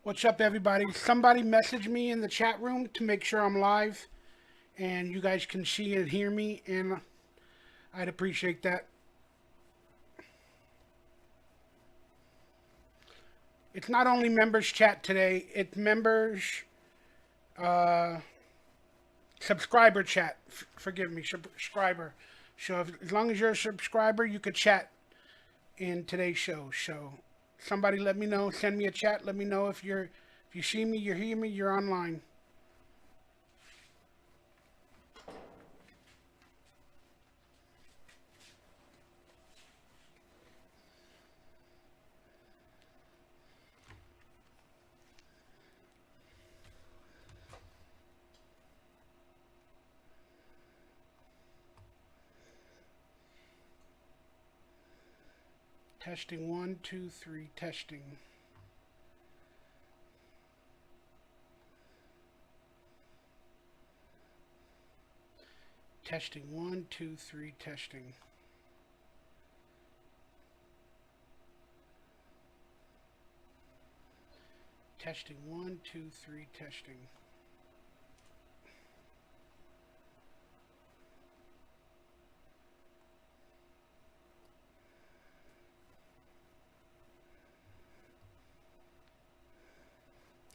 What's up, everybody? Somebody messaged me in the chat room to make sure I'm live and you guys can see and hear me, and I'd appreciate that. It's not only members chat today, it's members uh, subscriber chat. Forgive me, subscriber. So as long as you're a subscriber, you could chat in today's show. So somebody let me know, send me a chat, let me know if you see me, you hear me, you're online. Testing 1, 2, 3, testing. Testing 1, 2, 3, testing. Testing 1, 2, 3, testing.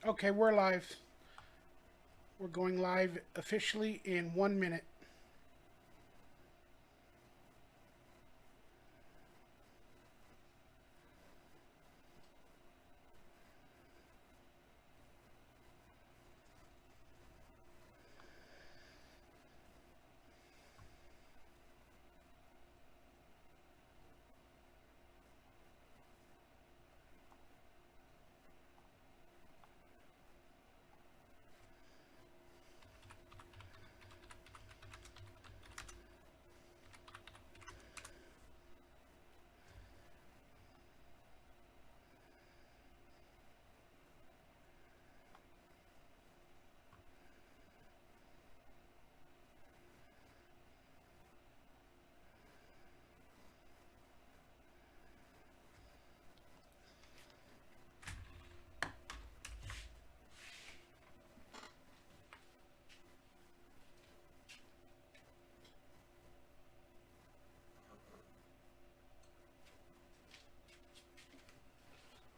Okay, we're live. We're going live officially in 1 minute.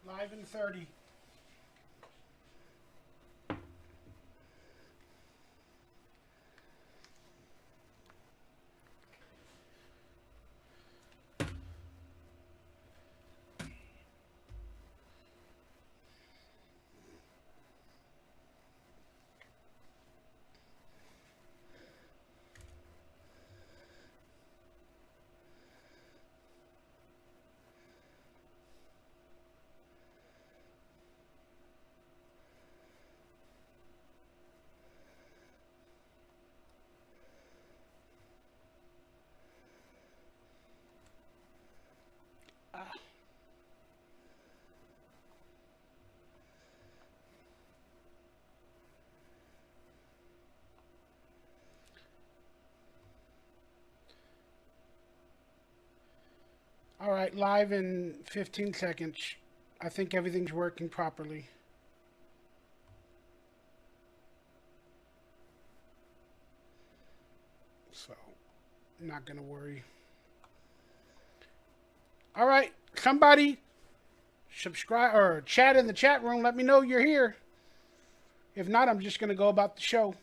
Live in 30. All right, live in 15 seconds. I think everything's working properly. So, not going to worry. All right, somebody subscribe or chat in the chat room. Let me know you're here. If not, I'm just going to go about the show.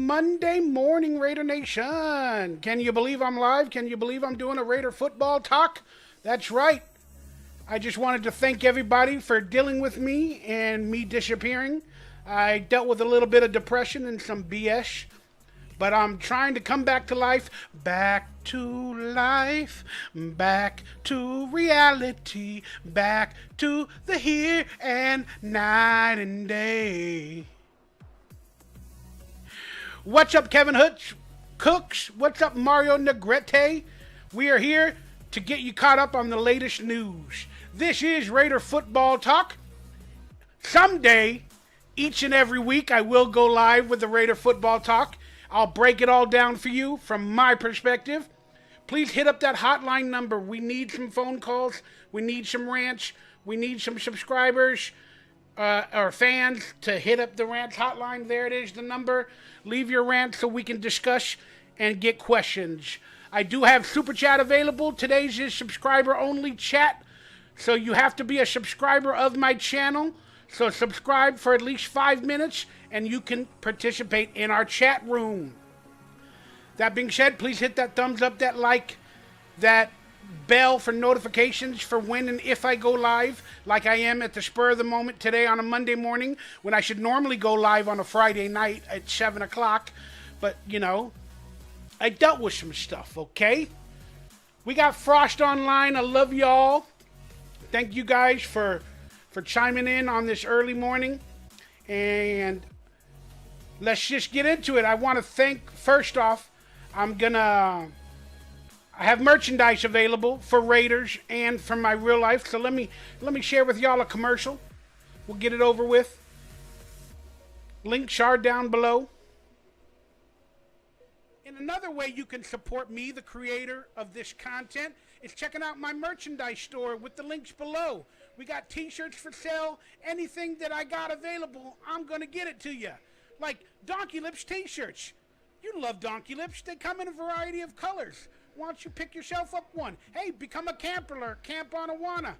Monday morning, Raider Nation. Can you believe I'm live? Can you believe I'm doing a Raider football talk? That's right. I just wanted to thank everybody for dealing with me and me disappearing. I dealt with a little bit of depression and some BS, but I'm trying to come back to life, back to life, back to reality, back to the here and night and day. What's up, Kevin Cooks? What's up, Mario Negrete? We are here to get you caught up on the latest news. This is Raider Football Talk. Someday, each and every week, I will go live with the Raider Football Talk. I'll break it all down for you from my perspective. Please hit up that hotline number. We need some phone calls. We need some rants. We need some subscribers or fans to hit up the rants hotline. There it is, the number. Leave your rant so we can discuss and get questions. I do have Super Chat available. Today's is subscriber-only chat, so you have to be a subscriber of my channel. So subscribe for at least 5 minutes, and you can participate in our chat room. That being said, please hit that thumbs up, that like, that bell for notifications for when and if I go live, like I am at the spur of the moment today on a Monday morning, when I should normally go live on a Friday night at 7 o'clock. But, you know, I dealt with some stuff, okay? We got Frost online. I love y'all. Thank you guys for chiming in on this early morning. And let's just get into it. I want to thank, first off, I have merchandise available for Raiders and for my real life. So let me share with y'all a commercial. We'll get it over with. Links are down below. And another way you can support me, the creator of this content, is checking out my merchandise store with the links below. We got t-shirts for sale. Anything that I got available, I'm going to get it to you. Like Donkey Lips t-shirts. You love Donkey Lips. They come in a variety of colors. Why don't you pick yourself up one? Hey, become a camper, camp on Awana.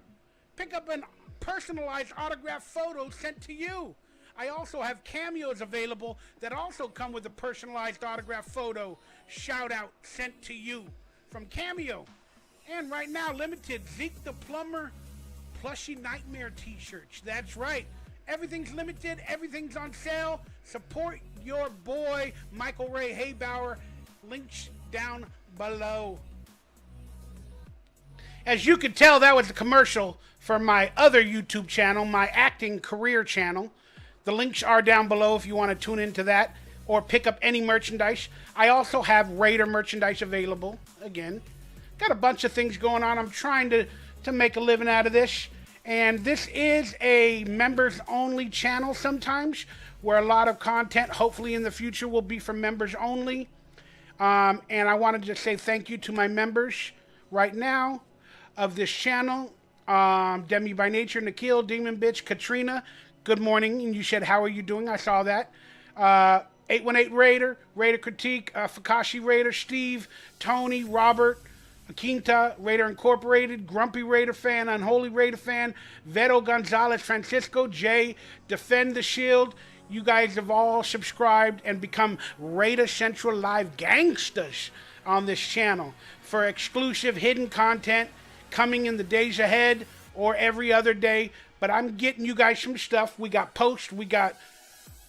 Pick up a personalized autographed photo sent to you. I also have cameos available that also come with a personalized autographed photo shout out sent to you from Cameo. And right now, limited Zeke the Plumber Plushie Nightmare t-shirts. That's right. Everything's limited. Everything's on sale. Support your boy, Michael Ray Haybauer. Links down below. As you can tell, that was a commercial for my other YouTube channel, my acting career channel. The links are down below if you want to tune into that or pick up any merchandise. I also have Raider merchandise available. Again, got a bunch of things going on. I'm trying to make a living out of this. And this is a members-only channel sometimes, where a lot of content, hopefully in the future, will be for members only. And I wanted to say thank you to my members right now of this channel. Demi by Nature, Nikhil, Demon Bitch, Katrina, good morning. And you said, how are you doing? I saw that. 818 Raider, Raider Critique, Fakashi Raider, Steve, Tony, Robert, Quinta, Raider Incorporated, Grumpy Raider Fan, Unholy Raider Fan, Veto Gonzalez, Francisco, Jay, Defend the Shield. You guys have all subscribed and become Raider Central Live gangsters on this channel for exclusive hidden content coming in the days ahead or every other day. But I'm getting you guys some stuff. We got posts. We got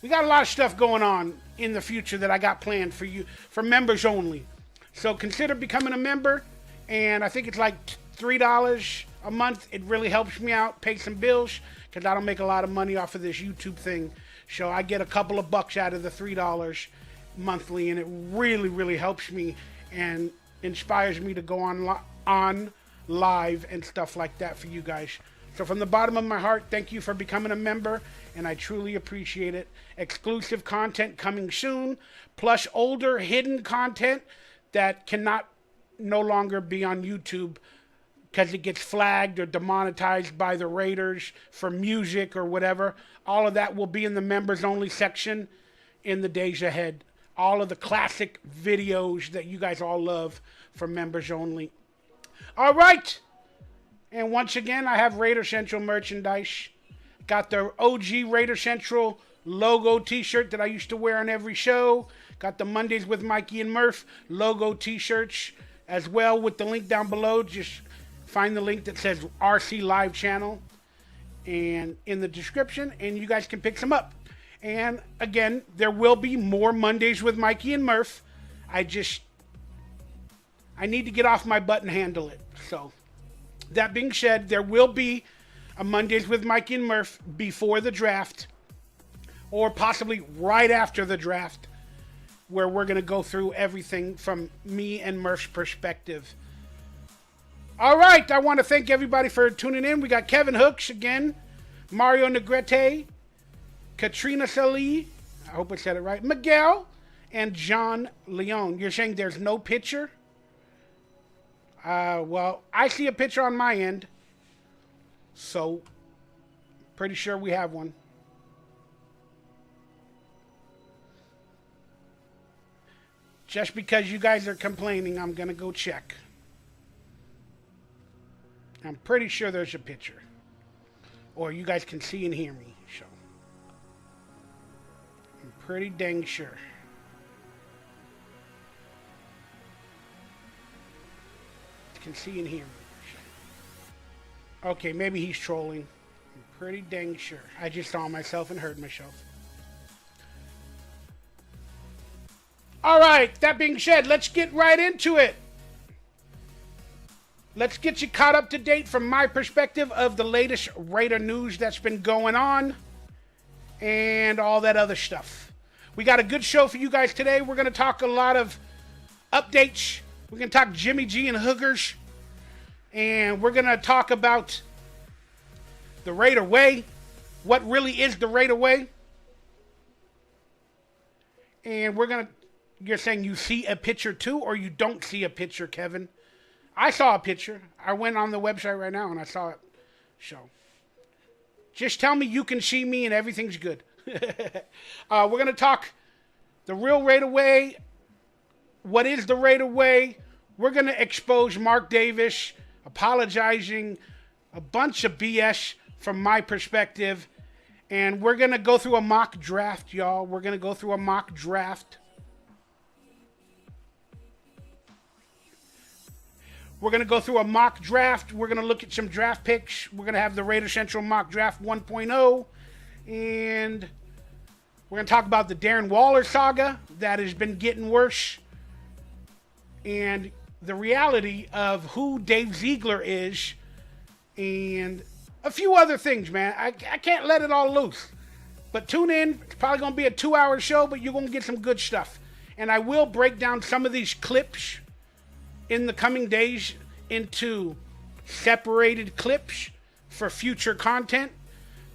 a lot of stuff going on in the future that I got planned for you, for members only. So consider becoming a member. And I think it's like $3 a month. It really helps me out, pay some bills, because I don't make a lot of money off of this YouTube thing. So I get a couple of bucks out of the $3 monthly, and it really, really helps me and inspires me to go on live and stuff like that for you guys. So from the bottom of my heart, thank you for becoming a member, and I truly appreciate it. Exclusive content coming soon, plus older hidden content that cannot no longer be on YouTube because it gets flagged or demonetized by the Raiders for music or whatever. All of that will be in the members only section in the days ahead. All of the classic videos that you guys all love for members only. All right. And once again, I have Raider Central merchandise. Got the OG Raider Central logo t-shirt that I used to wear on every show. Got the Mondays with Mikey and Murph logo t-shirts as well with the link down below. Just find the link that says RC Live Channel and in the description, and you guys can pick some up. And again, there will be more Mondays with Mikey and Murph. I need to get off my butt and handle it. So that being said, there will be a Mondays with Mikey and Murph before the draft, or possibly right after the draft, where we're going to go through everything from me and Murph's perspective. All right, I want to thank everybody for tuning in. We got Kevin Hooks again, Mario Negrete, Katrina Salih, I hope I said it right, Miguel, and John Leone. You're saying there's no picture? Well, I see a picture on my end, so pretty sure we have one. Just because you guys are complaining, I'm going to go check. I'm pretty sure there's a picture. Or you guys can see and hear me, so I'm pretty dang sure. Can see and hear me. Okay, maybe he's trolling. I'm pretty dang sure. I just saw myself and heard myself. All right, that being said, let's get right into it. Let's get you caught up to date from my perspective of the latest Raider news that's been going on and all that other stuff. We got a good show for you guys today. We're going to talk a lot of updates. We're going to talk Jimmy G and Hookers. And we're going to talk about the Raider Way. What really is the Raider Way? And we're going to... You're saying you see a picture too, or you don't see a picture, Kevin? I saw a picture. I went on the website right now and I saw it. So, just tell me you can see me and everything's good. We're going to talk the real Raider Way. What is the Raider Way? We're going to expose Mark Davis apologizing, a bunch of BS from my perspective. And we're going to go through a mock draft, y'all. We're going to go through a mock draft. We're going to go through a mock draft. We're going to look at some draft picks. We're going to have the Raider Central Mock Draft 1.0. And we're going to talk about the Darren Waller saga that has been getting worse. And the reality of who Dave Ziegler is. And a few other things, man. I can't let it all loose. But tune in. It's probably going to be a 2-hour show, but you're going to get some good stuff. And I will break down some of these clips in the coming days into separated clips for future content,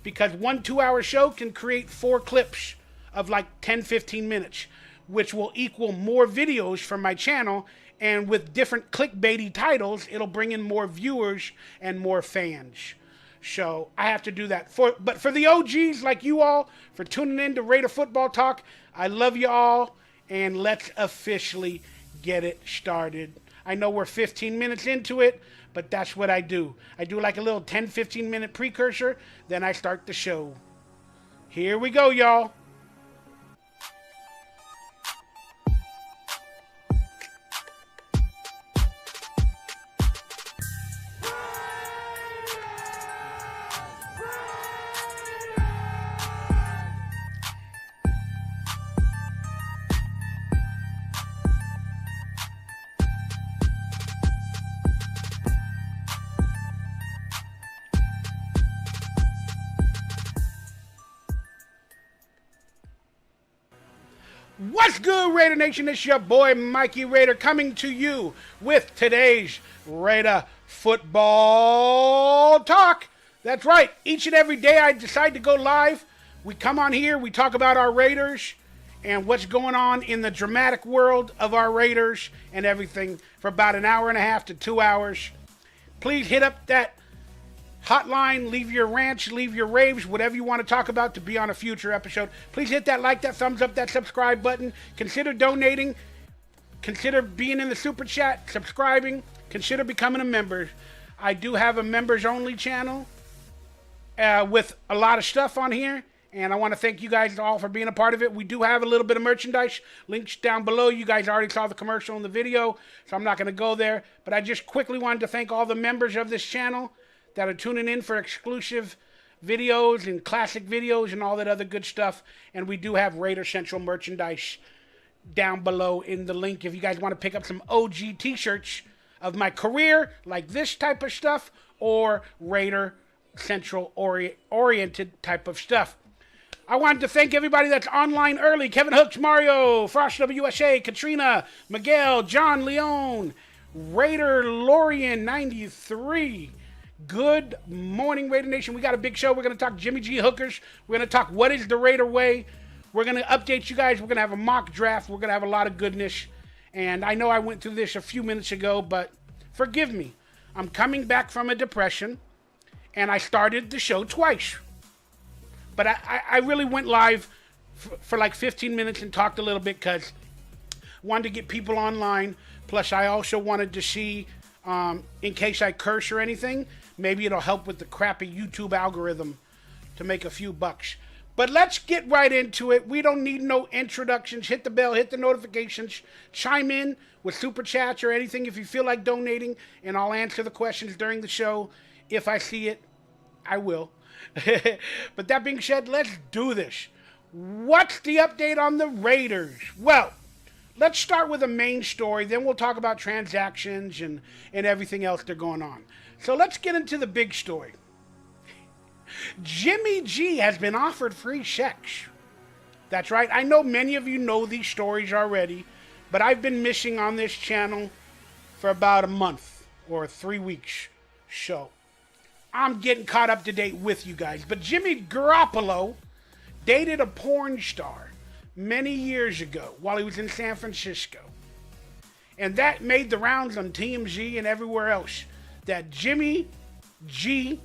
because one 2-hour show can create 4 clips of like 10-15 minutes, which will equal more videos from my channel, and with different clickbaity titles it'll bring in more viewers and more fans. So I have to do that. But for the OGs like you all, for tuning in to Raider Football Talk, I love you all, and let's officially get it started. I know we're 15 minutes into it, but that's what I do. I do like a little 10-15 minute precursor, then I start the show. Here we go, y'all. What's good, Raider Nation? It's your boy Mikey Raider coming to you with today's Raider Football Talk. That's right. Each and every day I decide to go live. We come on here, we talk about our Raiders and what's going on in the dramatic world of our Raiders and everything for about an hour and a half to 2 hours. Please hit up that hotline, leave your rants, leave your raves, whatever you want to talk about to be on a future episode. Please hit that like, that thumbs up, that subscribe button. Consider donating. Consider being in the super chat, subscribing. Consider becoming a member. I do have a members only channel with a lot of stuff on here. And I want to thank you guys all for being a part of it. We do have a little bit of merchandise. Links down below. You guys already saw the commercial in the video, so I'm not going to go there. But I just quickly wanted to thank all the members of this channel that are tuning in for exclusive videos and classic videos and all that other good stuff. And we do have Raider Central merchandise down below in the link if you guys want to pick up some OG t-shirts of my career, like this type of stuff, or Raider Central oriented type of stuff. I wanted to thank everybody that's online early. Kevin Hooks, Mario, Frost WSA, Katrina, Miguel, John Leone, Raider Lorian 93. Good morning, Raider Nation. We got a big show. We're going to talk Jimmy G hookers. We're going to talk what is the Raider way. We're going to update you guys. We're going to have a mock draft. We're going to have a lot of goodness. And I know I went through this a few minutes ago, but forgive me. I'm coming back from a depression, and I started the show twice. But I really went live for like 15 minutes and talked a little bit because I wanted to get people online. Plus, I also wanted to see, in case I curse or anything, maybe it'll help with the crappy YouTube algorithm to make a few bucks. But let's get right into it. We don't need no introductions. Hit the bell, hit the notifications, chime in with super chats or anything if you feel like donating, and I'll answer the questions during the show. If I see it, I will. But that being said, let's do this. What's the update on the Raiders? Well, let's start with the main story, then we'll talk about transactions and everything else that's going on. So let's get into the big story. Jimmy G has been offered free checks. That's right. I know many of you know these stories already, but I've been missing on this channel for about a month or 3 weeks. So I'm getting caught up to date with you guys. But Jimmy Garoppolo dated a porn star many years ago while he was in San Francisco. And that made the rounds on TMZ and everywhere else that Jimmy G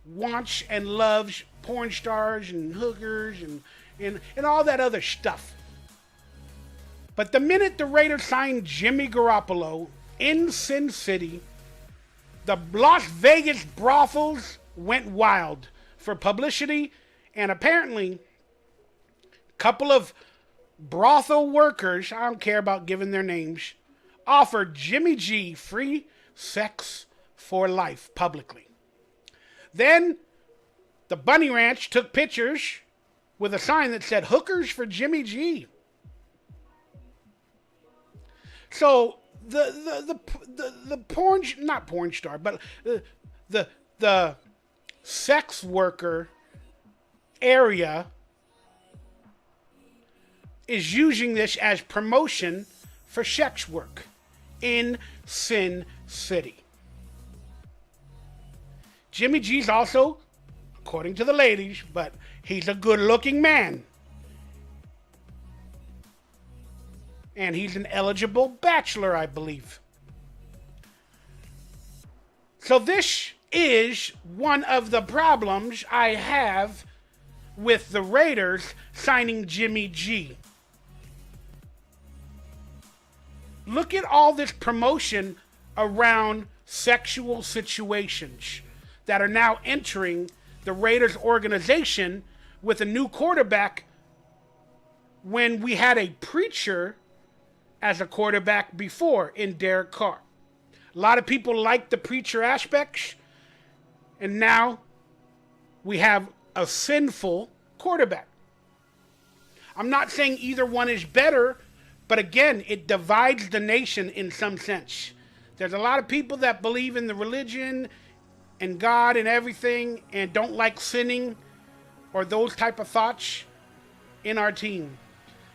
wants and loves porn stars and hookers and all that other stuff. But the minute the Raiders signed Jimmy Garoppolo in Sin City, the Las Vegas brothels went wild for publicity, and apparently a couple of brothel workers, I don't care about giving their names, offered Jimmy G free sex for life publicly. Then the Bunny Ranch took pictures with a sign that said "Hookers for Jimmy G." So the porn, not porn star, but the sex worker area is using this as promotion for sex work in Sin City. Jimmy G's also, according to the ladies, but he's a good-looking man. And he's an eligible bachelor, I believe. So this is one of the problems I have with the Raiders signing Jimmy G. Look at all this promotion around sexual situations that are now entering the Raiders organization with a new quarterback when we had a preacher as a quarterback before in Derek Carr. A lot of people like the preacher aspects, and now we have a sinful quarterback. I'm not saying either one is better, but again, it divides the nation in some sense. There's a lot of people that believe in the religion and God and everything and don't like sinning or those type of thoughts in our team.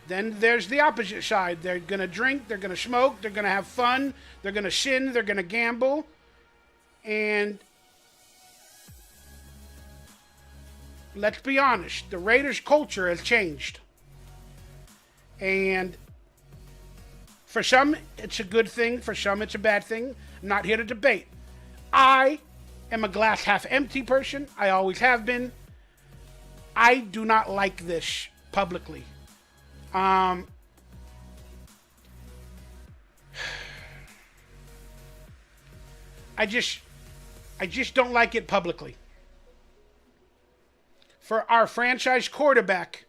Then there's the opposite side. They're going to drink, they're going to smoke, they're going to have fun, they're going to sin, they're going to gamble. And let's be honest, the Raiders culture has changed. And for some, it's a good thing. For some, it's a bad thing. I'm not here to debate. I am a glass half empty person. I always have been. I do not like this publicly. I just don't like it publicly. for our franchise quarterback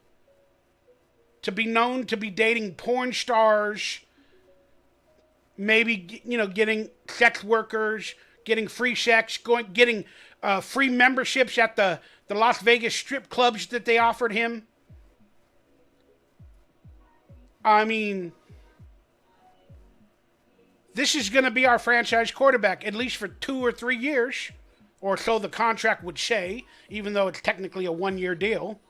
to be known to be dating porn stars, maybe, getting sex workers, getting free sex, getting free memberships at the Las Vegas strip clubs that they offered him. I mean, this is going to be our franchise quarterback, at least for 2 or 3 years, or so the contract would say, even though it's technically a 1-year deal.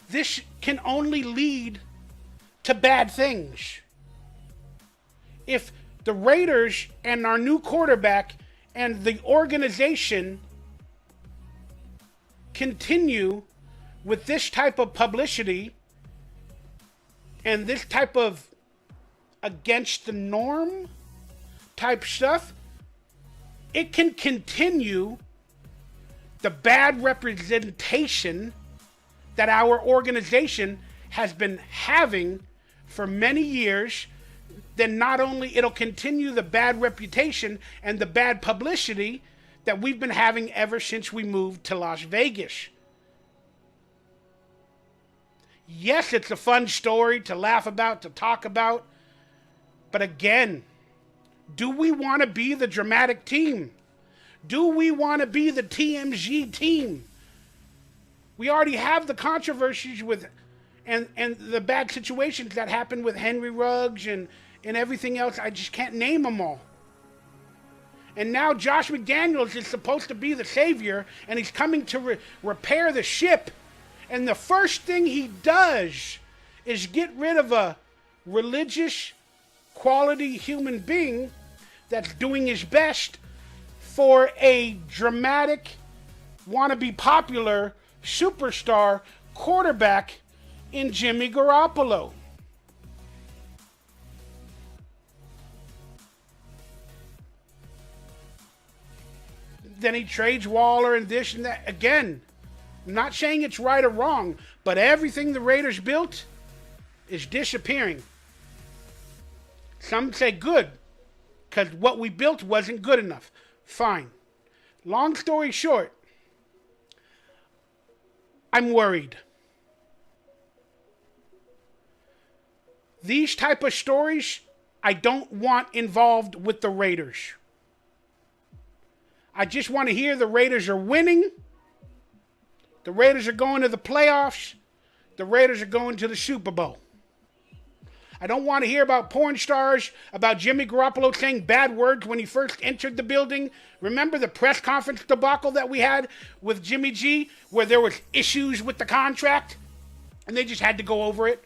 This can only lead to bad things. If the Raiders and our new quarterback and the organization continue with this type of publicity and this type of against the norm type stuff, it can continue the bad representation that our organization has been having for many years. Then not only it'll continue the bad reputation and the bad publicity that we've been having ever since we moved to Las Vegas. Yes, it's a fun story to laugh about, to talk about. But again, do we want to be the dramatic team? Do we want to be the TMZ team? We already have the controversies with and the bad situations that happened with Henry Ruggs and everything else. I just can't name them all. And now Josh McDaniels is supposed to be the savior, and he's coming to repair the ship. And the first thing he does is get rid of a religious, quality human being that's doing his best for a dramatic, wanna-be popular superstar quarterback in Jimmy Garoppolo. Then he trades Waller and this and that. Again, I'm not saying it's right or wrong, but everything the Raiders built is disappearing. Some say good, because what we built wasn't good enough. Fine. Long story short, I'm worried. These type of stories, I don't want involved with the Raiders. I just want to hear the Raiders are winning. The Raiders are going to the playoffs. The Raiders are going to the Super Bowl. I don't want to hear about porn stars, about Jimmy Garoppolo saying bad words when he first entered the building. Remember the press conference debacle that we had with Jimmy G, where there was issues with the contract, and they just had to go over it?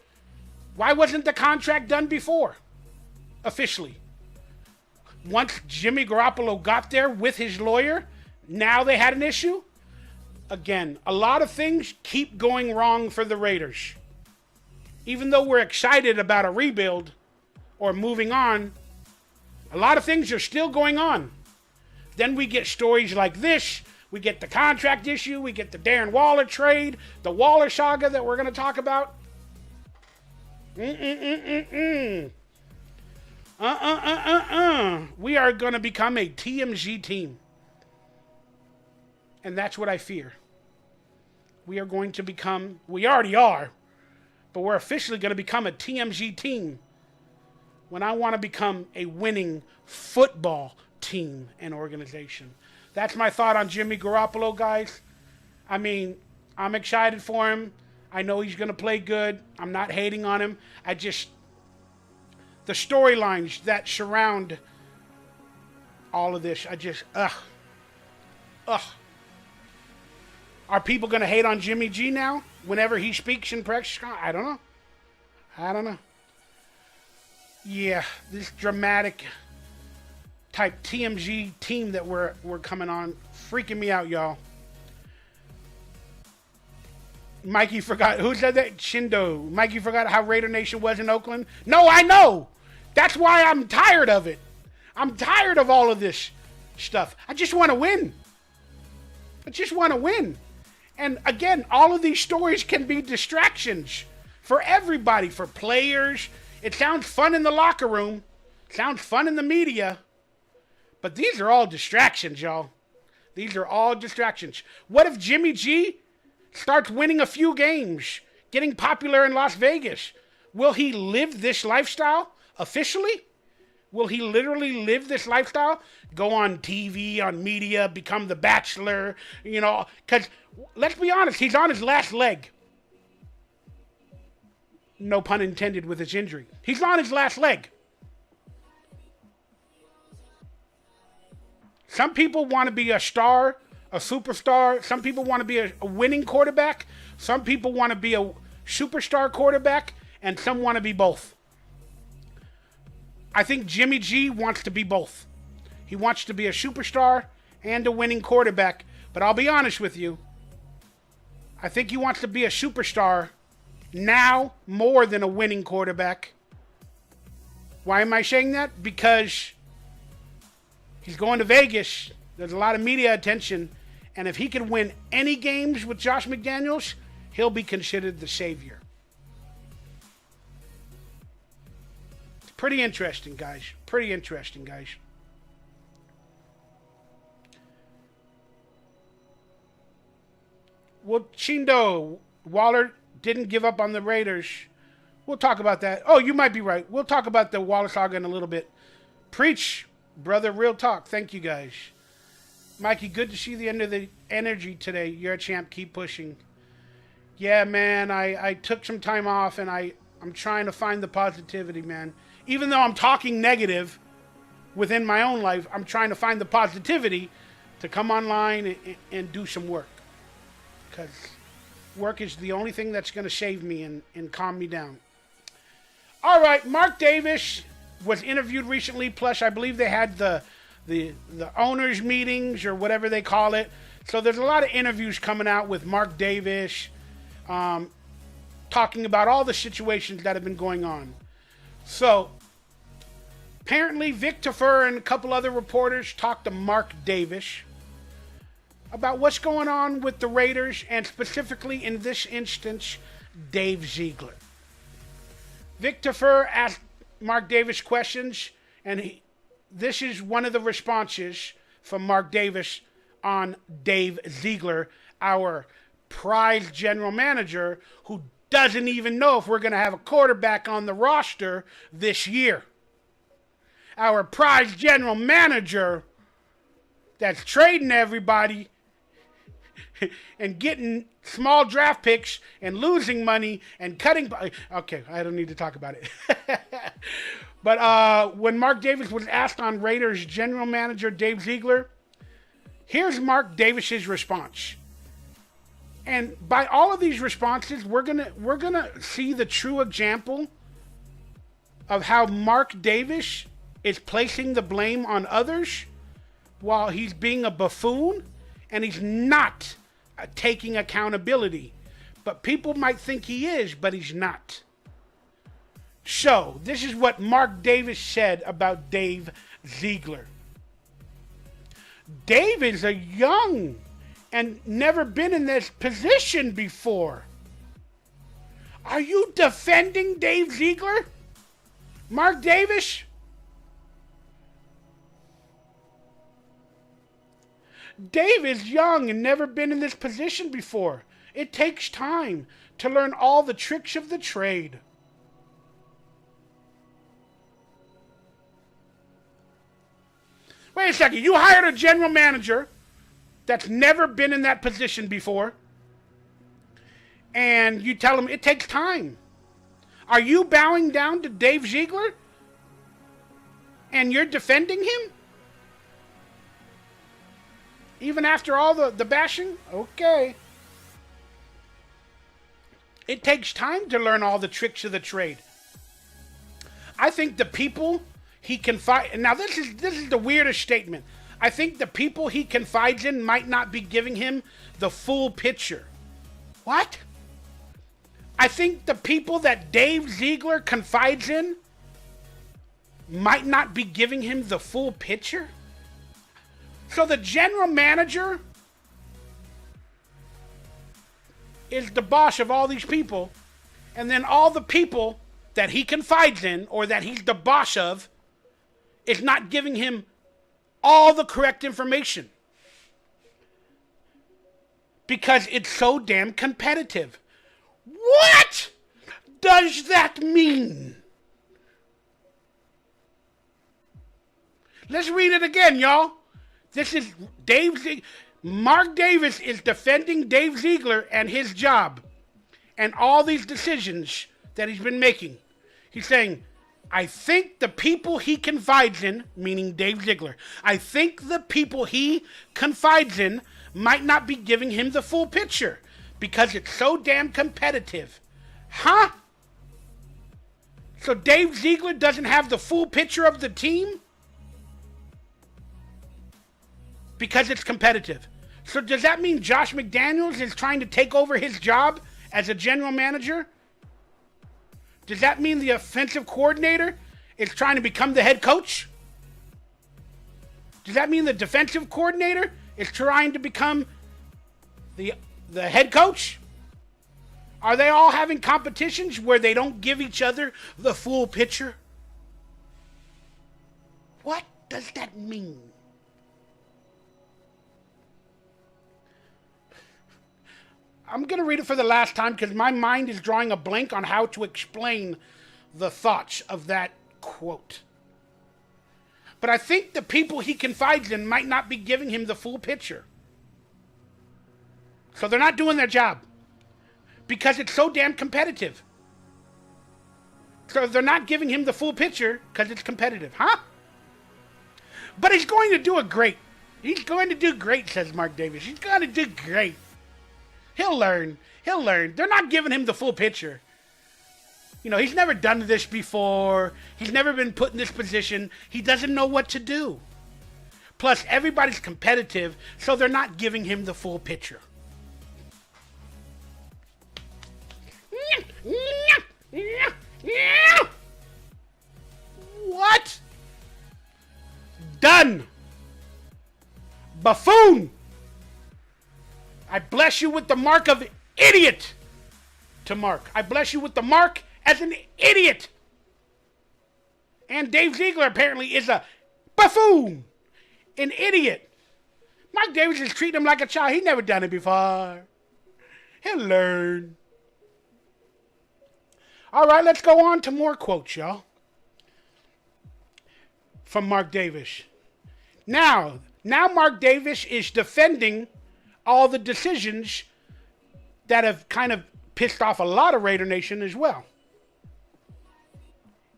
Why wasn't the contract done before, officially? Once Jimmy Garoppolo got there with his lawyer, now they had an issue? Again, a lot of things keep going wrong for the Raiders. Even though we're excited about a rebuild or moving on, a lot of things are still going on. Then we get stories like this. We get the contract issue. We get the Darren Waller trade, the Waller saga that we're going to talk about. We are going to become a TMZ team. And that's what I fear. We are going to become, we already are, but we're officially going to become a TMZ team when I want to become a winning football team and organization. That's my thought on Jimmy Garoppolo, guys. I mean, I'm excited for him. I know he's going to play good. I'm not hating on him. The storylines that surround all of this, Are people going to hate on Jimmy G now whenever he speaks in press? I don't know. Yeah, this dramatic type TMZ team that we're coming on, freaking me out, y'all. Mikey forgot. Who said that? Shindo. Mikey forgot how Raider Nation was in Oakland. No, I know. That's why I'm tired of it. I'm tired of all of this stuff. I just want to win. And again, all of these stories can be distractions for everybody, for players. It sounds fun in the locker room. Sounds fun in the media. But these are all distractions, y'all. These are all distractions. What if Jimmy G starts winning a few games, getting popular in Las Vegas? Will he live this lifestyle officially? Will he literally live this lifestyle? Go on TV, on media, become the Bachelor, you know? Because, let's be honest, he's on his last leg. No pun intended with his injury. He's on his last leg. Some people want to be a star, a superstar. Some people want to be a winning quarterback. Some people want to be a superstar quarterback. And some want to be both. I think Jimmy G wants to be both. He wants to be a superstar and a winning quarterback. But I'll be honest with you. I think he wants to be a superstar now more than a winning quarterback. Why am I saying that? Because he's going to Vegas. There's a lot of media attention. And if he can win any games with Josh McDaniels, he'll be considered the savior. It's pretty interesting, guys. Pretty interesting, guys. Well, Chindo, Waller didn't give up on the Raiders. We'll talk about that. Oh, you might be right. We'll talk about the Waller saga in a little bit. Preach, brother. Real talk. Thank you, guys. Mikey, good to see the end of the energy today. You're a champ. Keep pushing. Yeah, man, I took some time off, and I'm trying to find the positivity, man. Even though I'm talking negative within my own life, I'm trying to find the positivity to come online and do some work. Because work is the only thing that's going to save me and calm me down. All right, Mark Davis was interviewed recently. Plus, I believe they had the owners' meetings or whatever they call it. So there's a lot of interviews coming out with Mark Davis, talking about all the situations that have been going on. So apparently, Vic Tafur and a couple other reporters talked to Mark Davis about what's going on with the Raiders, and specifically in this instance, Dave Ziegler. Vic Tafur asked Mark Davis questions, and this is one of the responses from Mark Davis on Dave Ziegler, our prize general manager, who doesn't even know if we're going to have a quarterback on the roster this year. Our prize general manager that's trading everybody and getting small draft picks and losing money and cutting. Okay, I don't need to talk about it. But when Mark Davis was asked on Raiders general manager Dave Ziegler, here's Mark Davis's response. And by all of these responses, we're gonna see the true example of how Mark Davis is placing the blame on others while he's being a buffoon, and he's not taking accountability. But people might think he is, but he's not. So, this is what Mark Davis said about Dave Ziegler. Dave is a young and never been in this position before. Are you defending Dave Ziegler? Mark Davis? Dave is young and never been in this position before. It takes time to learn all the tricks of the trade. Wait a second, you hired a general manager that's never been in that position before, and you tell him it takes time. Are you bowing down to Dave Ziegler? And you're defending him? Even after all the bashing? Okay. It takes time to learn all the tricks of the trade. I think the people he confides... Now, this is the weirdest statement. I think the people he confides in might not be giving him the full picture. What? I think the people that Dave Ziegler confides in might not be giving him the full picture? So the general manager is the boss of all these people, and then all the people that he confides in or that he's the boss of is not giving him all the correct information. Because it's so damn competitive. What does that mean? Let's read it again, y'all. This is Mark Davis is defending Dave Ziegler and his job and all these decisions that he's been making. He's saying, I think the people he confides in, meaning Dave Ziegler, I think the people he confides in might not be giving him the full picture because it's so damn competitive. Huh? So Dave Ziegler doesn't have the full picture of the team? Because it's competitive. So does that mean Josh McDaniels is trying to take over his job as a general manager? Does that mean the offensive coordinator is trying to become the head coach? Does that mean the defensive coordinator is trying to become the head coach? Are they all having competitions where they don't give each other the full picture? What does that mean? I'm going to read it for the last time because my mind is drawing a blank on how to explain the thoughts of that quote. But I think the people he confides in might not be giving him the full picture. So they're not doing their job because it's so damn competitive. So they're not giving him the full picture because it's competitive. Huh? But he's going to do it great. He's going to do great, says Mark Davis. He's going to do great. He'll learn. He'll learn. They're not giving him the full picture. You know, he's never done this before. He's never been put in this position. He doesn't know what to do. Plus, everybody's competitive, so they're not giving him the full picture. What? Done. Buffoon. I bless you with the mark of idiot to Mark. I bless you with the mark as an idiot. And Dave Ziegler apparently is a buffoon, an idiot. Mike Davis is treating him like a child. He's never done it before. He'll learn. All right, let's go on to more quotes, y'all. From Mark Davis. Now Mark Davis is defending all the decisions that have kind of pissed off a lot of Raider Nation as well.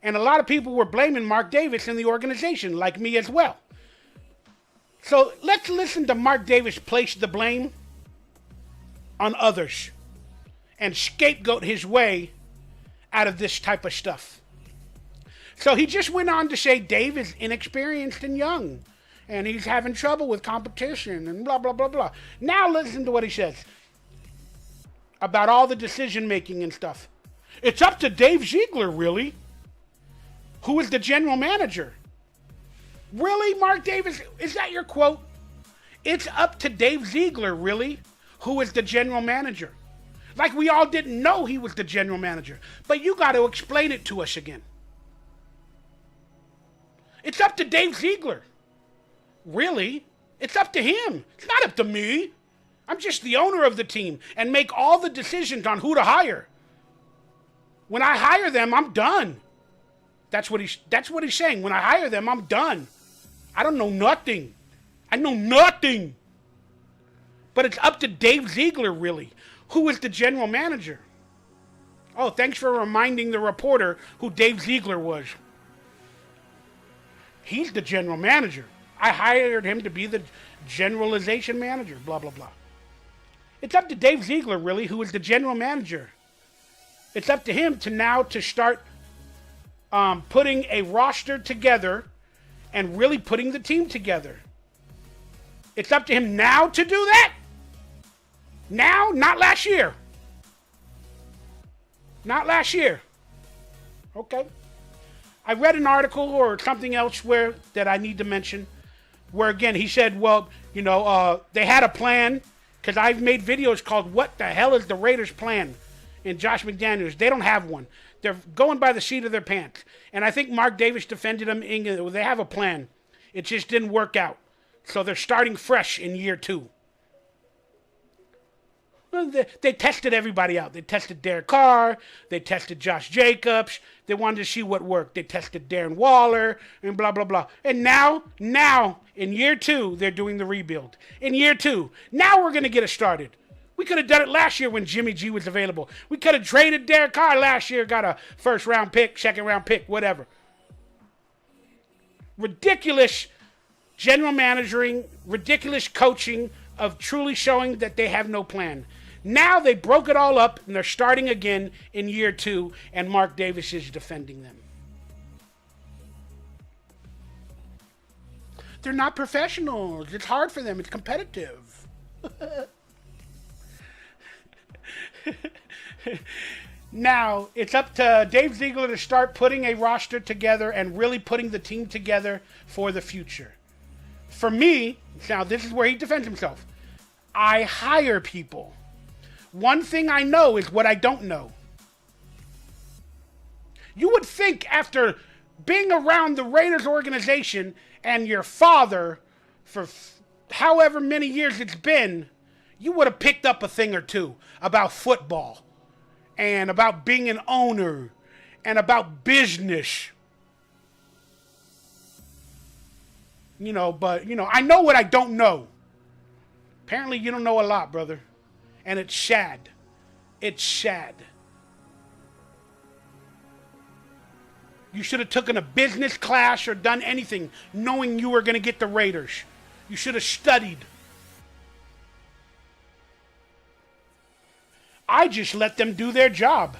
And a lot of people were blaming Mark Davis in the organization, like me as well. So let's listen to Mark Davis place the blame on others and scapegoat his way out of this type of stuff. So he just went on to say Dave is inexperienced and young, and he's having trouble with competition and blah, blah, blah, blah. Now listen to what he says about all the decision-making and stuff. It's up to Dave Ziegler, really, who is the general manager. Really, Mark Davis? Is that your quote? It's up to Dave Ziegler, really, who is the general manager. Like we all didn't know he was the general manager. But you got to explain it to us again. It's up to Dave Ziegler. Really? It's up to him. It's not up to me. I'm just the owner of the team and make all the decisions on who to hire. When I hire them, I'm done. That's what he's saying. When I hire them, I'm done. I don't know nothing. I know nothing. But it's up to Dave Ziegler, really, who is the general manager. Oh, thanks for reminding the reporter who Dave Ziegler was. He's the general manager. I hired him to be the generalization manager, blah, blah, blah. It's up to Dave Ziegler, really, who is the general manager. It's up to him to start putting a roster together and really putting the team together. It's up to him now to do that. Now, not last year. Not last year. Okay. I read an article or something else that I need to mention where, again, he said, well, they had a plan, because I've made videos called What the Hell is the Raiders' Plan? In Josh McDaniels. They don't have one. They're going by the seat of their pants. And I think Mark Davis defended them. They have a plan. It just didn't work out. So they're starting fresh in year 2. Well, they tested everybody out. They tested Derek Carr. They tested Josh Jacobs. They wanted to see what worked. They tested Darren Waller and blah, blah, blah. And now, in year 2, they're doing the rebuild. In year 2, now we're going to get it started. We could have done it last year when Jimmy G was available. We could have traded Derek Carr last year, got a first-round pick, second-round pick, whatever. Ridiculous general managing, ridiculous coaching of truly showing that they have no plan. Now they broke it all up, and they're starting again in year 2, and Mark Davis is defending them. They're not professionals. It's hard for them. It's competitive. Now, it's up to Dave Ziegler to start putting a roster together and really putting the team together for the future. For me, now this is where he defends himself. I hire people. One thing I know is what I don't know. You would think after being around the Raiders organization and your father for however many years it's been, you would have picked up a thing or two about football and about being an owner and about business. But I know what I don't know. Apparently you don't know a lot, brother. And it's sad. It's sad. You should have taken a business class or done anything knowing you were going to get the Raiders. You should have studied. I just let them do their job.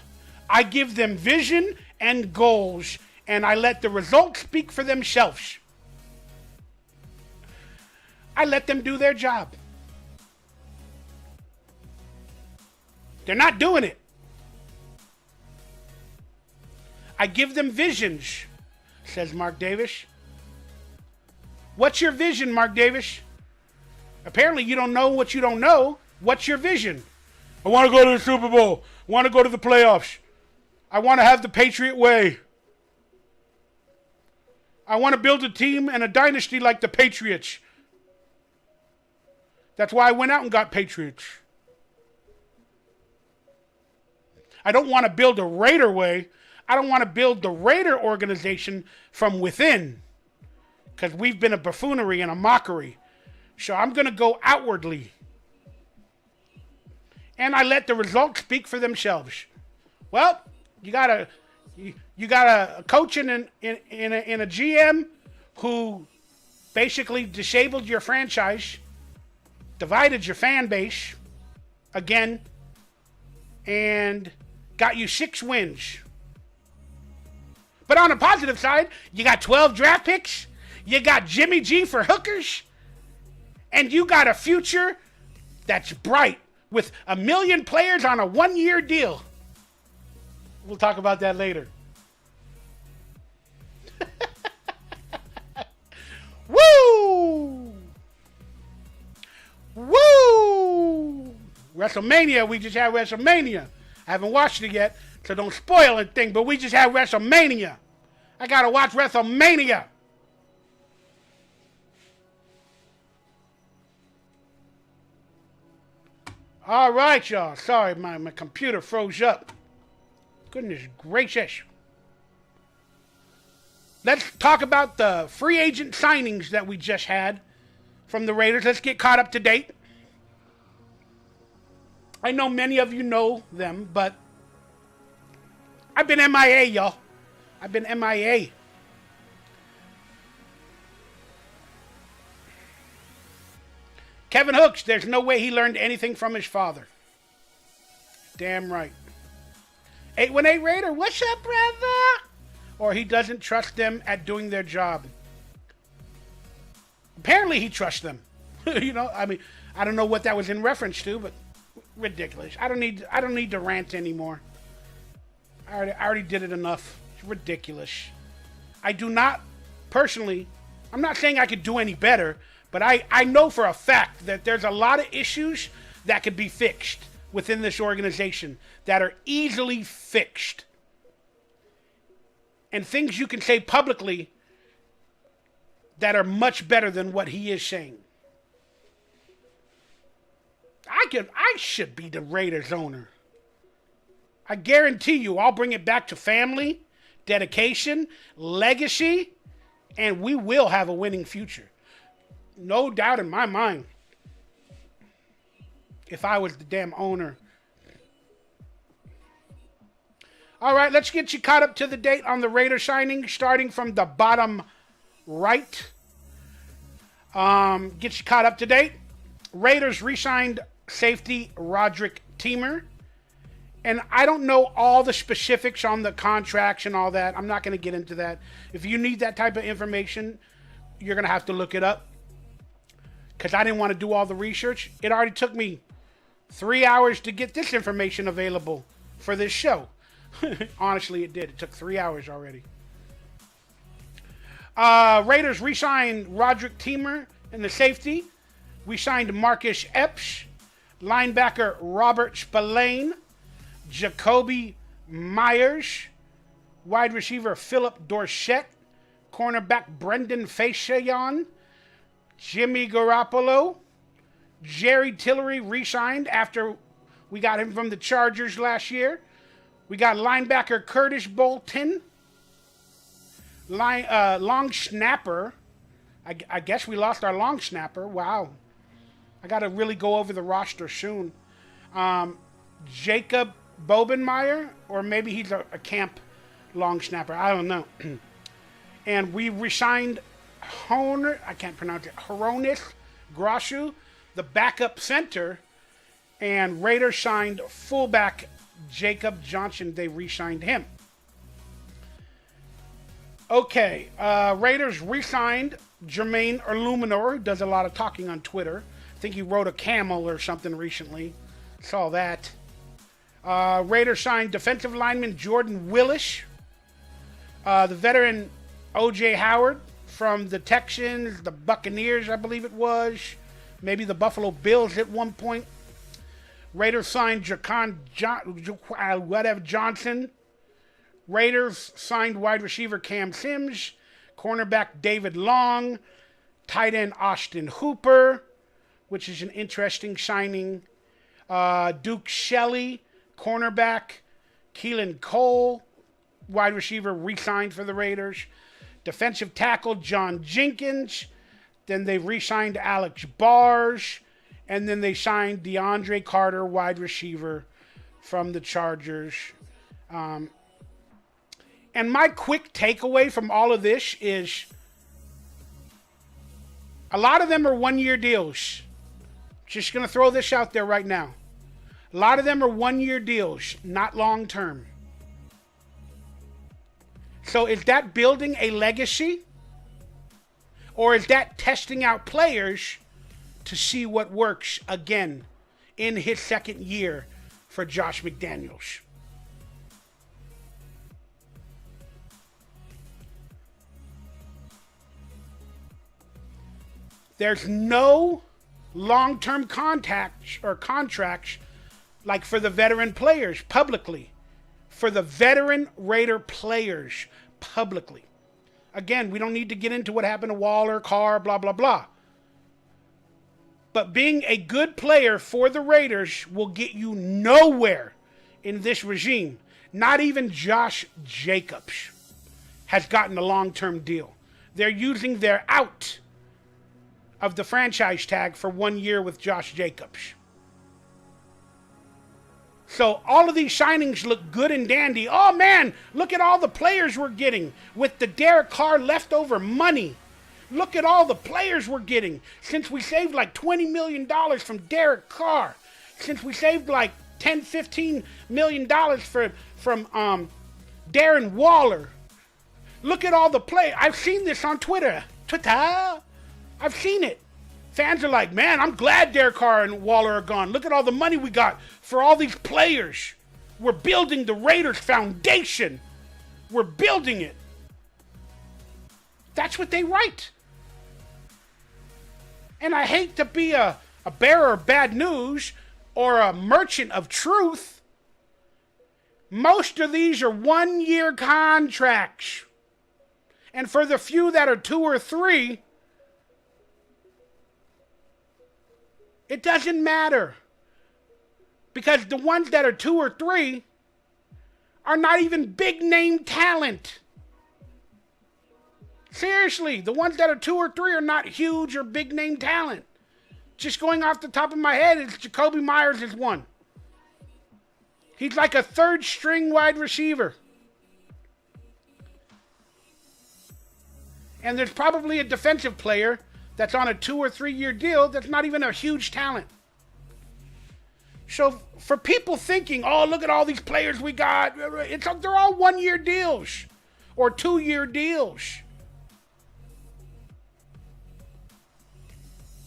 I give them vision and goals, and I let the results speak for themselves. I let them do their job. They're not doing it. I give them visions, says Mark Davis. What's your vision, Mark Davis? Apparently you don't know what you don't know. What's your vision? I want to go to the Super Bowl. I want to go to the playoffs. I want to have the Patriot way. I want to build a team and a dynasty like the Patriots. That's why I went out and got Patriots. I don't want to build a Raider way. I don't want to build the Raider organization from within, because we've been a buffoonery and a mockery. So I'm going to go outwardly. And I let the results speak for themselves. Well, you got a coach and a GM who basically disabled your franchise, divided your fan base again, and got you 6 wins. But on the positive side, you got 12 draft picks, you got Jimmy G for hookers, and you got a future that's bright with 1 million players on a 1-year deal. We'll talk about that later. Woo! Woo! WrestleMania, we just had WrestleMania. I haven't watched it yet, so don't spoil anything, but we just had WrestleMania. I gotta watch WrestleMania. All right, y'all. Sorry, my computer froze up. Goodness gracious. Let's talk about the free agent signings that we just had from the Raiders. Let's get caught up to date. I know many of you know them, but I've been MIA, y'all. I've been MIA. Kevin Hooks, there's no way he learned anything from his father. Damn right. 818 Raider, what's up, brother? Or he doesn't trust them at doing their job. Apparently he trusts them. I don't know what that was in reference to, but ridiculous. I don't need to rant anymore. I already did it enough. It's ridiculous. I do not, personally, I'm not saying I could do any better, but I know for a fact that there's a lot of issues that could be fixed within this organization that are easily fixed. And things you can say publicly that are much better than what he is saying. I should be the Raiders owner. I guarantee you, I'll bring it back to family, dedication, legacy, and we will have a winning future. No doubt in my mind. If I was the damn owner. All right, let's get you caught up to the date on the Raider signing, starting from the bottom right. Get you caught up to date. Raiders re-signed safety Roderick Teamer. And I don't know all the specifics on the contracts and all that. I'm not going to get into that. If you need that type of information, you're going to have to look it up. Because I didn't want to do all the research. It already took me 3 hours to get this information available for this show. Honestly, it did. It took 3 hours already. Raiders re-signed Roderick Teamer in the safety. We signed Marcus Epps. Linebacker Robert Spillane. Jacoby Myers, wide receiver Philip Dorsett, cornerback Brendan Facion, Jimmy Garoppolo, Jerry Tillery re-signed after we got him from the Chargers last year. We got linebacker Curtis Bolton, long snapper. I guess we lost our long snapper. Wow. I got to really go over the roster soon. Jacob Bobenmeyer, or maybe he's a camp long snapper. I don't know. And we re-signed Hronis Groshu, the backup center, and Raiders signed fullback Jacob Johnson. They re-signed him. Okay, Raiders re-signed Jermaine Illuminor, who does a lot of talking on Twitter. I think he rode a camel or something recently. Saw that. Raiders signed defensive lineman Jordan Willis. The veteran O.J. Howard from the Texans, the Buccaneers, I believe it was. Maybe the Buffalo Bills at one point. Raiders signed Johnson. Raiders signed wide receiver Cam Sims. Cornerback David Long. Tight end Austin Hooper, which is an interesting signing. Duke Shelley. Cornerback, Keelan Cole, wide receiver, re-signed for the Raiders. Defensive tackle, John Jenkins. Then they re-signed Alex Bars. And then they signed DeAndre Carter, wide receiver from the Chargers. And my quick takeaway from all of this is a lot of them are one-year deals. Just going to throw this out there right now. A lot of them are one-year deals, not long-term. So is that building a legacy? Or is that testing out players to see what works again in his second year for Josh McDaniels? There's no long-term contracts like for the veteran players publicly. For the veteran Raider players publicly. Again, we don't need to get into what happened to Waller, Carr, blah, blah, blah. But being a good player for the Raiders will get you nowhere in this regime. Not even Josh Jacobs has gotten a long-term deal. They're using their out of the franchise tag for 1 year with Josh Jacobs. So all of these signings look good and dandy. Oh man, look at all the players we're getting with the Derek Carr leftover money. Look at all the players we're getting. Since we saved like $20 million from Derek Carr. Since we saved like $10, $15 million from Darren Waller. Look at all the play. I've seen this on Twitter. I've seen it. Fans are like, man, I'm glad Derek Carr and Waller are gone. Look at all the money we got for all these players. We're building the Raiders foundation. We're building it. That's what they write. And I hate to be a bearer of bad news or a merchant of truth. Most of these are 1 year contracts. And for the few that are 2 or 3, It doesn't matter. Because the ones that are 2 or 3 are not even big name talent. Seriously, the ones that are 2 or 3 are not huge or big name talent. Just going off the top of my head, it's Jacoby Myers is one. He's like a 3rd string wide receiver. And there's probably a defensive player that's on a 2 or 3 year deal that's not even a huge talent. So for people thinking, oh, look at all these players we got, they're all 1 year deals or 2 year deals.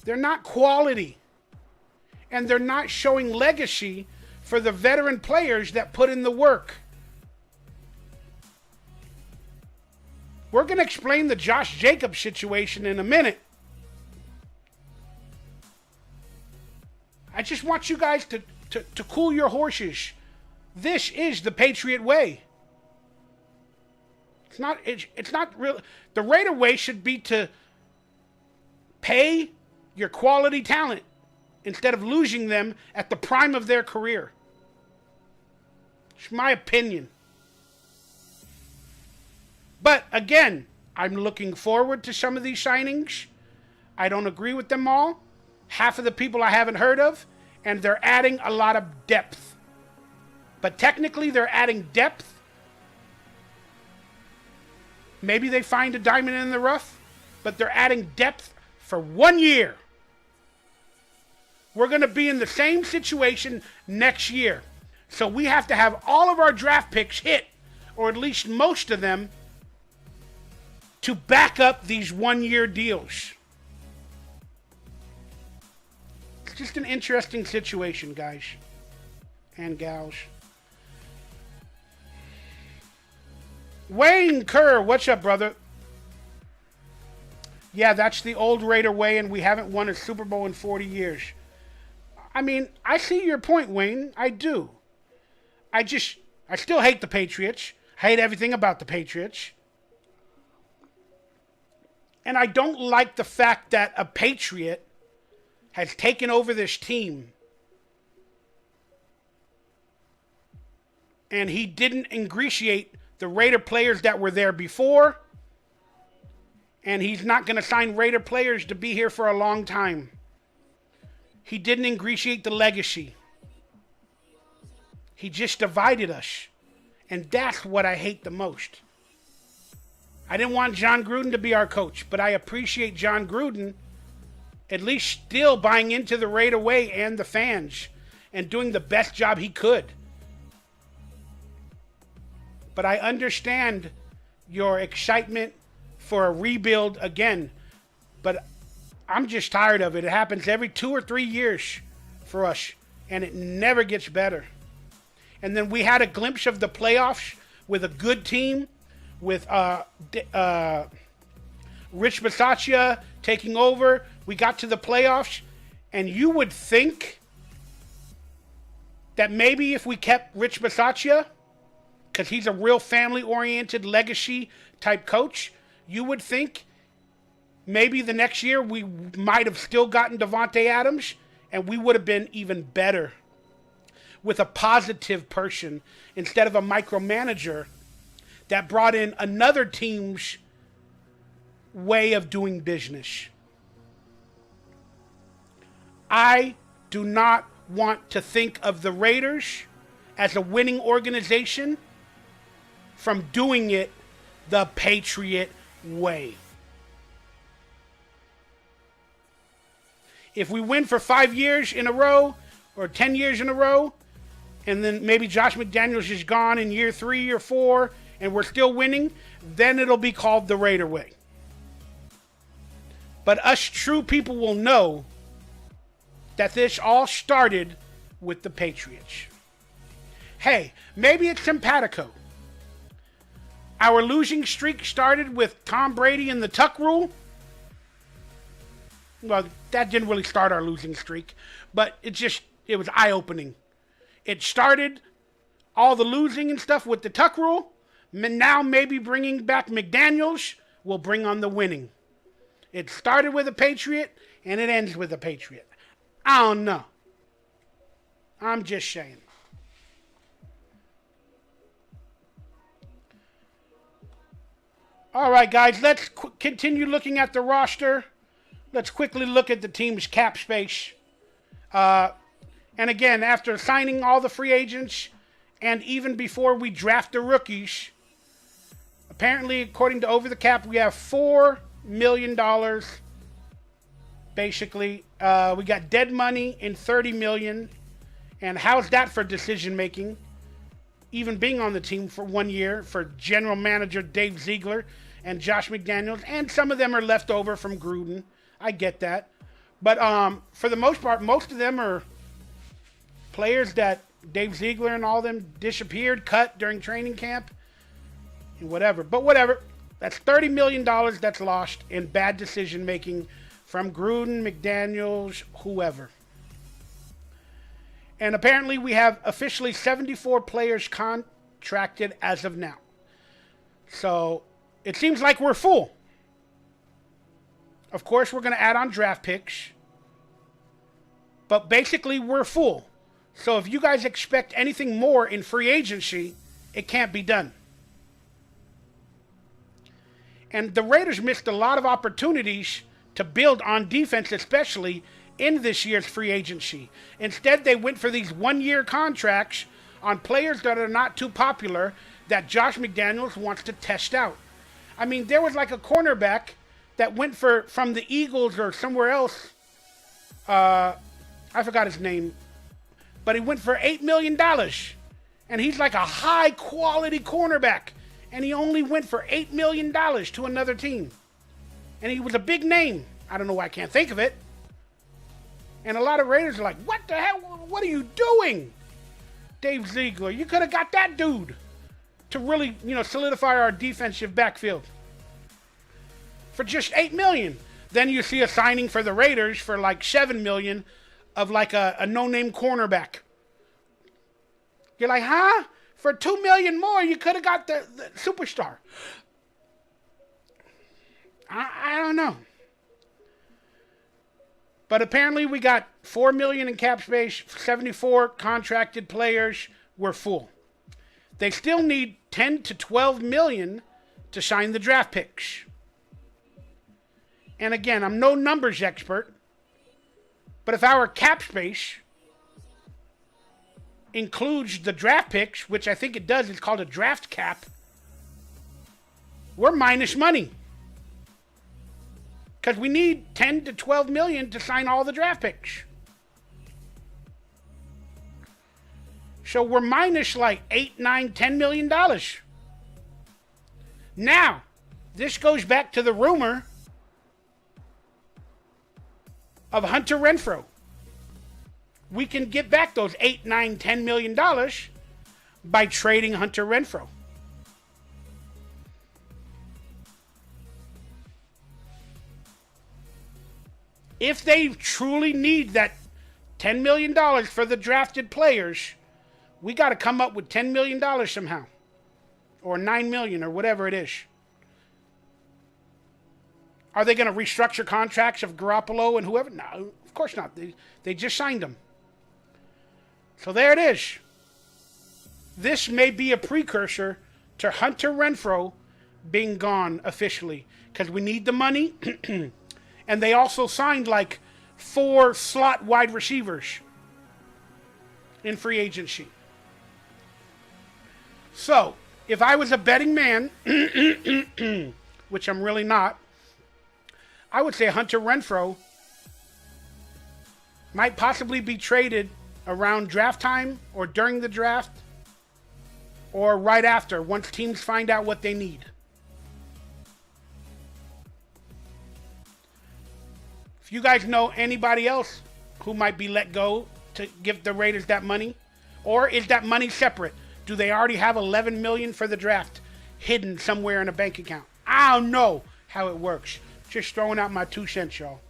They're not quality. And they're not showing legacy for the veteran players that put in the work. We're going to explain the Josh Jacobs situation in a minute. I just want you guys to cool your horses. This is the Patriot way. It's not real. The Raider way should be to pay your quality talent instead of losing them at the prime of their career. It's my opinion. But again, I'm looking forward to some of these signings. I don't agree with them all. Half of the people I haven't heard of, and they're adding a lot of depth. But technically, they're adding depth. Maybe they find a diamond in the rough, but they're adding depth for 1 year. We're going to be in the same situation next year. So we have to have all of our draft picks hit, or at least most of them, to back up these 1 year deals. It's just an interesting situation, guys and gals. Wayne Kerr, what's up, brother? Yeah, that's the old Raider way, and we haven't won a Super Bowl in 40 years. I mean, I see your point, Wayne. I do. I still hate the Patriots. I hate everything about the Patriots. And I don't like the fact that a Patriot has taken over this team. And he didn't ingratiate the Raider players that were there before. And he's not going to sign Raider players to be here for a long time. He didn't ingratiate the legacy. He just divided us. And that's what I hate the most. I didn't want John Gruden to be our coach, but I appreciate John Gruden at least still buying into the Raider way and the fans and doing the best job he could. But I understand your excitement for a rebuild again, but I'm just tired of it. It happens every 2 or 3 years for us, and it never gets better. And then we had a glimpse of the playoffs with a good team, with Rich Bisaccia taking over. We got to the playoffs, and you would think that maybe if we kept Rich Bisaccia, because he's a real family-oriented, legacy-type coach, you would think maybe the next year we might have still gotten Davante Adams, and we would have been even better with a positive person instead of a micromanager that brought in another team's way of doing business. I do not want to think of the Raiders as a winning organization from doing it the Patriot way. If we win for 5 years in a row or 10 years in a row, and then maybe Josh McDaniels is gone in year 3 or 4, and we're still winning, then it'll be called the Raider way. But us true people will know that this all started with the Patriots. Hey, maybe it's simpatico. Our losing streak started with Tom Brady and the Tuck rule. Well, that didn't really start our losing streak, but it was eye-opening. It started all the losing and stuff with the Tuck rule. Now maybe bringing back McDaniels will bring on the winning. It started with a Patriot, and it ends with a Patriot. I don't know. I'm just saying. All right, guys, let's continue looking at the roster. Let's quickly look at the team's cap space. And again, after signing all the free agents and even before we draft the rookies, apparently, according to Over the Cap, we have $4 million. Basically, we got dead money in $30 million. And how's that for decision making? Even being on the team for 1 year for general manager Dave Ziegler and Josh McDaniels, and some of them are left over from Gruden. I get that. But for the most part, most of them are players that Dave Ziegler and all them disappeared, cut during training camp, and whatever. But whatever. That's $30 million that's lost in bad decision making from Gruden, McDaniels, whoever. And apparently we have officially 74 players contracted as of now. So it seems like we're full. Of course, we're going to add on draft picks. But basically, we're full. So if you guys expect anything more in free agency, it can't be done. And the Raiders missed a lot of opportunities to build on defense, especially in this year's free agency. Instead, they went for these one-year contracts on players that are not too popular that Josh McDaniels wants to test out. I mean, there was like a cornerback that went from the Eagles or somewhere else. I forgot his name. But he went for $8 million. And he's like a high-quality cornerback. And he only went for $8 million to another team. And he was a big name. I don't know why I can't think of it. And a lot of Raiders are like, what the hell? What are you doing? Dave Ziegler, you could have got that dude to really, solidify our defensive backfield. For just $8 million. Then you see a signing for the Raiders for like $7 million of like a no-name cornerback. You're like, huh? For $2 million more, you could have got the superstar. I don't know. But apparently we got $4 million in cap space, 74 contracted players. We're full. They still need $10 to $12 million to sign the draft picks. And again, I'm no numbers expert, but if our cap space includes the draft picks, which I think it does, it's called a draft cap, we're minus money. Because we need 10 to 12 million to sign all the draft picks. So we're minus like $8, $9, $10 million. Now, this goes back to the rumor of Hunter Renfrow. We can get back those $8, $9, $10 million by trading Hunter Renfrow. If they truly need that $10 million for the drafted players, we got to come up with $10 million somehow. Or $9 million or whatever it is. Are they going to restructure contracts of Garoppolo and whoever? No, of course not. They just signed them. So there it is. This may be a precursor to Hunter Renfrow being gone officially. Because we need the money. And they also signed like 4 slot wide receivers in free agency. So, if I was a betting man, which I'm really not, I would say Hunter Renfrow might possibly be traded around draft time or during the draft or right after once teams find out what they need. If you guys know anybody else who might be let go to give the Raiders that money, or is that money separate? Do they already have $11 million for the draft hidden somewhere in a bank account? I don't know how it works. Just throwing out my 2 cents, y'all.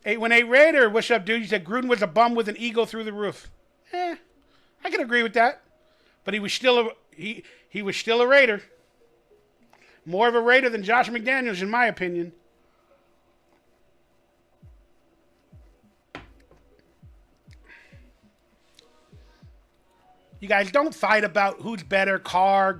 818 Raider, what's up, dude? He said Gruden was a bum with an ego through the roof. I can agree with that. But he was still he was still a Raider. More of a Raider than Josh McDaniels, in my opinion. You guys don't fight about who's better, Carr,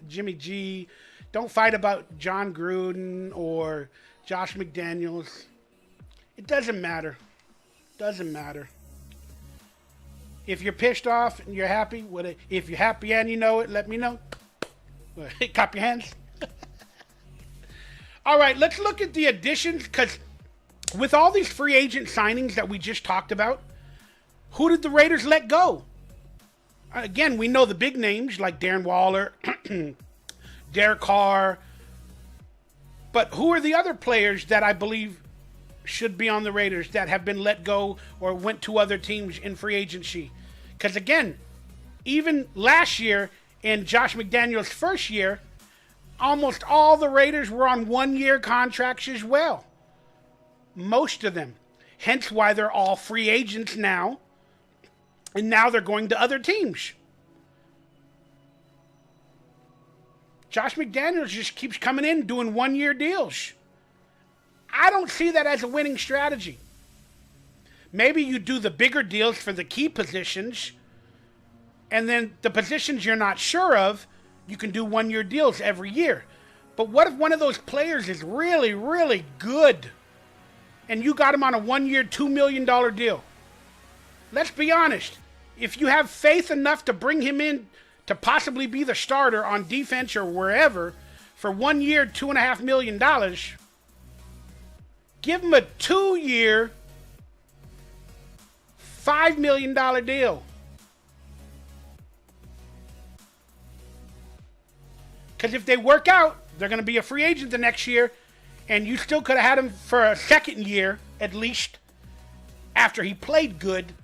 Jimmy G. Don't fight about John Gruden or Josh McDaniels. It doesn't matter. Doesn't matter. If you're pissed off and you're happy, if you're happy and you know it, let me know. Clap your hands. All right, let's look at the additions, because with all these free agent signings that we just talked about, who did the Raiders let go? Again, we know the big names like Darren Waller, Derek Carr, but who are the other players that I believe should be on the Raiders that have been let go or went to other teams in free agency? Because again, even last year in Josh McDaniels' first year, almost all the Raiders were on one-year contracts as well. Most of them. Hence why they're all free agents now. And now they're going to other teams. Josh McDaniels just keeps coming in doing one-year deals. I don't see that as a winning strategy. Maybe you do the bigger deals for the key positions, and then the positions you're not sure of, you can do one-year deals every year. But what if one of those players is really, really good, and you got him on a one-year, $2 million deal? Let's be honest. If you have faith enough to bring him in to possibly be the starter on defense or wherever for 1 year, $2.5 million, give him a 2-year, $5 million deal. Because if they work out, they're going to be a free agent the next year, and you still could have had him for a second year, at least, after he played good,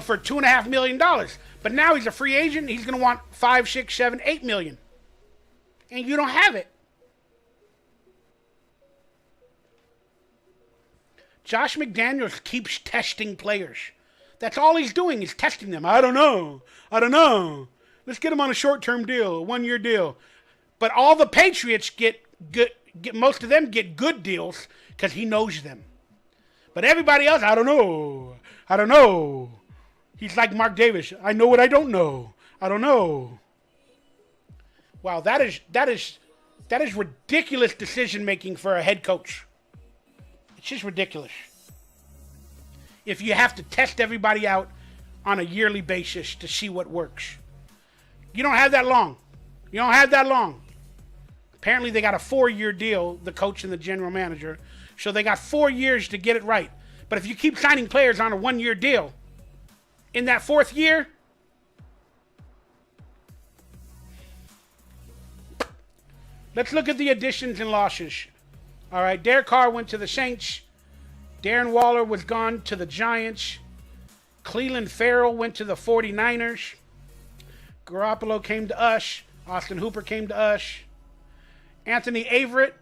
for $2.5 million. But now he's a free agent, he's going to want $5, $6, $7, $8 million. And you don't have it. Josh McDaniels keeps testing players. That's all he's doing is testing them. I don't know. Let's get him on a short-term deal, a one-year deal. But all the Patriots most of them get good deals because he knows them. But everybody else, I don't know. He's like Mark Davis. I know what I don't know. I don't know. Wow, that is ridiculous decision-making for a head coach. It's just ridiculous. If you have to test everybody out on a yearly basis to see what works. You don't have that long. Apparently they got a 4-year deal, the coach and the general manager. So they got 4 years to get it right. But if you keep signing players on a 1-year deal, in that 4th year, let's look at the additions and losses. All right, Derek Carr went to the Saints. Darren Waller was gone to the Giants. Cleveland Farrell went to the 49ers. Garoppolo came to us. Austin Hooper came to us. Anthony Averett,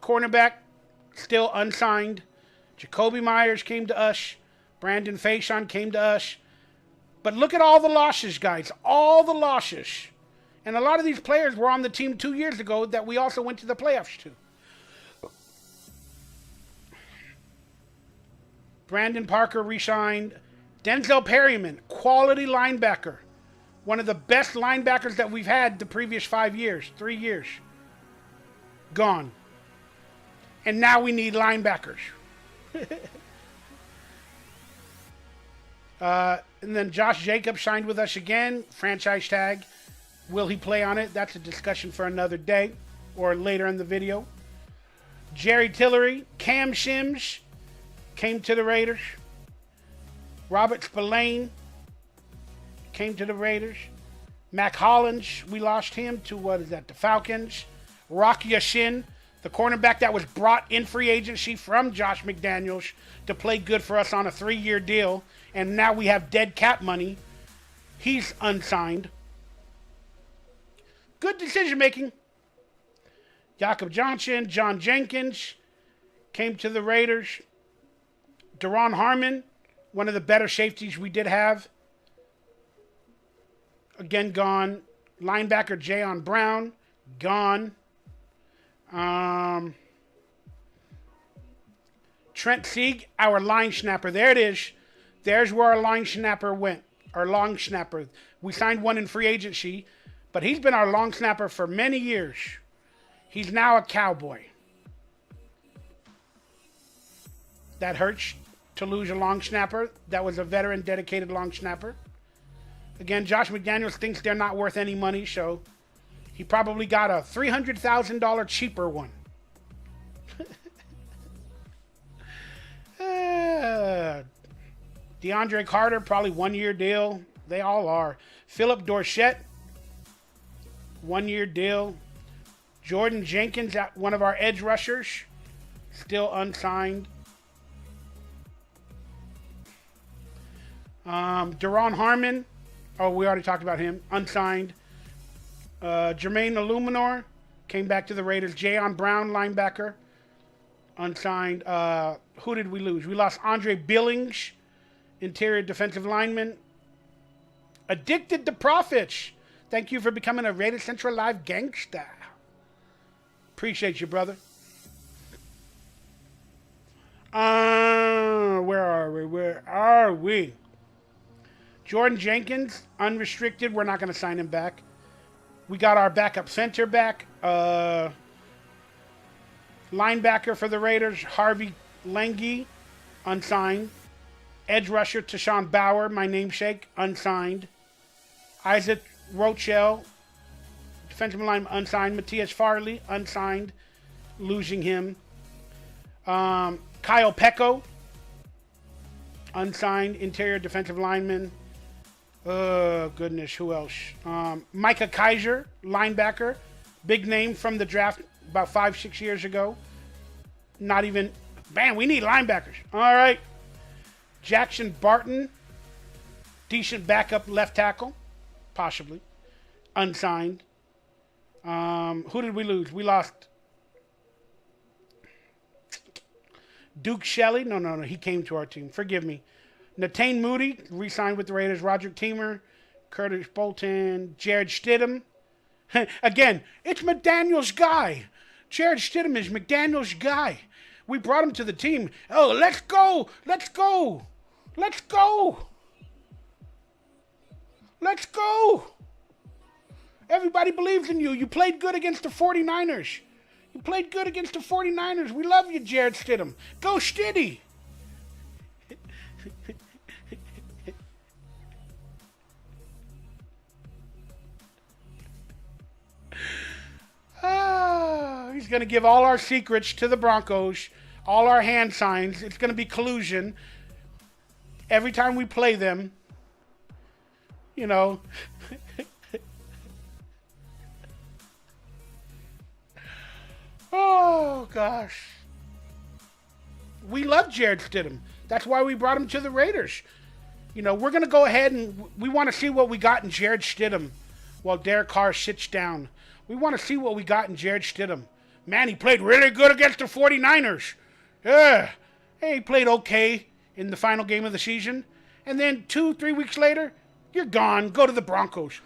cornerback, still unsigned. Jacoby Myers came to us. Brandon Faison came to us. But look at all the losses, guys. All the losses. And a lot of these players were on the team 2 years ago that we also went to the playoffs to. Brandon Parker re-signed. Denzel Perryman, quality linebacker. One of the best linebackers that we've had the previous 5 years, 3 years. Gone. And now we need linebackers. And then Josh Jacobs signed with us again. Franchise tag. Will he play on it? That's a discussion for another day or later in the video. Jerry Tillery, Cam Sims came to the Raiders. Robert Spillane came to the Raiders. Mac Hollins, we lost him to, the Falcons. Rock Ya-Sin, the cornerback that was brought in free agency from Josh McDaniels to play good for us on a 3-year deal. And now we have dead cap money. He's unsigned. Good decision making. Jakob Johnson, John Jenkins came to the Raiders. Deron Harmon, one of the better safeties we did have. Again, gone. Linebacker Jayon Brown, gone. Trent Sieg, our line snapper. There it is. There's where our long snapper went. Our long snapper. We signed one in free agency, but he's been our long snapper for many years. He's now a Cowboy. That hurts to lose a long snapper. That was a veteran, dedicated long snapper. Again, Josh McDaniels thinks they're not worth any money, so he probably got a $300,000 cheaper one. DeAndre Carter, probably 1 year deal. They all are. Philip Dorsett, 1 year deal. Jordan Jenkins, one of our edge rushers, still unsigned. Deron Harmon, oh, we already talked about him, unsigned. Jermaine Illuminor came back to the Raiders. Jayon Brown, linebacker, unsigned. Who did we lose? We lost Andre Billings, interior defensive lineman. Addicted to Profits. Thank you for becoming a Raider Central Live gangster. Appreciate you, brother. Where are we? Where are we? Jordan Jenkins, unrestricted. We're not going to sign him back. We got our backup center back. Linebacker for the Raiders, Harvey Lengi, unsigned. Edge rusher, Tashawn Bauer, my namesake, unsigned. Isaac Rochelle, defensive lineman, unsigned. Matthias Farley, unsigned, losing him. Kyle Pecco, unsigned, interior defensive lineman. Goodness, who else? Micah Kaiser, linebacker, big name from the draft about 5-6 years ago. Not even, man, we need linebackers. All right. Jackson Barton, decent backup left tackle, possibly, unsigned. Who did we lose? We lost Duke Shelley. No, he came to our team. Forgive me. Natane Moody, re-signed with the Raiders. Roger Teamer, Curtis Bolton, Jared Stidham. Again, it's McDaniels' guy. Jared Stidham is McDaniels' guy. We brought him to the team. Oh, let's go. Let's go. Let's go. Let's go. Everybody believes in you. You played good against the 49ers. You played good against the 49ers. We love you, Jared Stidham. Go Stiddy. He's going to give all our secrets to the Broncos, all our hand signs. It's going to be collusion. Every time we play them, you know. Oh, gosh. We love Jared Stidham. That's why we brought him to the Raiders. You know, we're going to go ahead and we want to see what we got in Jared Stidham while Derek Carr sits down. We want to see what we got in Jared Stidham. Man, he played really good against the 49ers. Yeah. Hey, he played okay in the final game of the season. And then 2-3 weeks later, you're gone. Go to the Broncos.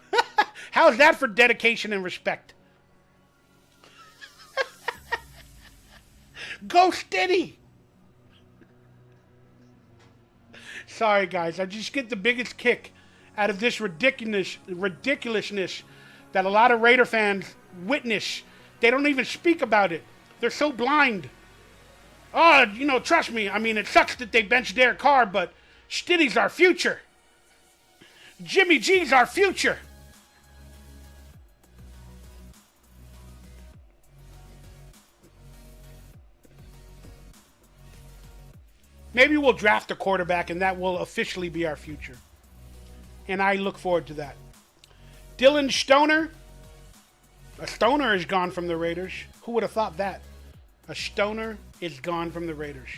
How's that for dedication and respect? Go steady. Sorry, guys. I just get the biggest kick out of this ridiculousness that a lot of Raider fans witness. They don't even speak about it. They're so blind. Oh, you know, trust me. I mean, it sucks that they benched Derek Carr, but Stiddy's our future. Jimmy G's our future. Maybe we'll draft a quarterback, and that will officially be our future. And I look forward to that. Dylan Stoner. A Stoner is gone from the Raiders. Who would have thought that? A Stoner is gone from the Raiders.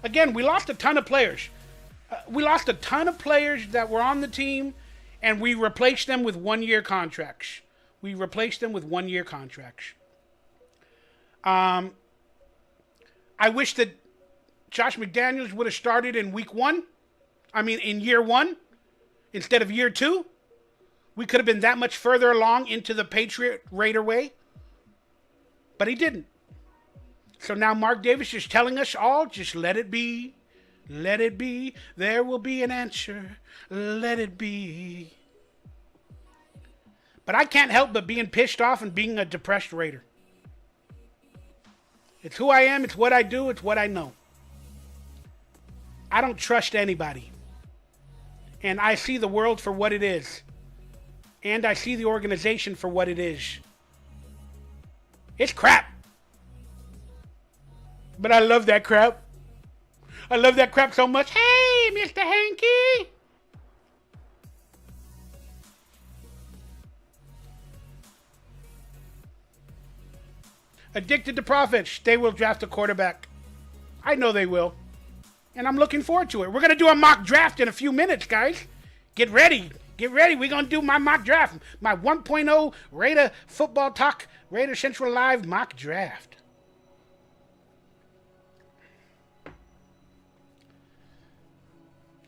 Again, we lost a ton of players. We lost a ton of players that were on the team, and we replaced them with one-year contracts. I wish that Josh McDaniels would have started in in year one, instead of year two. We could have been that much further along into the Patriot Raider way. But he didn't. So now Mark Davis is telling us all, just let it be. Let it be. There will be an answer. Let it be. But I can't help but being pissed off and being a depressed Raider. It's who I am. It's what I do. It's what I know. I don't trust anybody. And I see the world for what it is. And I see the organization for what it is. It's crap. But I love that crap. I love that crap so much. Hey, Mr. Hanky. Addicted to profits. They will draft a quarterback. I know they will. And I'm looking forward to it. We're going to do a mock draft in a few minutes, guys. Get ready. Get ready. We're going to do my mock draft. My 1.0 Raider Football Talk, Raider Central Live mock draft.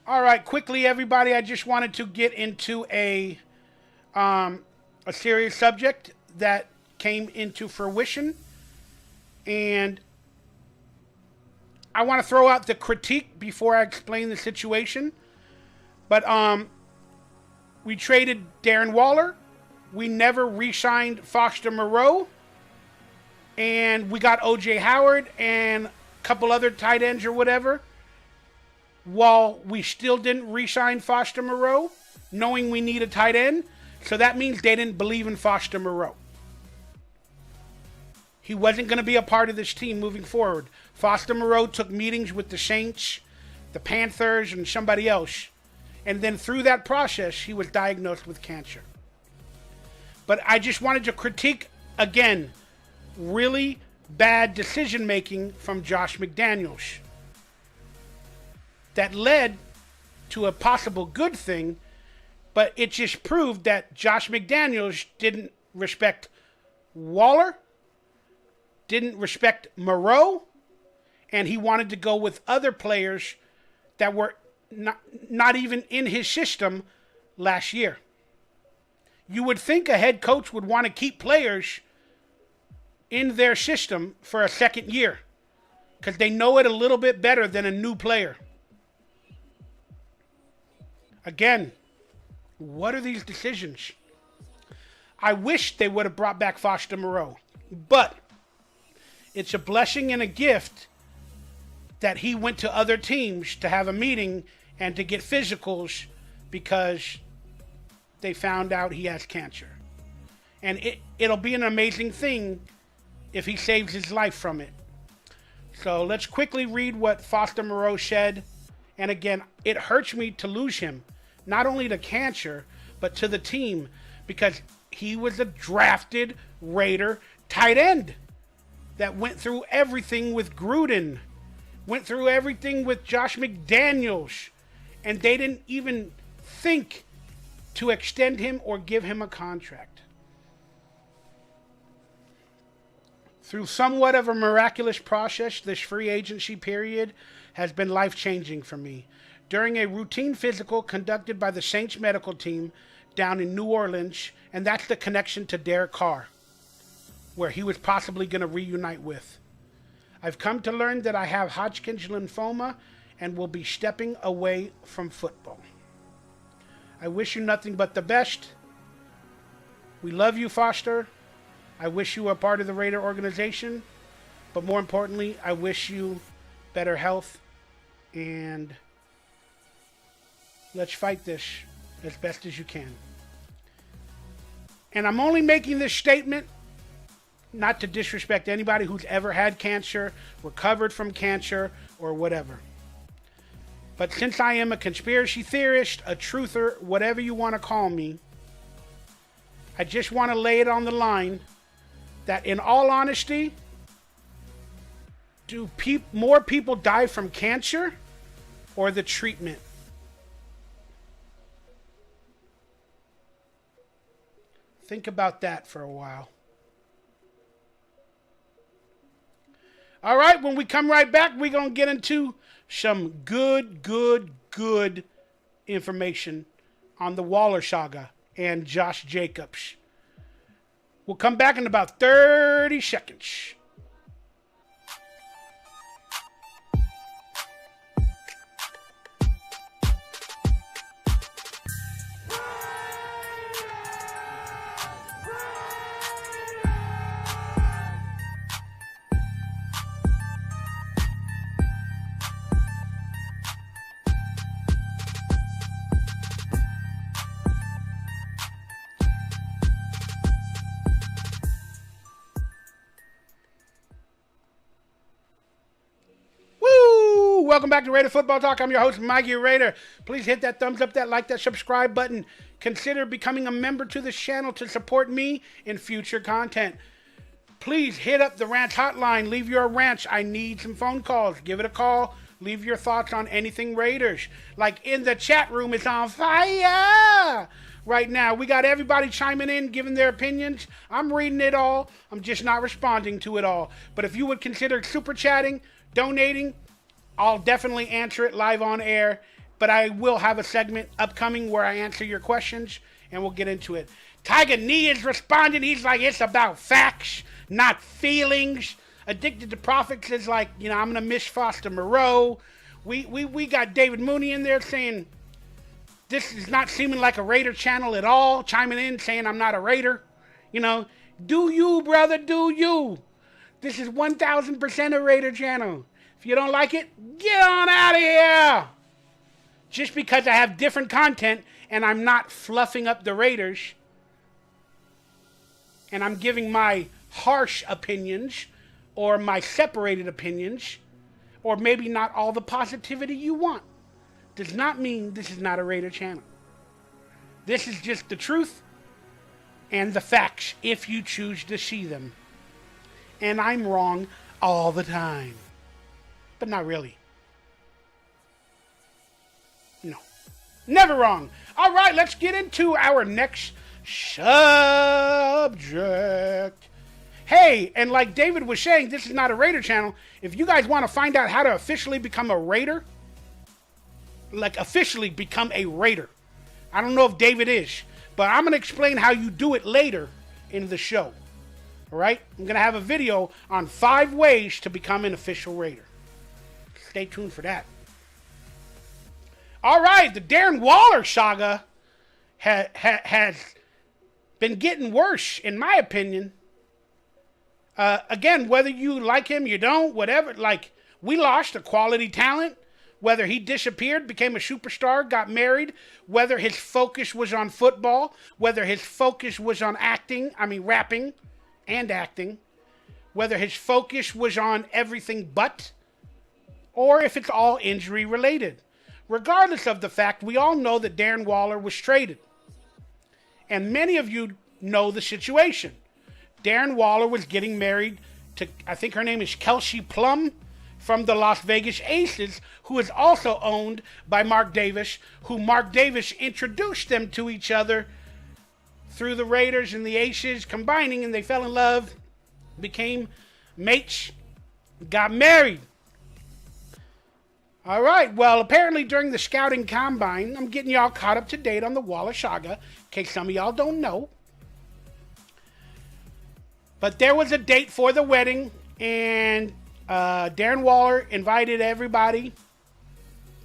All right, quickly, everybody. I just wanted to get into a serious subject that came into fruition. And I want to throw out the critique before I explain the situation. But we traded Darren Waller. We never re-signed Foster Moreau. And we got O.J. Howard and a couple other tight ends or whatever. While we still didn't re-sign Foster Moreau, knowing we need a tight end. So that means they didn't believe in Foster Moreau. He wasn't going to be a part of this team moving forward. Foster Moreau took meetings with the Saints, the Panthers, and somebody else. And then through that process, he was diagnosed with cancer. But I just wanted to critique, again, really bad decision-making from Josh McDaniels. That led to a possible good thing, but it just proved that Josh McDaniels didn't respect Waller, didn't respect Moreau, and he wanted to go with other players that were not even in his system last year. You would think a head coach would want to keep players in their system for a second year because they know it a little bit better than a new player. Again, what are these decisions? I wish they would have brought back Foster Moreau, but it's a blessing and a gift that he went to other teams to have a meeting and to get physicals because they found out he has cancer. And it'll be an amazing thing if he saves his life from it. So let's quickly read what Foster Moreau said. And again, it hurts me to lose him, not only to cancer, but to the team, because he was a drafted Raider tight end that went through everything with Gruden, went through everything with Josh McDaniels, and they didn't even think to extend him or give him a contract. Through somewhat of a miraculous process, this free agency period has been life-changing for me. During a routine physical conducted by the Saints medical team down in New Orleans, and that's the connection to Derek Carr, where he was possibly going to reunite with. I've come to learn that I have Hodgkin's lymphoma and will be stepping away from football. I wish you nothing but the best. We love you, Foster. I wish you were a part of the Raider organization. But more importantly, I wish you better health. And let's fight this as best as you can. And I'm only making this statement not to disrespect anybody who's ever had cancer, recovered from cancer, or whatever. But since I am a conspiracy theorist, a truther, whatever you want to call me, I just want to lay it on the line that in all honesty, do more people die from cancer or the treatment? Think about that for a while. All right, when we come right back, we're going to get into some good information on the Waller saga and Josh Jacobs. We'll come back in about 30 seconds. welcome back to Raider Football Talk. I'm your host, Mikey Raider. Please hit that thumbs up, that like, that subscribe button. Consider becoming a member to this channel to support me in future content. Please hit up the rant hotline. Leave your rants. I need some phone calls. Give it a call. Leave your thoughts on anything Raiders. Like in the chat room, it's on fire right now. We got everybody chiming in, giving their opinions. I'm reading it all. I'm just not responding to it all. But if you would consider super chatting, donating, I'll definitely answer it live on air. But I will have a segment upcoming where I answer your questions, and we'll get into it. Tiger Knee is responding. He's like, it's about facts, not feelings. Addicted to Profits is like, I'm going to miss Foster Moreau. We got David Mooney in there saying, this is not seeming like a Raider channel at all. Chiming in, saying I'm not a Raider. Do you, brother, do you. This is 1,000% a Raider channel. If you don't like it, get on out of here. Just because I have different content and I'm not fluffing up the Raiders and I'm giving my harsh opinions or my separated opinions or maybe not all the positivity you want, does not mean this is not a Raider channel. This is just the truth and the facts if you choose to see them. And I'm wrong all the time. But not really. No. Never wrong. All right, let's get into our next subject. Hey, and like David was saying, this is not a Raider channel. If you guys want to find out how to officially become a Raider, like officially become a Raider, I don't know if David is, but I'm going to explain how you do it later in the show. All right? I'm going to have a video on 5 ways to become an official Raider. Stay tuned for that. All right, the Darren Waller saga has been getting worse, in my opinion. Again, whether you like him, you don't, whatever. Like, we lost a quality talent. Whether he disappeared, became a superstar, got married, whether his focus was on football, whether his focus was on rapping and acting, whether his focus was on everything but, or if it's all injury related. Regardless of the fact, we all know that Darren Waller was traded. And many of you know the situation. Darren Waller was getting married to, I think her name is Kelsey Plum, from the Las Vegas Aces, who is also owned by Mark Davis, who Mark Davis introduced them to each other through the Raiders and the Aces combining, and they fell in love, became mates, got married. All right, well, apparently during the scouting combine, I'm getting y'all caught up to date on the Waller saga, in case some of y'all don't know. But there was a date for the wedding, and Darren Waller invited everybody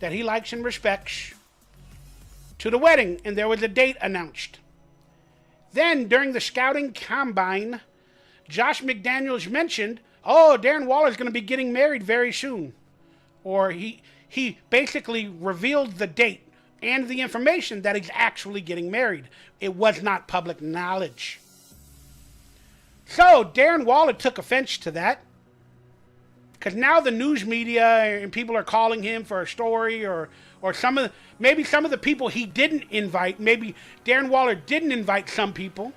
that he likes and respects to the wedding, and there was a date announced. Then, during the scouting combine, Josh McDaniels mentioned, Darren Waller is going to be getting married very soon. Or he basically revealed the date and the information that he's actually getting married. It was not public knowledge. So Darren Waller took offense to that. Because now the news media and people are calling him for a story or maybe some of the people he didn't invite. Maybe Darren Waller didn't invite some people.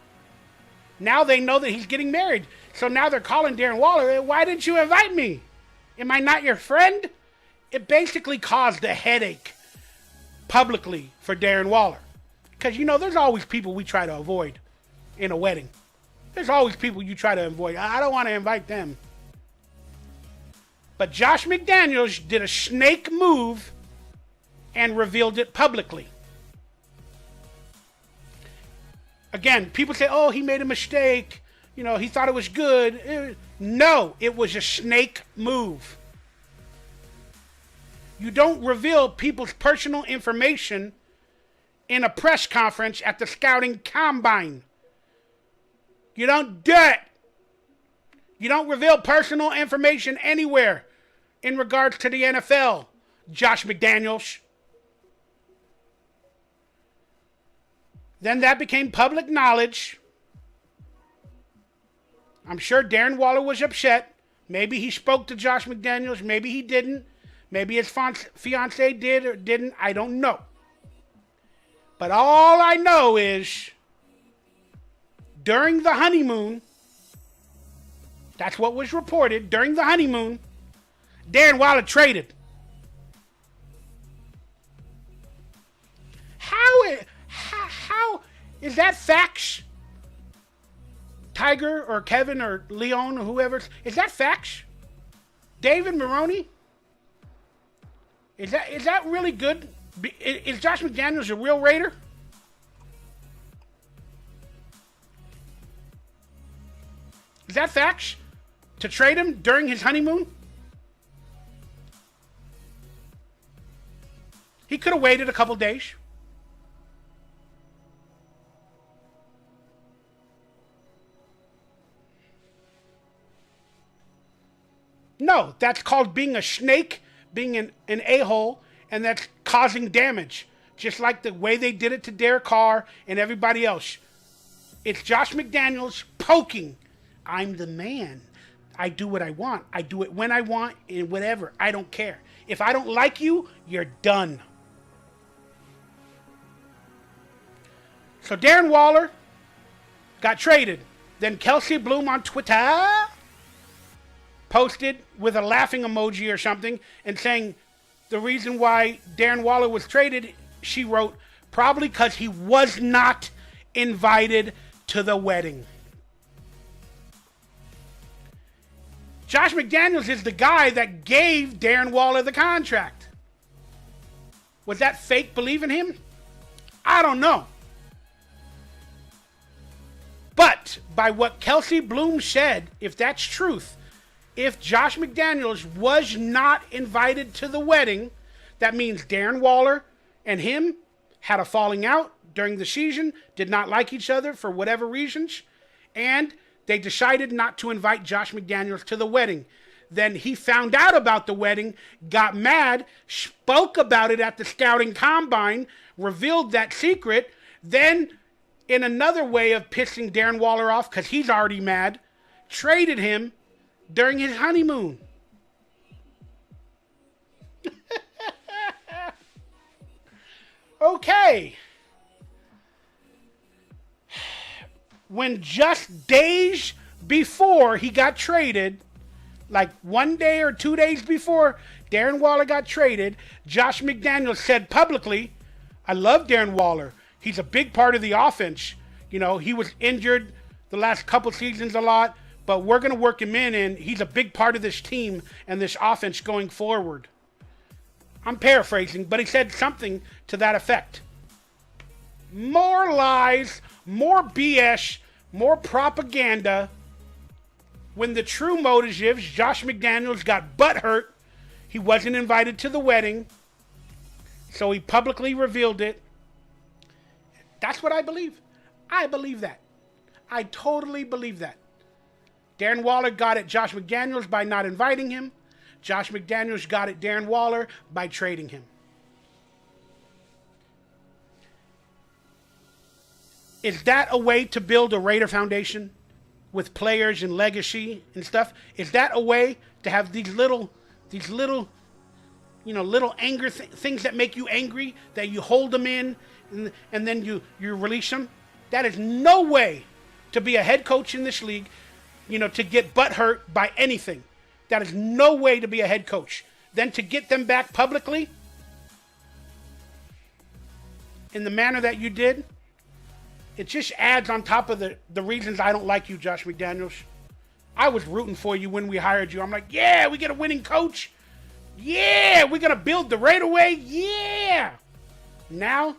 Now they know that he's getting married. So now they're calling Darren Waller, why didn't you invite me? Am I not your friend? It basically caused a headache publicly for Darren Waller. Because, there's always people we try to avoid in a wedding. There's always people you try to avoid. I don't want to invite them. But Josh McDaniels did a snake move and revealed it publicly. Again, people say, he made a mistake. He thought it was good. No, it was a snake move. You don't reveal people's personal information in a press conference at the scouting combine. You don't do it. You don't reveal personal information anywhere in regards to the NFL, Josh McDaniels. Then that became public knowledge. I'm sure Darren Waller was upset. Maybe he spoke to Josh McDaniels. Maybe he didn't. Maybe his fiance did or didn't. I don't know. But all I know is during the honeymoon, that's what was reported, during the honeymoon, Darren Waller traded. How is that facts? Tiger or Kevin or Leon or whoever, is that facts? David Maroney? Is that really good? Is Josh McDaniels a real Raider? Is that facts? To trade him during his honeymoon? He could have waited a couple days. No, that's called being a snake, being an a-hole, and that's causing damage. Just like the way they did it to Derek Carr and everybody else. It's Josh McDaniels poking. I'm the man. I do what I want. I do it when I want and whatever. I don't care. If I don't like you, you're done. So Darren Waller got traded. Then Kelsey Bloom on Twitter posted with a laughing emoji or something and saying the reason why Darren Waller was traded, she wrote, probably because he was not invited to the wedding. Josh McDaniels is the guy that gave Darren Waller the contract. Was that fake believe in him? I don't know. But by what Kelsey Bloom said, if that's truth, if Josh McDaniels was not invited to the wedding, that means Darren Waller and him had a falling out during the season, did not like each other for whatever reasons, and they decided not to invite Josh McDaniels to the wedding. Then he found out about the wedding, got mad, spoke about it at the scouting combine, revealed that secret, then in another way of pissing Darren Waller off because he's already mad, traded him during his honeymoon. Okay. When just days before he got traded, like 1 day or 2 days before Darren Waller got traded, Josh McDaniels said publicly, I love Darren Waller. He's a big part of the offense. You know, he was injured the last couple seasons a lot, but we're going to work him in, and he's a big part of this team and this offense going forward. I'm paraphrasing, but he said something to that effect. More lies, more BS, more propaganda. When the true motive is Josh McDaniels got butthurt. He wasn't invited to the wedding, so he publicly revealed it. That's what I believe. I believe that. I totally believe that. Darren Waller got at Josh McDaniels by not inviting him. Josh McDaniels got at Darren Waller by trading him. Is that a way to build a Raider foundation with players and legacy and stuff? Is that a way to have these little, little anger things that make you angry, that you hold them in and then you release them? That is no way to be a head coach in this league, to get butthurt by anything. That is no way to be a head coach. Then to get them back publicly in the manner that you did, it just adds on top of the reasons I don't like you, Josh McDaniels. I was rooting for you when we hired you. I'm like, yeah, we get a winning coach. Yeah, we're going to build the Raider way. Yeah. Now,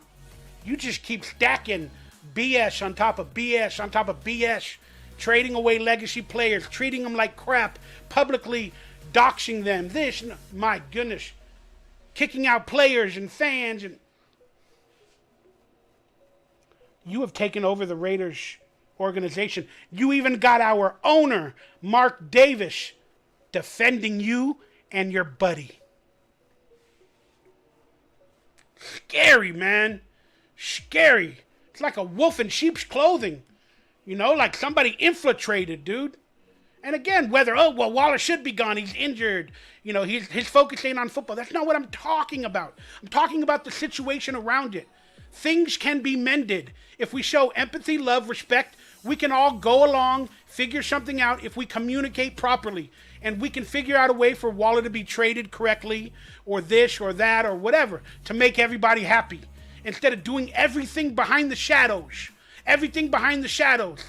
you just keep stacking BS on top of BS on top of BS. Trading away legacy players, treating them like crap, publicly doxing them. My goodness. Kicking out players and fans. And you have taken over the Raiders organization. You even got our owner, Mark Davis, defending you and your buddy. Scary, man. Scary. It's like a wolf in sheep's clothing. Like somebody infiltrated, dude. And again, whether, oh, well, Waller should be gone. He's injured. You know, his focus ain't on football. That's not what I'm talking about. I'm talking about the situation around it. Things can be mended. If we show empathy, love, respect, we can all go along, figure something out if we communicate properly. And we can figure out a way for Waller to be traded correctly, or this or that or whatever, to make everybody happy. Instead of doing everything behind the shadows. Everything behind the shadows.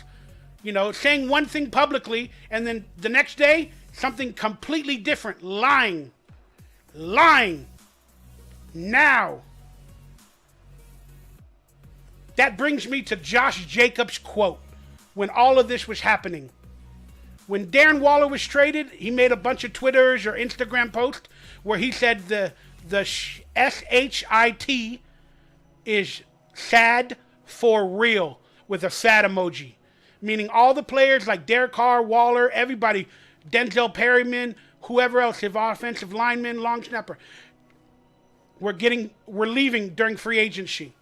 You know, saying one thing publicly, and then the next day, something completely different. Lying. Now. That brings me to Josh Jacobs' quote when all of this was happening. When Darren Waller was traded, he made a bunch of Twitters or Instagram posts where he said the SHIT is sad for real with a sad emoji. Meaning all the players like Derek Carr, Waller, everybody, Denzel Perryman, whoever else, his offensive lineman, long snapper, we're leaving during free agency.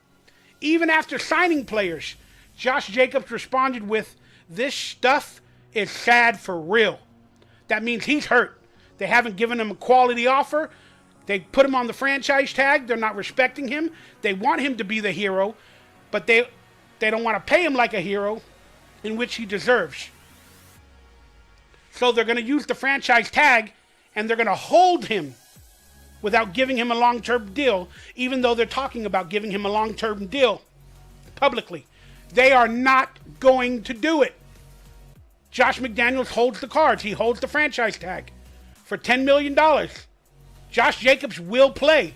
Even after signing players, Josh Jacobs responded with, this stuff is sad for real. That means he's hurt. They haven't given him a quality offer. They put him on the franchise tag. They're not respecting him. They want him to be the hero, but they don't want to pay him like a hero, in which he deserves. So they're going to use the franchise tag, and they're going to hold him without giving him a long-term deal, even though they're talking about giving him a long-term deal publicly. They are not going to do it. Josh McDaniels holds the cards. He holds the franchise tag for $10 million. Josh Jacobs will play.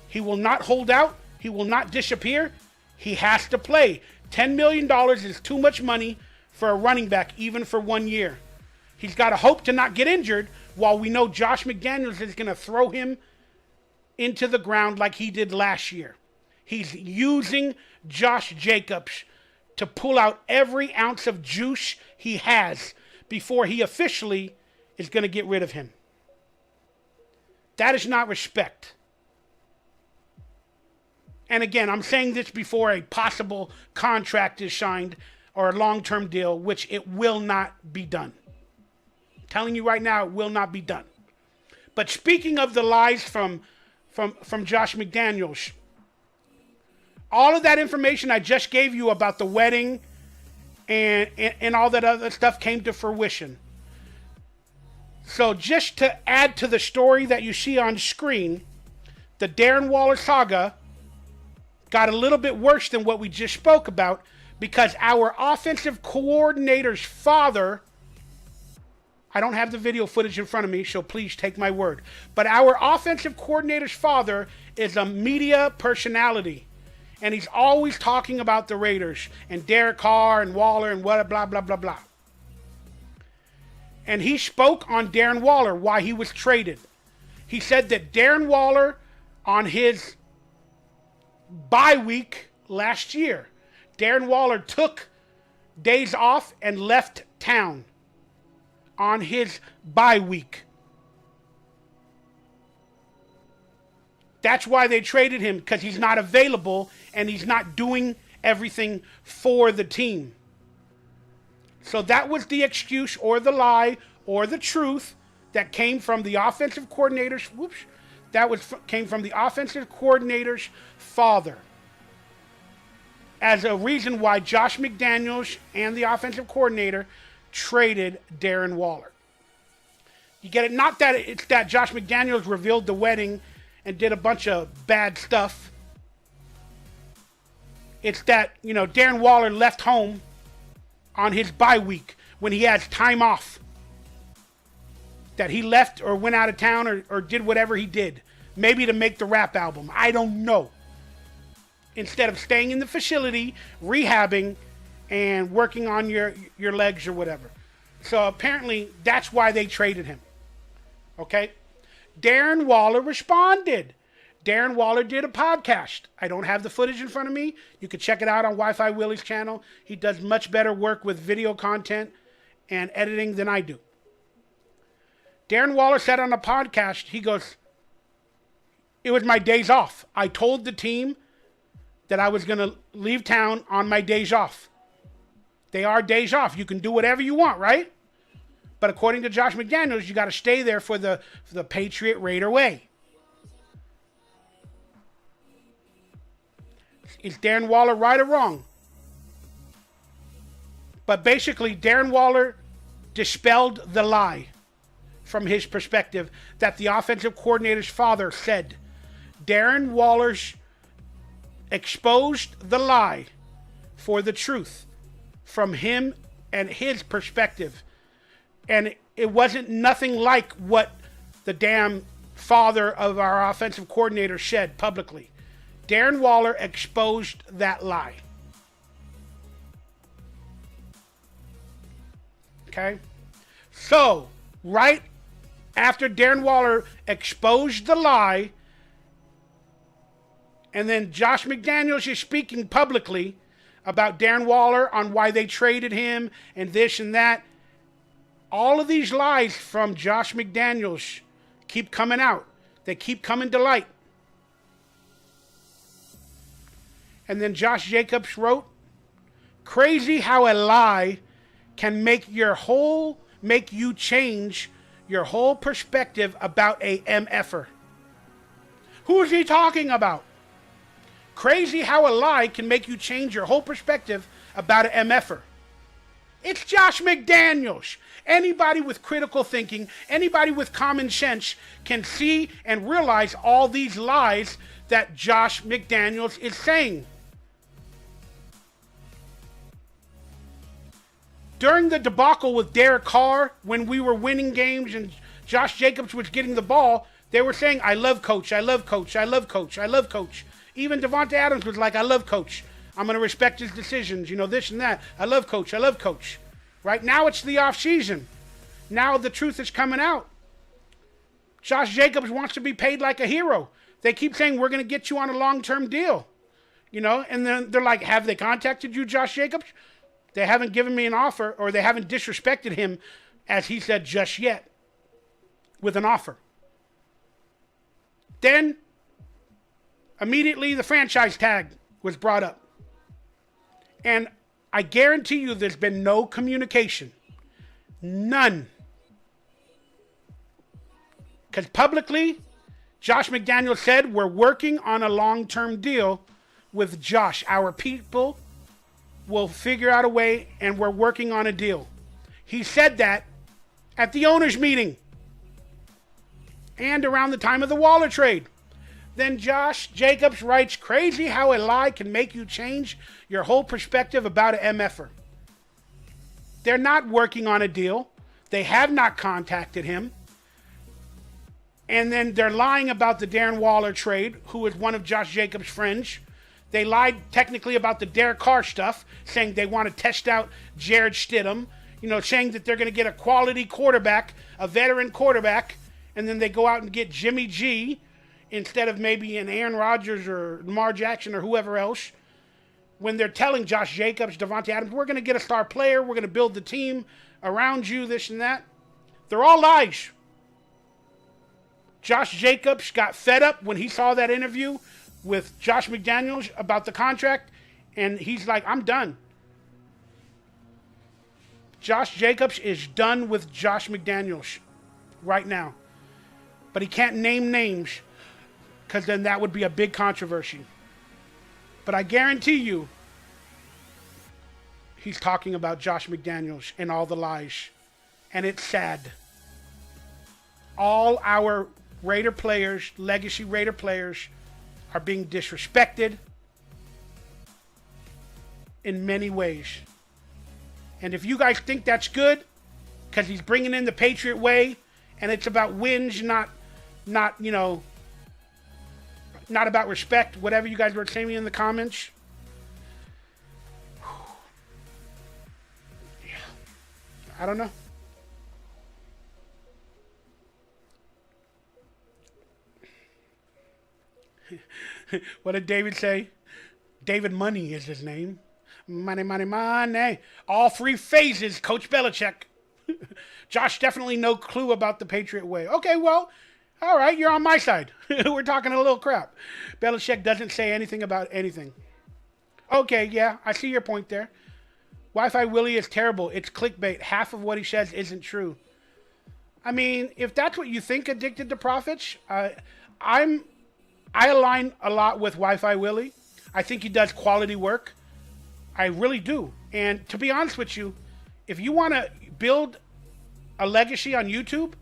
He will not hold out. He will not disappear. He has to play. $10 million is too much money for a running back, even for 1 year. He's got to hope to not get injured, while we know Josh McDaniels is going to throw him into the ground like he did last year. He's using Josh Jacobs to pull out every ounce of juice he has before he officially is going to get rid of him. That is not respect. And again, I'm saying this before a possible contract is signed or a long-term deal, which it will not be done. I'm telling you right now, it will not be done. But speaking of the lies from Josh McDaniels, all of that information I just gave you about the wedding and all that other stuff came to fruition. So just to add to the story that you see on screen, the Darren Waller saga got a little bit worse than what we just spoke about, because our offensive coordinator's father, I don't have the video footage in front of me, so please take my word, but our offensive coordinator's father is a media personality, and he's always talking about the Raiders and Derek Carr and Waller and what, blah, blah, blah, blah. And he spoke on Darren Waller, why he was traded. He said that Darren Waller, on his bye week last year, Darren Waller took days off and left town on his bye week. That's why they traded him, because he's not available and he's not doing everything for the team. So that was the excuse or the lie or the truth that came from the offensive coordinator's, came from the offensive coordinator's father, as a reason why Josh McDaniels and the offensive coordinator traded Darren Waller. You get it? Not that it's that Josh McDaniels revealed the wedding and did a bunch of bad stuff. It's that, Darren Waller left home on his bye week when he has time off. That he left or went out of town or did whatever he did. Maybe to make the rap album. I don't know. Instead of staying in the facility, rehabbing, and working on your legs or whatever. So apparently that's why they traded him. Okay? Darren Waller responded. Darren Waller did a podcast. I don't have the footage in front of me. You can check it out on Wi-Fi Willie's channel. He does much better work with video content and editing than I do. Darren Waller said on a podcast, he goes, it was my days off. I told the team that I was going to leave town on my days off. They are days off. You can do whatever you want, right? But according to Josh McDaniels, you got to stay there for the Patriot Raider way. Is Darren Waller right or wrong? But basically, Darren Waller dispelled the lie from his perspective that the offensive coordinator's father said. Darren Waller's exposed the lie for the truth from him and his perspective. And it wasn't nothing like what the damn father of our offensive coordinator said publicly. Darren Waller exposed that lie. Okay? So, right after Darren Waller exposed the lie, and then Josh McDaniels is speaking publicly about Darren Waller on why they traded him and this and that. All of these lies from Josh McDaniels keep coming out. They keep coming to light. And then Josh Jacobs wrote, crazy how a lie can make you change your whole perspective about a MFer. Who is he talking about? Crazy how a lie can make you change your whole perspective about an MFer. It's Josh McDaniels. Anybody with critical thinking, anybody with common sense can see and realize all these lies that Josh McDaniels is saying. During the debacle with Derek Carr, when we were winning games and Josh Jacobs was getting the ball, they were saying, I love Coach, I love Coach, I love Coach, I love Coach. Even Davante Adams was like, I love Coach. I'm going to respect his decisions, this and that. I love Coach, I love Coach. Right now it's the off season. Now the truth is coming out. Josh Jacobs wants to be paid like a hero. They keep saying, we're going to get you on a long-term deal. And then they're like, have they contacted you, Josh Jacobs? They haven't given me an offer, or they haven't disrespected him, as he said, just yet, with an offer. Then, immediately the franchise tag was brought up. And I guarantee you there's been no communication. None. Because publicly, Josh McDaniels said, we're working on a long-term deal with Josh. Our people will figure out a way, and we're working on a deal. He said that at the owners' meeting and around the time of the Waller trade. Then Josh Jacobs writes, crazy how a lie can make you change your whole perspective about an MFer. They're not working on a deal. They have not contacted him. And then they're lying about the Darren Waller trade, who is one of Josh Jacobs' friends. They lied technically about the Derek Carr stuff, saying they want to test out Jared Stidham, saying that they're going to get a quality quarterback, a veteran quarterback, and then they go out and get Jimmy G instead of maybe an Aaron Rodgers or Lamar Jackson or whoever else. When they're telling Josh Jacobs, Davante Adams, we're going to get a star player, we're going to build the team around you, this and that. They're all lies. Josh Jacobs got fed up when he saw that interview with Josh McDaniels about the contract, and he's like, I'm done. Josh Jacobs is done with Josh McDaniels right now. But he can't name names, because then that would be a big controversy. But I guarantee you, he's talking about Josh McDaniels and all the lies. And it's sad. All our Raider players, legacy Raider players, are being disrespected in many ways. And if you guys think that's good, because he's bringing in the Patriot way, and it's about wins, not about respect, whatever you guys were saying in the comments. Yeah. I don't know. What did David say? David Money is his name. Money, money, money. All three phases, Coach Belichick. Josh, definitely no clue about the Patriot way. Okay, well, all right, you're on my side. We're talking a little crap. Belichick doesn't say anything about anything. Okay, yeah, I see your point there. Wi-Fi Willie is terrible. It's clickbait. Half of what he says isn't true. I mean, if that's what you think, Addicted to Profits, I align a lot with Wi-Fi Willie. I think he does quality work. I really do. And to be honest with you, if you want to build a legacy on YouTube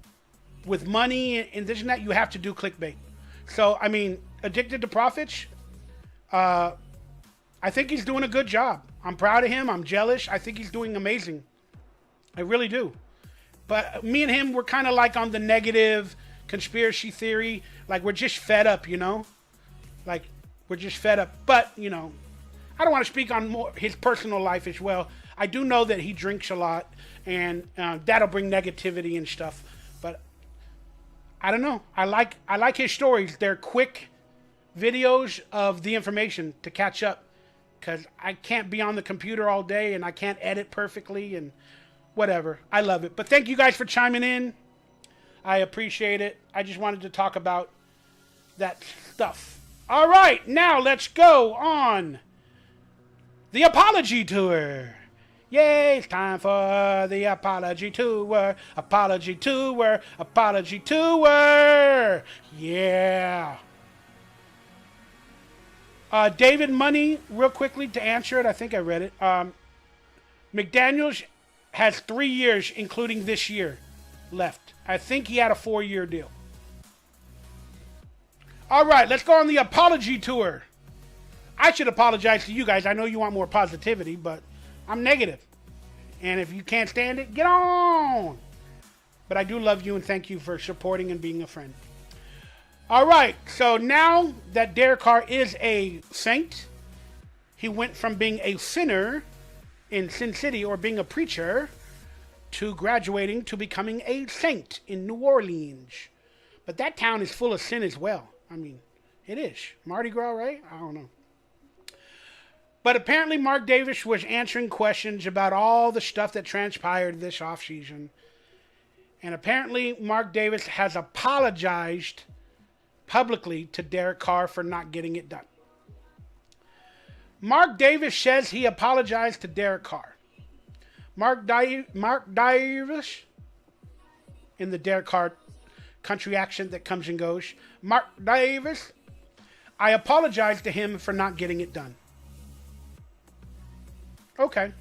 with money and this and that, you have to do clickbait. So, I mean, Addicted to Profits, I think he's doing a good job. I'm proud of him. I'm jealous. I think he's doing amazing. I really do. But me and him, we're kind of like on the negative conspiracy theory. Like, we're just fed up, you know? Like, we're just fed up. But, you know, I don't want to speak on his personal life as well. I do know that he drinks a lot, and that'll bring negativity and stuff. But I don't know. I like his stories. They're quick videos of the information to catch up, because I can't be on the computer all day, and I can't edit perfectly, and whatever. I love it. But thank you guys for chiming in. I appreciate it. I just wanted to talk about that stuff. All right, now let's go on the apology tour. Yay, it's time for the apology tour. Apology tour. Apology tour. Yeah. David Money, real quickly to answer it. I think I read it. McDaniels has 3 years, including this year, left. I think he had a 4-year deal. All right, let's go on the apology tour. I should apologize to you guys. I know you want more positivity, but I'm negative. And if you can't stand it, get on. But I do love you and thank you for supporting and being a friend. All right, so now that Derek Carr is a saint, he went from being a sinner in Sin City, or being a preacher, to graduating to becoming a saint in New Orleans. But that town is full of sin as well. I mean, it is. Mardi Gras, right? I don't know. But apparently Mark Davis was answering questions about all the stuff that transpired this offseason. And apparently Mark Davis has apologized publicly to Derek Carr for not getting it done. Mark Davis says he apologized to Derek Carr. Mark Davis, in the Derek Carr country accent that comes and goes. Mark Davis, I apologize to him for not getting it done. Okay.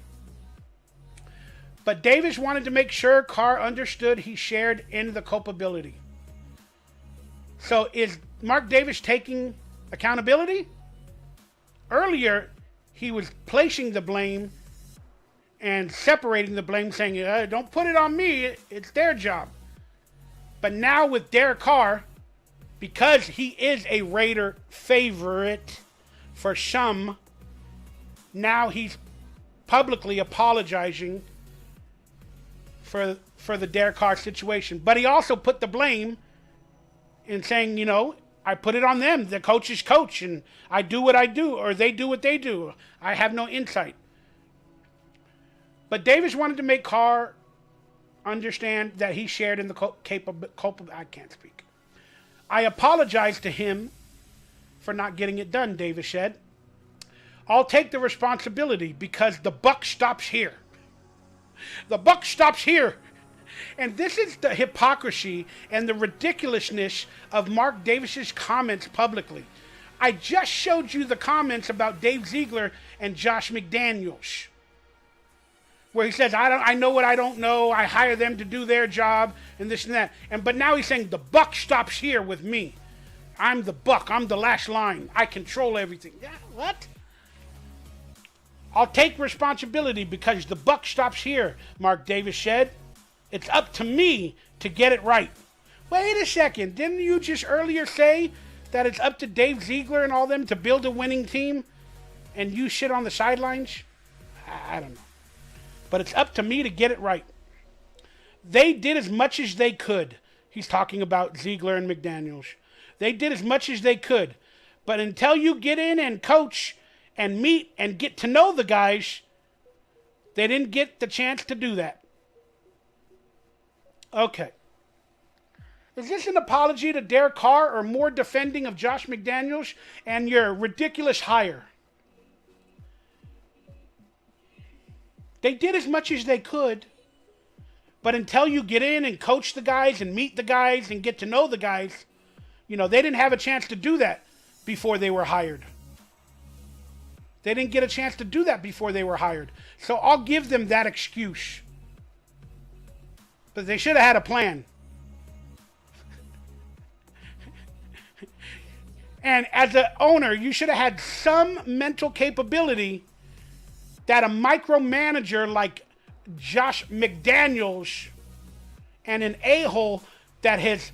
But Davis wanted to make sure Carr understood he shared in the culpability. So is Mark Davis taking accountability? Earlier, he was placing the blame and separating the blame, saying, don't put it on me, it's their job. But now with Derek Carr, because he is a Raider favorite for some, now he's publicly apologizing for the Derek Carr situation. But he also put the blame in saying, you know, I put it on them. The coach is coach, and I do what I do, or they do what they do. I have no insight. But Davis wanted to make Carr understand that he shared in the culpable. I can't speak. I apologize to him for not getting it done, Davis said. I'll take the responsibility because the buck stops here. The buck stops here. And this is the hypocrisy and the ridiculousness of Mark Davis's comments publicly. I just showed you the comments about Dave Ziegler and Josh McDaniels, where he says, I know what I don't know. I hire them to do their job and this and that. But now he's saying the buck stops here with me. I'm the buck. I'm the last line. I control everything. Yeah, what? I'll take responsibility because the buck stops here, Mark Davis said. It's up to me to get it right. Wait a second. Didn't you just earlier say that it's up to Dave Ziegler and all them to build a winning team and you shit on the sidelines? I don't know. But it's up to me to get it right. They did as much as they could. He's talking about Ziegler and McDaniels. They did as much as they could. But until you get in and coach and meet and get to know the guys, they didn't get the chance to do that. Okay. Is this an apology to Derek Carr or more defending of Josh McDaniels and your ridiculous hire? They did as much as they could. But until you get in and coach the guys and meet the guys and get to know the guys, they didn't have a chance to do that before they were hired. They didn't get a chance to do that before they were hired. So I'll give them that excuse. But they should have had a plan. And as an owner, you should have had some mental capability that a micromanager like Josh McDaniels and an a-hole that has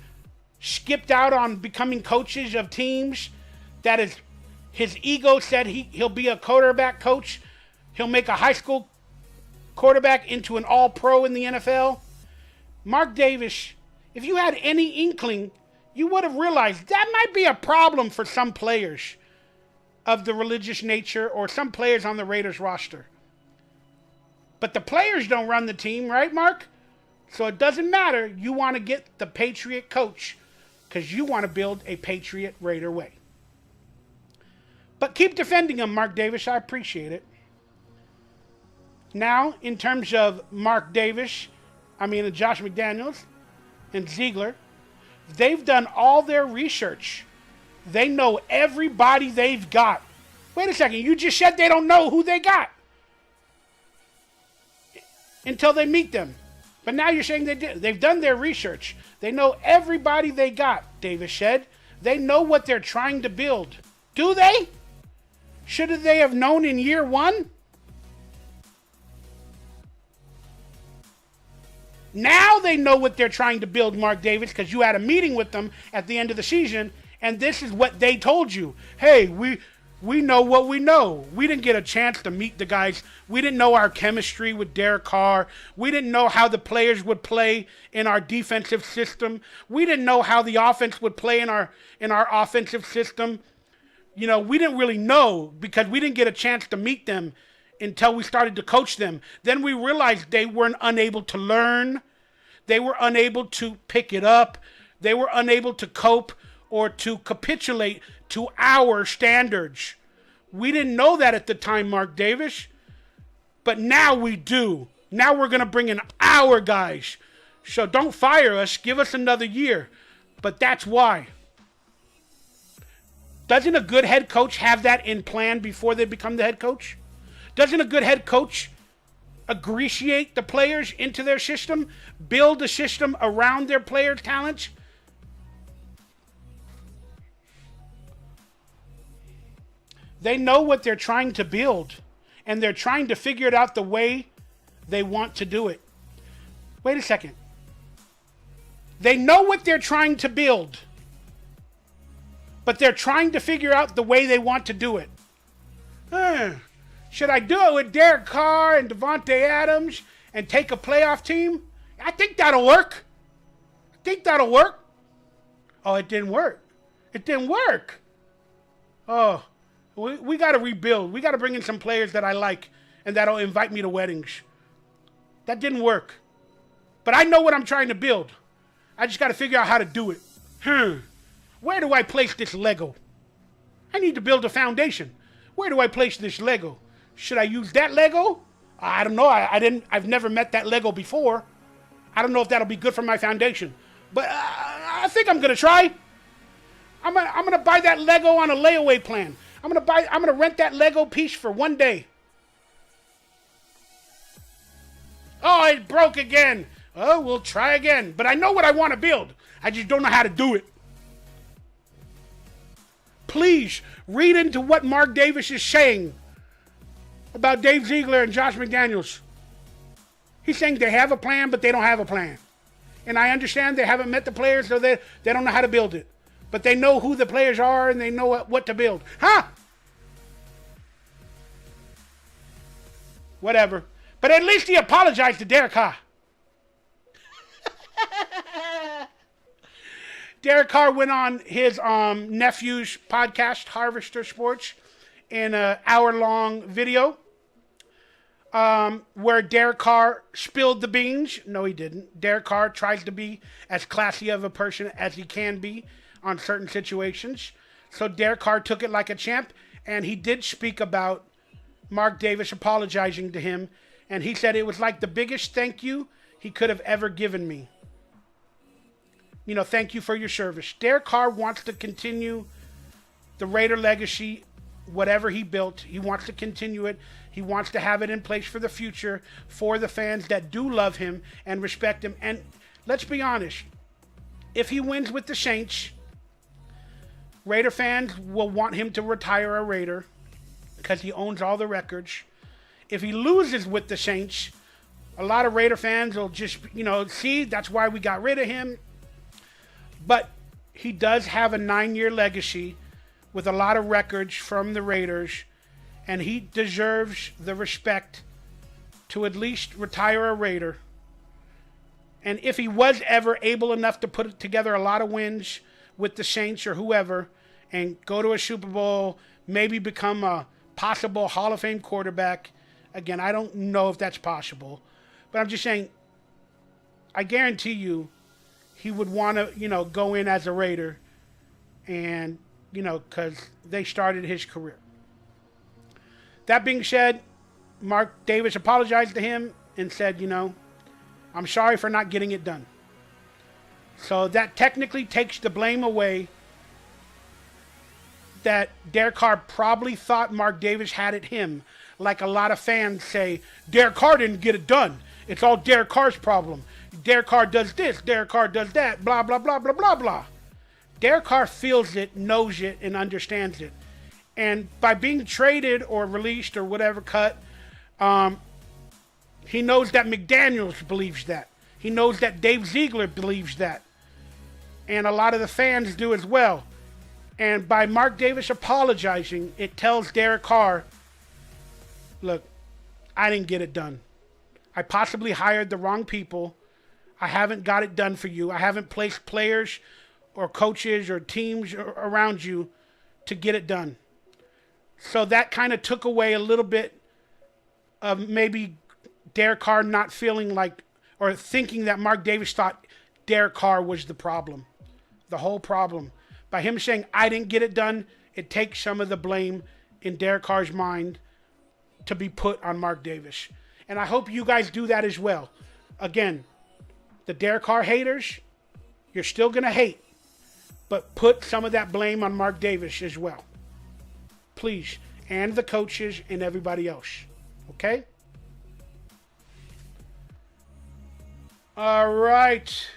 skipped out on becoming coaches of teams, that is, his ego said he'll be a quarterback coach. He'll make a high school quarterback into an all-pro in the NFL. Mark Davis, if you had any inkling, you would have realized that might be a problem for some players of the religious nature or some players on the Raiders roster. But the players don't run the team, right, Mark? So it doesn't matter. You want to get the Patriot coach because you want to build a Patriot Raider way. But keep defending him, Mark Davis. I appreciate it. Now, in terms of Josh McDaniels and Ziegler, they've done all their research. They know everybody they've got. Wait a second. You just said they don't know who they got until they meet them. But now you're saying they did. They've done their research. They know everybody they got, Davis said. They know what they're trying to build. Do they? Should they have known in year one? Now they know what they're trying to build, Mark Davis, because you had a meeting with them at the end of the season, and this is what they told you. Hey, we know what we know. We didn't get a chance to meet the guys. We didn't know our chemistry with Derek Carr. We didn't know how the players would play in our defensive system. We didn't know how the offense would play in our offensive system. We didn't really know because we didn't get a chance to meet them until we started to coach them. Then we realized they weren't unable to learn. They were unable to pick it up. They were unable to cope or to capitulate to our standards. We didn't know that at the time, Mark Davis. But now we do. Now we're going to bring in our guys. So don't fire us. Give us another year. But that's why. Doesn't a good head coach have that in plan before they become the head coach? Doesn't a good head coach ingratiate the players into their system, build a system around their player talents? They know what they're trying to build, and they're trying to figure it out the way they want to do it. Wait a second. They know what they're trying to build, but they're trying to figure out the way they want to do it. Should I do it with Derek Carr and Devontae Adams and take a playoff team? I think that'll work. Oh, it didn't work. Oh, we got to rebuild. We got to bring in some players that I like and that'll invite me to weddings. That didn't work. But I know what I'm trying to build. I just got to figure out how to do it. Where do I place this Lego? I need to build a foundation. Where do I place this Lego? Should I use that Lego? I don't know. I've never met that Lego before. I don't know if that'll be good for my foundation. But I think I'm gonna try. I'm gonna buy that Lego on a layaway plan. I'm gonna rent that Lego piece for one day. Oh, it broke again. Oh, we'll try again. But I know what I want to build. I just don't know how to do it. Please read into what Mark Davis is saying about Dave Ziegler and Josh McDaniels. He's saying they have a plan, but they don't have a plan. And I understand they haven't met the players, so they don't know how to build it. But they know who the players are, and they know what to build. Whatever. But at least he apologized to Derek Carr. Derek Carr went on his nephew's podcast, Harvester Sports, in an hour-long video where Derek Carr spilled the beans. No, he didn't. Derek Carr tries to be as classy of a person as he can be on certain situations. So Derek Carr took it like a champ, and he did speak about Mark Davis apologizing to him And he said it was like the biggest thank you he could have ever given me. You know, thank you for your service. Derek Carr wants to continue the Raider legacy, whatever he built. He wants to continue it. He wants to have it in place for the future for the fans that do love him and respect him. And let's be honest, if he wins with the Saints, Raider fans will want him to retire a Raider because he owns all the records. If he loses with the Saints, a lot of Raider fans will just, you know, see, that's why we got rid of him. But he does have a 9-year legacy with a lot of records from the Raiders, and he deserves the respect to at least retire a Raider. And if he was ever able enough to put together a lot of wins with the Saints or whoever and go to a Super Bowl, maybe become a possible Hall of Fame quarterback, again, I don't know if that's possible. But I'm just saying, I guarantee you he would want to, you know, go in as a Raider and, you know, because they started his career. That being said, Mark Davis apologized to him and said, you know, I'm sorry for not getting it done. So that technically takes the blame away that Derek Carr probably thought Mark Davis had it him. Like a lot of fans say, Derek Carr didn't get it done. It's all Derek Carr's problem. Derek Carr does this, Derek Carr does that, blah, blah, blah, blah, blah, blah. Derek Carr feels it, knows it, and understands it. And by being traded or released or whatever cut, he knows that McDaniels believes that. He knows that Dave Ziegler believes that. And a lot of the fans do as well. And by Mark Davis apologizing, it tells Derek Carr, look, I didn't get it done. I possibly hired the wrong people. I haven't got it done for you. I haven't placed players or coaches or teams around you to get it done. So that kind of took away a little bit of maybe Derek Carr not feeling like or thinking that Mark Davis thought Derek Carr was the problem, the whole problem. By him saying, I didn't get it done, it takes some of the blame in Derek Carr's mind to be put on Mark Davis. And I hope you guys do that as well. Again, the Derek Carr haters, you're still going to hate, but put some of that blame on Mark Davis as well. Please. And the coaches and everybody else. Okay? All right.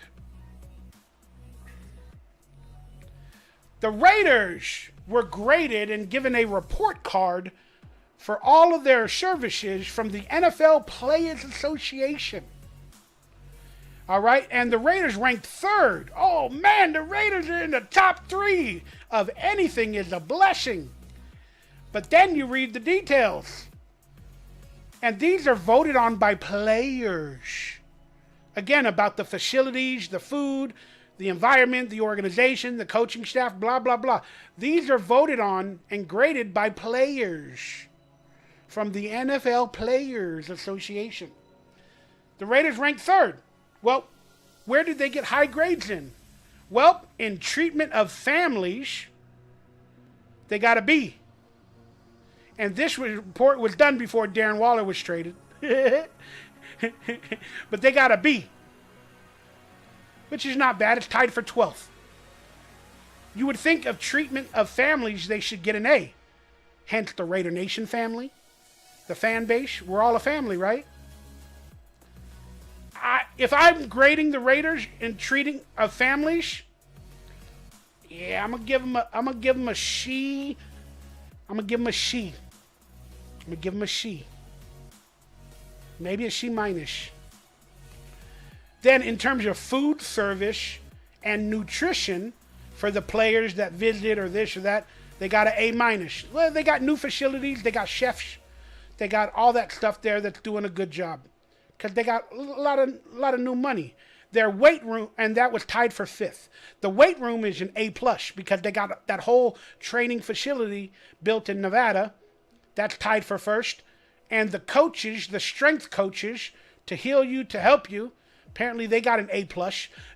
The Raiders were graded and given a report card for all of their services from the NFL Players Association. All right, and the Raiders ranked 3rd. Oh, man, the Raiders are in the top 3 of anything is a blessing. But then you read the details. And these are voted on by players. Again, about the facilities, the food, the environment, the organization, the coaching staff, blah, blah, blah. These are voted on and graded by players from the NFL Players Association. The Raiders ranked 3rd. Well, where did they get high grades in? Well, in treatment of families, they got a B. And this report was done before Darren Waller was traded. But they got a B. Which is not bad. It's tied for 12th. You would think of treatment of families, they should get an A. Hence the Raider Nation family. The fan base. We're all a family, right? If I'm grading the Raiders in treating of families, yeah, I'm gonna give them a C. I'm gonna give them a C. I'm gonna give them a C. Maybe a C minus. Then in terms of food service and nutrition for the players that visit or this or that, they got an A minus. Well, they got new facilities, they got chefs, they got all that stuff there that's doing a good job. Because they got a lot of new money. Their weight room, and that was tied for 5th. The weight room is an A+, because they got that whole training facility built in Nevada. That's tied for 1st. And the coaches, the strength coaches, to heal you, to help you, apparently they got an A+.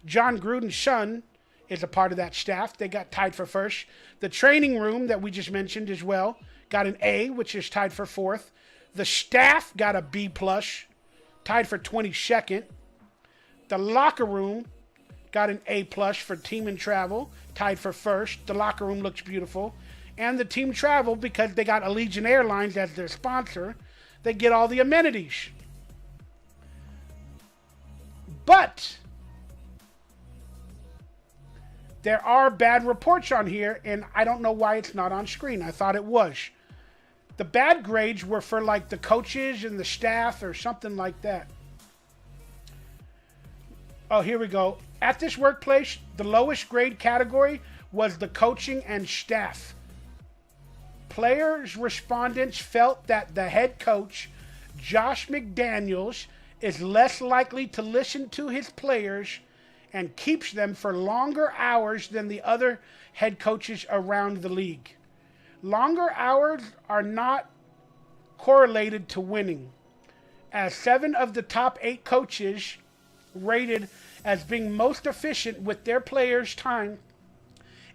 John Gruden's son is a part of that staff. They got tied for 1st. The training room that we just mentioned as well got an A, which is tied for 4th. The staff got a B+, tied for 22nd. The locker room got an A+ for team and travel, tied for first. The locker room looks beautiful. And the team travel, because they got Allegiant Airlines as their sponsor, they get all the amenities. But there are bad reports on here, and I don't know why it's not on screen. I thought it was. The bad grades were for like the coaches and the staff or something like that. Oh, here we go. At this workplace, the lowest grade category was the coaching and staff. Players' respondents felt that the head coach, Josh McDaniels, is less likely to listen to his players and keeps them for longer hours than the other head coaches around the league. Longer hours are not correlated to winning, as 7 of the top 8 coaches rated as being most efficient with their players' time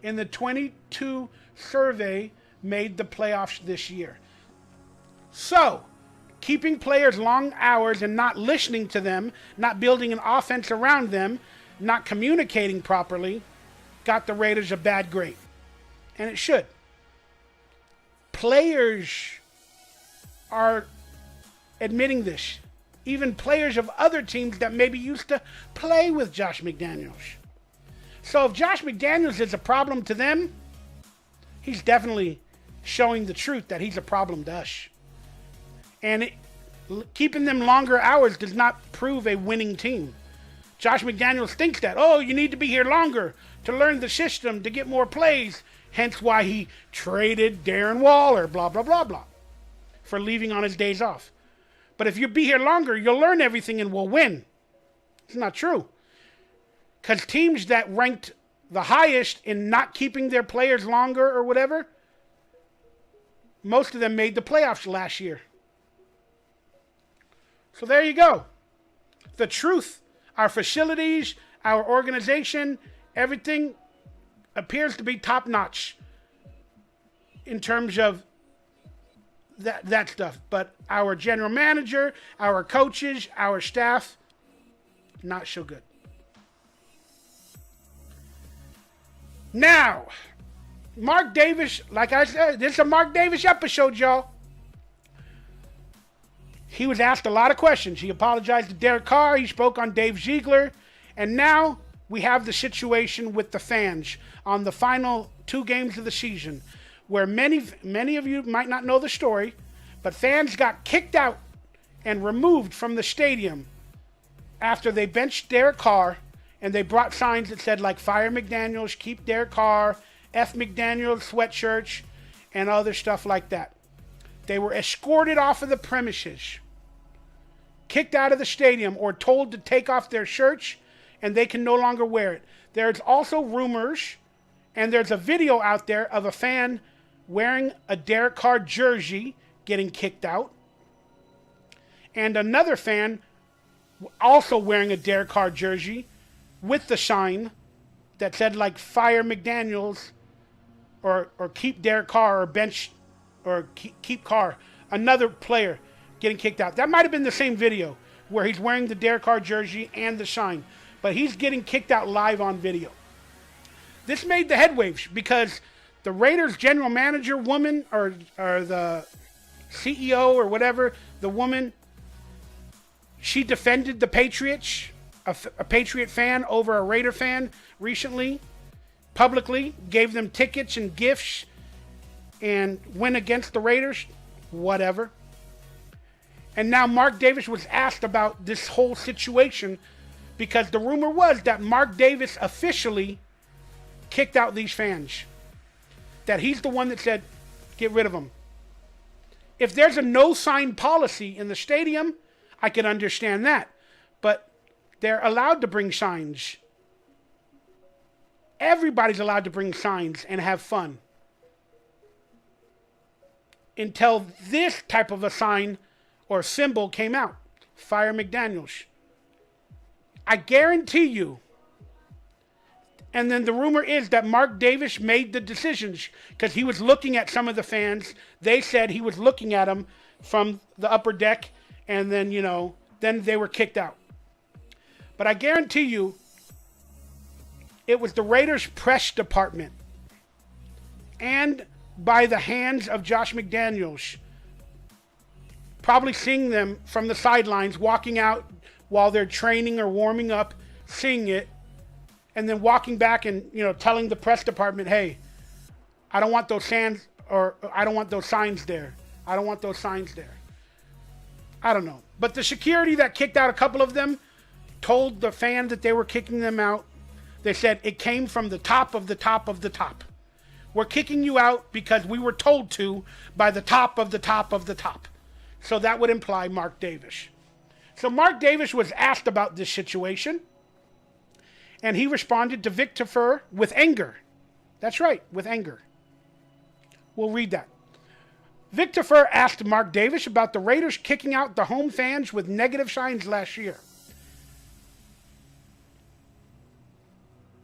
in the 22 survey made the playoffs this year. So, keeping players long hours and not listening to them, not building an offense around them, not communicating properly, got the Raiders a bad grade. And it should. Players are admitting this. Even players of other teams that maybe used to play with Josh McDaniels. So if Josh McDaniels is a problem to them, he's definitely showing the truth that he's a problem to us. And keeping them longer hours does not prove a winning team. Josh McDaniels thinks that, oh, you need to be here longer to learn the system, to get more plays. Hence why he traded Darren Waller, blah, blah, blah, blah, for leaving on his days off. But if you be here longer, you'll learn everything and will win. It's not true. Because teams that ranked the highest in not keeping their players longer or whatever, most of them made the playoffs last year. So there you go. The truth, our facilities, our organization, everything appears to be top-notch in terms of that stuff. But our general manager, our coaches, our staff, not so good. Now, Mark Davis, like I said, this is a Mark Davis episode, y'all. He was asked a lot of questions. He apologized to Derek Carr. He spoke on Dave Ziegler. And now we have the situation with the fans on the final 2 games of the season, where many of you might not know the story, but fans got kicked out and removed from the stadium after they benched Derek Carr, and they brought signs that said, like, fire McDaniels, keep Derek Carr, F McDaniels sweatshirts, and other stuff like that. They were escorted off of the premises, kicked out of the stadium, or told to take off their shirts, and they can no longer wear it. There's also rumors, and there's a video out there of a fan wearing a Derek Carr jersey getting kicked out, and another fan also wearing a Derek Carr jersey with the sign that said, like, fire McDaniels, or keep Derek Carr, or bench, or keep Carr. Another player getting kicked out. That might have been the same video where he's wearing the Derek Carr jersey and the sign, but he's getting kicked out live on video. This made the headwaves because the Raiders general manager woman, or the CEO or whatever, the woman, she defended the Patriots, a Patriot fan over a Raider fan recently, publicly, gave them tickets and gifts, and went against the Raiders, whatever. And now Mark Davis was asked about this whole situation because the rumor was that Mark Davis officially kicked out these fans. That he's the one that said, get rid of them. If there's a no-sign policy in the stadium, I can understand that. But they're allowed to bring signs. Everybody's allowed to bring signs and have fun. Until this type of a sign or symbol came out. Fire McDaniels. I guarantee you. And then the rumor is that Mark Davis made the decisions because he was looking at some of the fans. They said he was looking at them from the upper deck, and then, then they were kicked out. But I guarantee you, it was the Raiders press department and by the hands of Josh McDaniels, probably seeing them from the sidelines, walking out while they're training or warming up, seeing it, and then walking back and, telling the press department, hey, I don't want those signs, or I don't want those signs there. I don't want those signs there. I don't know. But the security that kicked out a couple of them told the fans that they were kicking them out. They said it came from the top of the top of the top. We're kicking you out because we were told to by the top of the top of the top. So that would imply Mark Davis. So Mark Davis was asked about this situation, and he responded to Vic Tafur with anger. That's right, with anger. We'll read that. Vic Tafur asked Mark Davis about the Raiders kicking out the home fans with negative signs last year.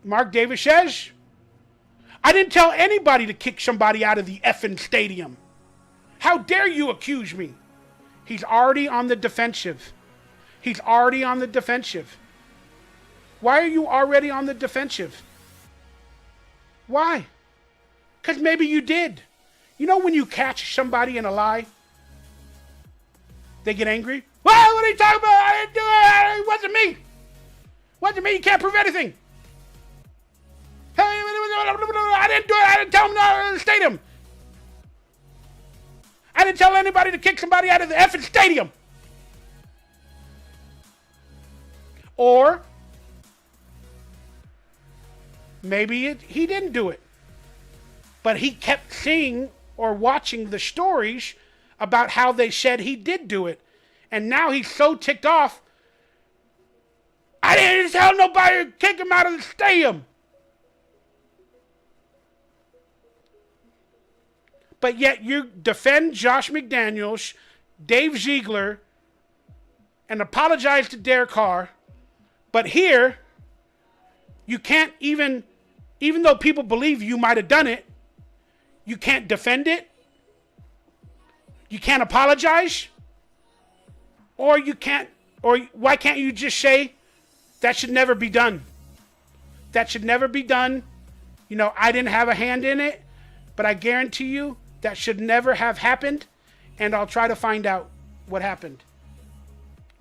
Mark Davis says, I didn't tell anybody to kick somebody out of the effing stadium. How dare you accuse me? He's already on the defensive. He's already on the defensive. Why are you already on the defensive? Why? Because maybe you did. You know when you catch somebody in a lie, they get angry? Well, what are you talking about? I didn't do it. It wasn't me. It wasn't me. You can't prove anything. I didn't do it. I didn't tell him to the stadium. I didn't tell anybody to kick somebody out of the effing stadium. Or maybe he didn't do it. But he kept seeing or watching the stories about how they said he did do it. And now he's so ticked off. I didn't tell nobody to kick him out of the stadium. But yet you defend Josh McDaniels, Dave Ziegler, and apologize to Derek Carr. But here, you can't even though people believe you might have done it, you can't defend it. You can't apologize. Or why can't you just say, that should never be done? That should never be done. I didn't have a hand in it, but I guarantee you, that should never have happened, and I'll try to find out what happened.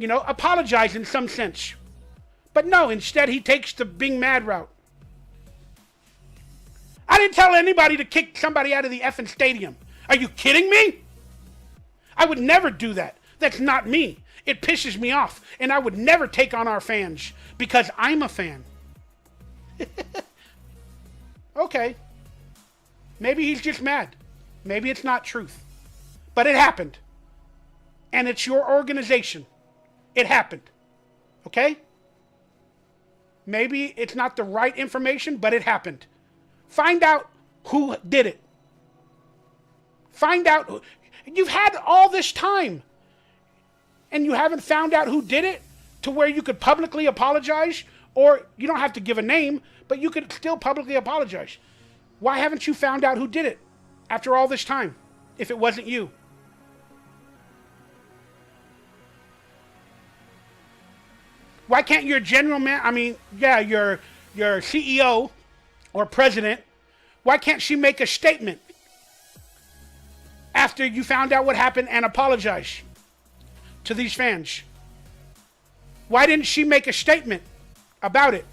Apologize in some sense. But no, instead he takes the being mad route. I didn't tell anybody to kick somebody out of the effing stadium. Are you kidding me? I would never do that. That's not me. It pisses me off, and I would never take on our fans because I'm a fan. Okay. Maybe he's just mad. Maybe it's not truth. But it happened. And it's your organization. It happened. Okay? Maybe it's not the right information, but it happened. Find out who did it. Find out. You've had all this time. And you haven't found out who did it to where you could publicly apologize. Or you don't have to give a name, but you could still publicly apologize. Why haven't you found out who did it after all this time, if it wasn't you? Why can't your your CEO or president, why can't she make a statement after you found out what happened and apologize to these fans? Why didn't she make a statement about it?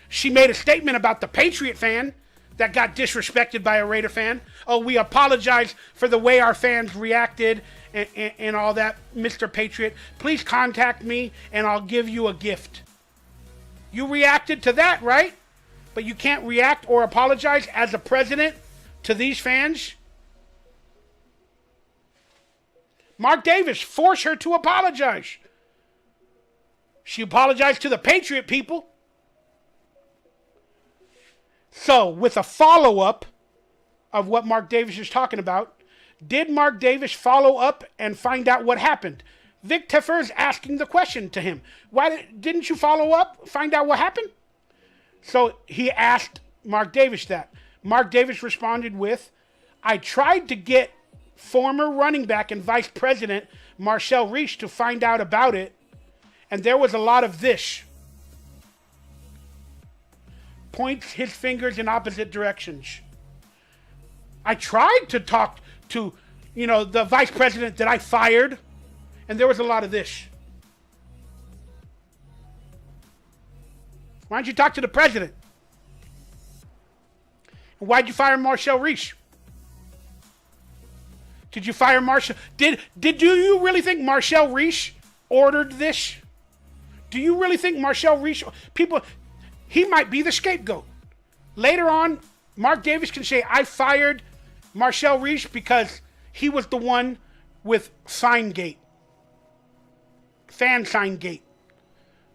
She made a statement about the Patriot fan that got disrespected by a Raider fan. Oh, we apologize for the way our fans reacted and all that, Mr. Patriot. Please contact me and I'll give you a gift. You reacted to that, right? But you can't react or apologize as a president to these fans? Mark Davis, force her to apologize. She apologized to the Patriot people. So, with a follow-up of what Mark Davis is talking about, did Mark Davis follow up and find out what happened? Vic Tafur is asking the question to him. Why didn't you follow up, find out what happened? So, he asked Mark Davis that. Mark Davis responded with, I tried to get former running back and vice president Marcel Reese to find out about it, And there was a lot of this. Points his fingers in opposite directions. I tried to talk to, the vice president that I fired, and there was a lot of this. Why don't you talk to the president? And why'd you fire Marcel Reese? Did you fire Marcel? Do you really think Marcel Reese ordered this? Do you really think Marcel Reese, he might be the scapegoat. Later on, Mark Davis can say, I fired Marcel Reese because he was the one with Signgate. Fan Signgate.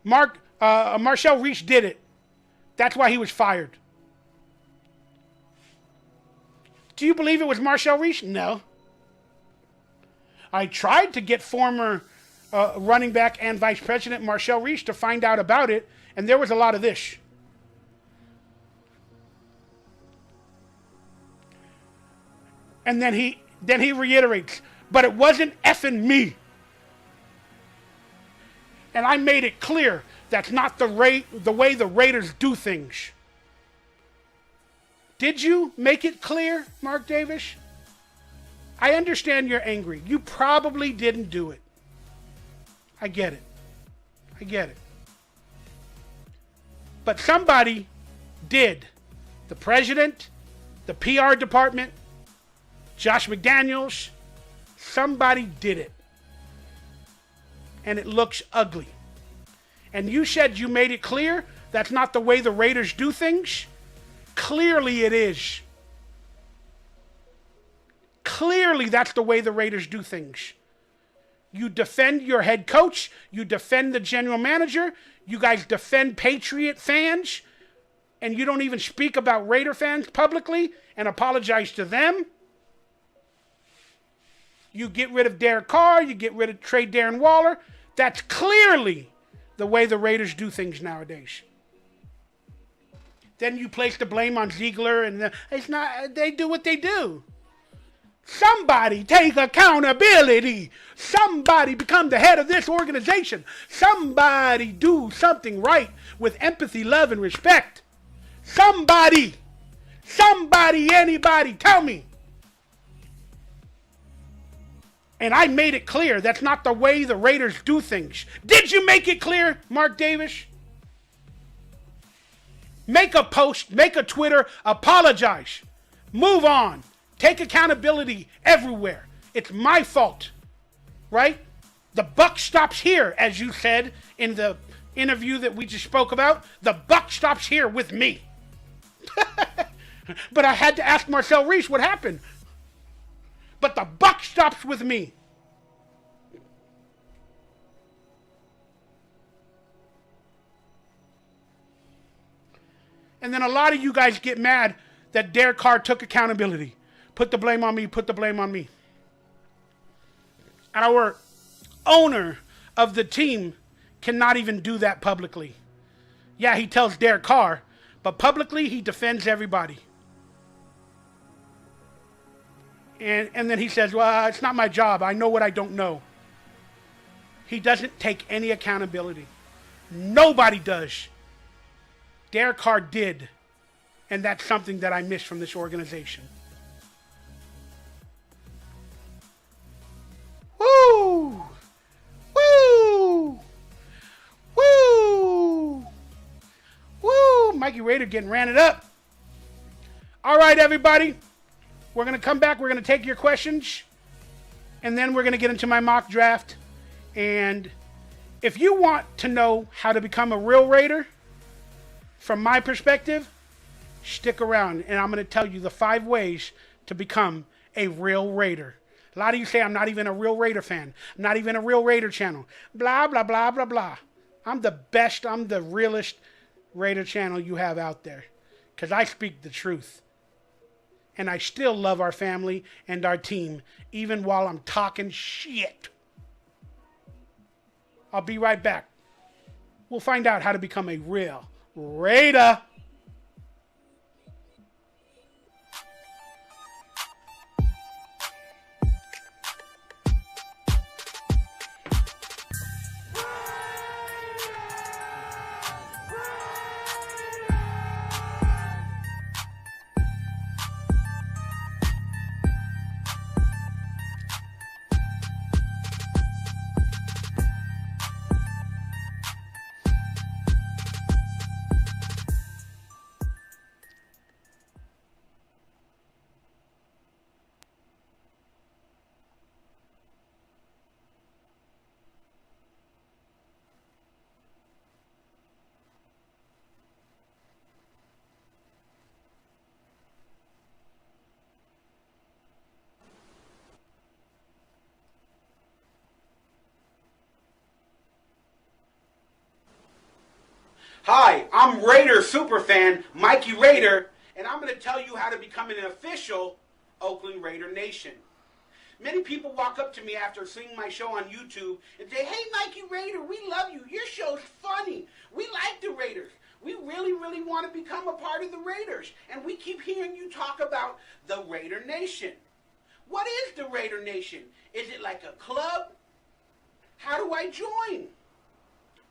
Marcel Reese did it. That's why he was fired. Do you believe it was Marcel Reese? No. I tried to get former running back and vice president Marcel Reese to find out about it, and there was a lot of this. And then he reiterates, but it wasn't effing me. And I made it clear that's not the way the Raiders do things. Did you make it clear, Mark Davis? I understand you're angry. You probably didn't do it. I get it. But somebody did. The president, the PR department, Josh McDaniels, somebody did it. And it looks ugly. And you said you made it clear that's not the way the Raiders do things. Clearly it is. Clearly that's the way the Raiders do things. You defend your head coach. You defend the general manager. You guys defend Patriot fans. And you don't even speak about Raider fans publicly and apologize to them. You get rid of Derek Carr. You trade Darren Waller. That's clearly the way the Raiders do things nowadays. Then you place the blame on Ziegler, and they do what they do. Somebody take accountability. Somebody become the head of this organization. Somebody do something right with empathy, love, and respect. Somebody, anybody, tell me. And I made it clear that's not the way the Raiders do things. Did you make it clear, Mark Davis? Make a post, make a Twitter, apologize. Move on. Take accountability everywhere. It's my fault, right? The buck stops here, as you said in the interview that we just spoke about. The buck stops here with me. But I had to ask Marcel Reese what happened. But the buck stops with me. And then a lot of you guys get mad that Derek Carr took accountability. Put the blame on me. Our owner of the team cannot even do that publicly. Yeah, he tells Derek Carr, but publicly he defends everybody. And then he says, well, it's not my job. I know what I don't know. He doesn't take any accountability. Nobody does. Derek Carr did. And that's something that I miss from this organization. Woo! Woo! Woo! Woo! Mikey Raider getting ranted up. All right, everybody. We're going to come back. We're going to take your questions. And then we're going to get into my mock draft. And if you want to know how to become a real Raider, from my perspective, stick around. And I'm going to tell you the 5 ways to become a real Raider. A lot of you say, I'm not even a real Raider fan. I'm not even a real Raider channel. Blah, blah, blah, blah, blah. I'm the best. I'm the realest Raider channel you have out there. Because I speak the truth. And I still love our family and our team, even while I'm talking shit. I'll be right back. We'll find out how to become a real Raider. Hi, I'm Raider superfan Mikey Raider, and I'm going to tell you how to become an official Oakland Raider Nation. Many people walk up to me after seeing my show on YouTube and say, "Hey, Mikey Raider, we love you. Your show's funny. We like the Raiders. We really, really want to become a part of the Raiders. And we keep hearing you talk about the Raider Nation." What is the Raider Nation? Is it like a club? How do I join?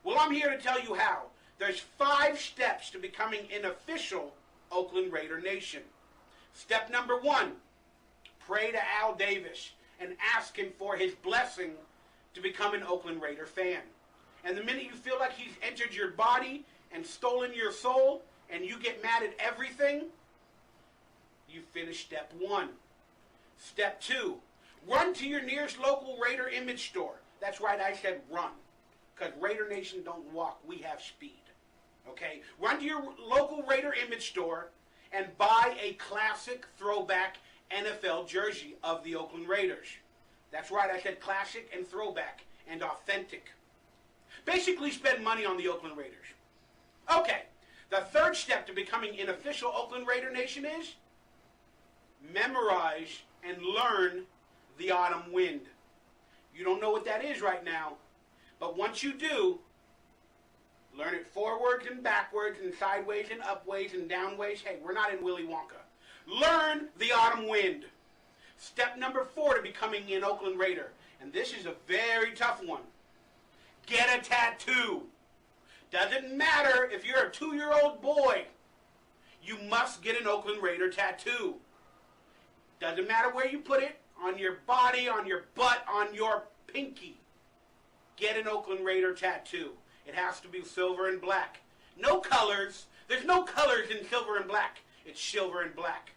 Well, I'm here to tell you how. There's 5 steps to becoming an official Oakland Raider Nation. Step number 1, pray to Al Davis and ask him for his blessing to become an Oakland Raider fan. And the minute you feel like he's entered your body and stolen your soul and you get mad at everything, you finish step 1. Step 2, run to your nearest local Raider image store. That's right, I said run, because Raider Nation don't walk, we have speed. Okay, run to your local Raider image store and buy a classic throwback NFL jersey of the Oakland Raiders. That's right, I said classic and throwback and authentic. Basically spend money on the Oakland Raiders. Okay, the 3rd step to becoming an official Oakland Raider Nation is memorize and learn the autumn wind. You don't know what that is right now, but once you do, learn it forwards and backwards and sideways and upways and downways. Hey, we're not in Willy Wonka. Learn the autumn wind. Step number 4 to becoming an Oakland Raider, and this is a very tough one. Get a tattoo. Doesn't matter if you're a 2-year-old boy. You must get an Oakland Raider tattoo. Doesn't matter where you put it, on your body, on your butt, on your pinky. Get an Oakland Raider tattoo. It has to be silver and black. No colors. There's no colors in silver and black. It's silver and black.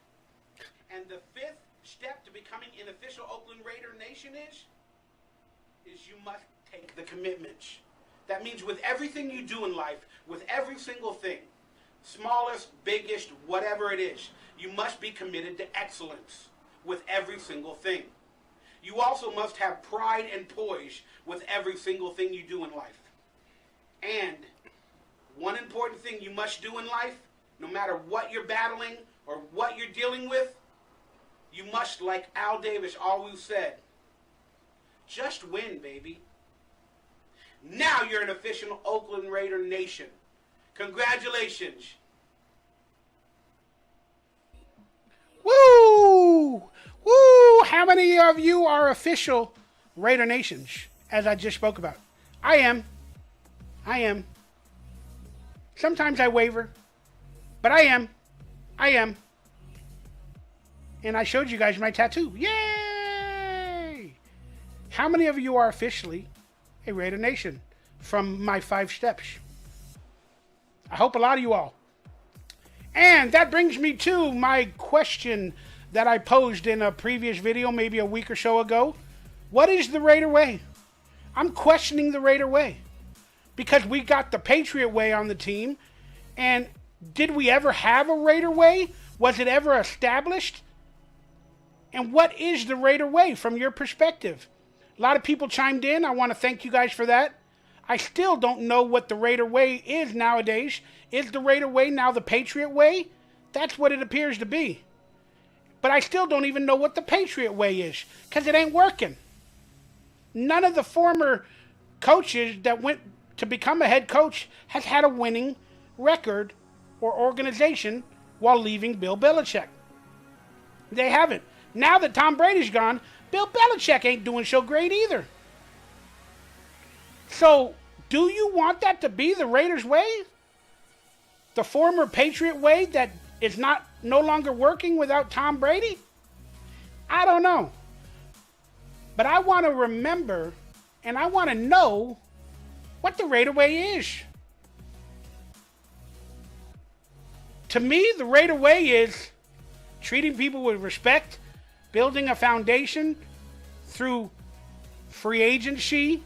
And the 5th step to becoming an official Oakland Raider Nation is you must take the commitments. That means with everything you do in life, with every single thing, smallest, biggest, whatever it is, you must be committed to excellence with every single thing. You also must have pride and poise with every single thing you do in life. And one important thing you must do in life, no matter what you're battling or what you're dealing with, you must, like Al Davis always said, just win, baby. Now you're an official Oakland Raider Nation. Congratulations. Woo! Woo! How many of you are official Raider Nations, as I just spoke about? I am. Sometimes I waver, but I am. And I showed you guys my tattoo. Yay! How many of you are officially a Raider Nation from my 5 steps? I hope a lot of you all. And that brings me to my question that I posed in a previous video, maybe a week or so ago. What is the Raider way? I'm questioning the Raider way. Because we got the Patriot way on the team. And did we ever have a Raider way? Was it ever established? And what is the Raider way from your perspective? A lot of people chimed in. I want to thank you guys for that. I still don't know what the Raider way is nowadays. Is the Raider way now the Patriot way? That's what it appears to be. But I still don't even know what the Patriot way is, because it ain't working. None of the former coaches that went to become a head coach has had a winning record or organization while leaving Bill Belichick. They haven't. Now that Tom Brady's gone, Bill Belichick ain't doing so great either. So, do you want that to be the Raiders' way? The former Patriot way that is no longer working without Tom Brady? I don't know. But I want to remember and I want to know what the Raider way is. To me, the Raider way is treating people with respect, building a foundation through free agency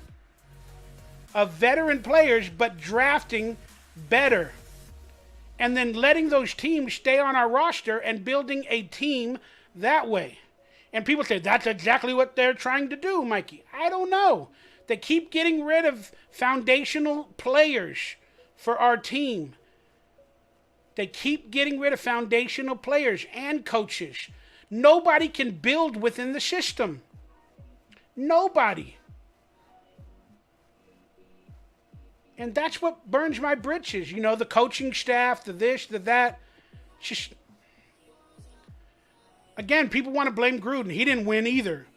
of veteran players, but drafting better. And then letting those teams stay on our roster and building a team that way. And people say, that's exactly what they're trying to do, Mikey. I don't know. They keep getting rid of foundational players for our team. They keep getting rid of foundational players and coaches. Nobody can build within the system. Nobody. And that's what burns my britches. You know, the coaching staff, the this, the that. Just, again, people want to blame Gruden. He didn't win either.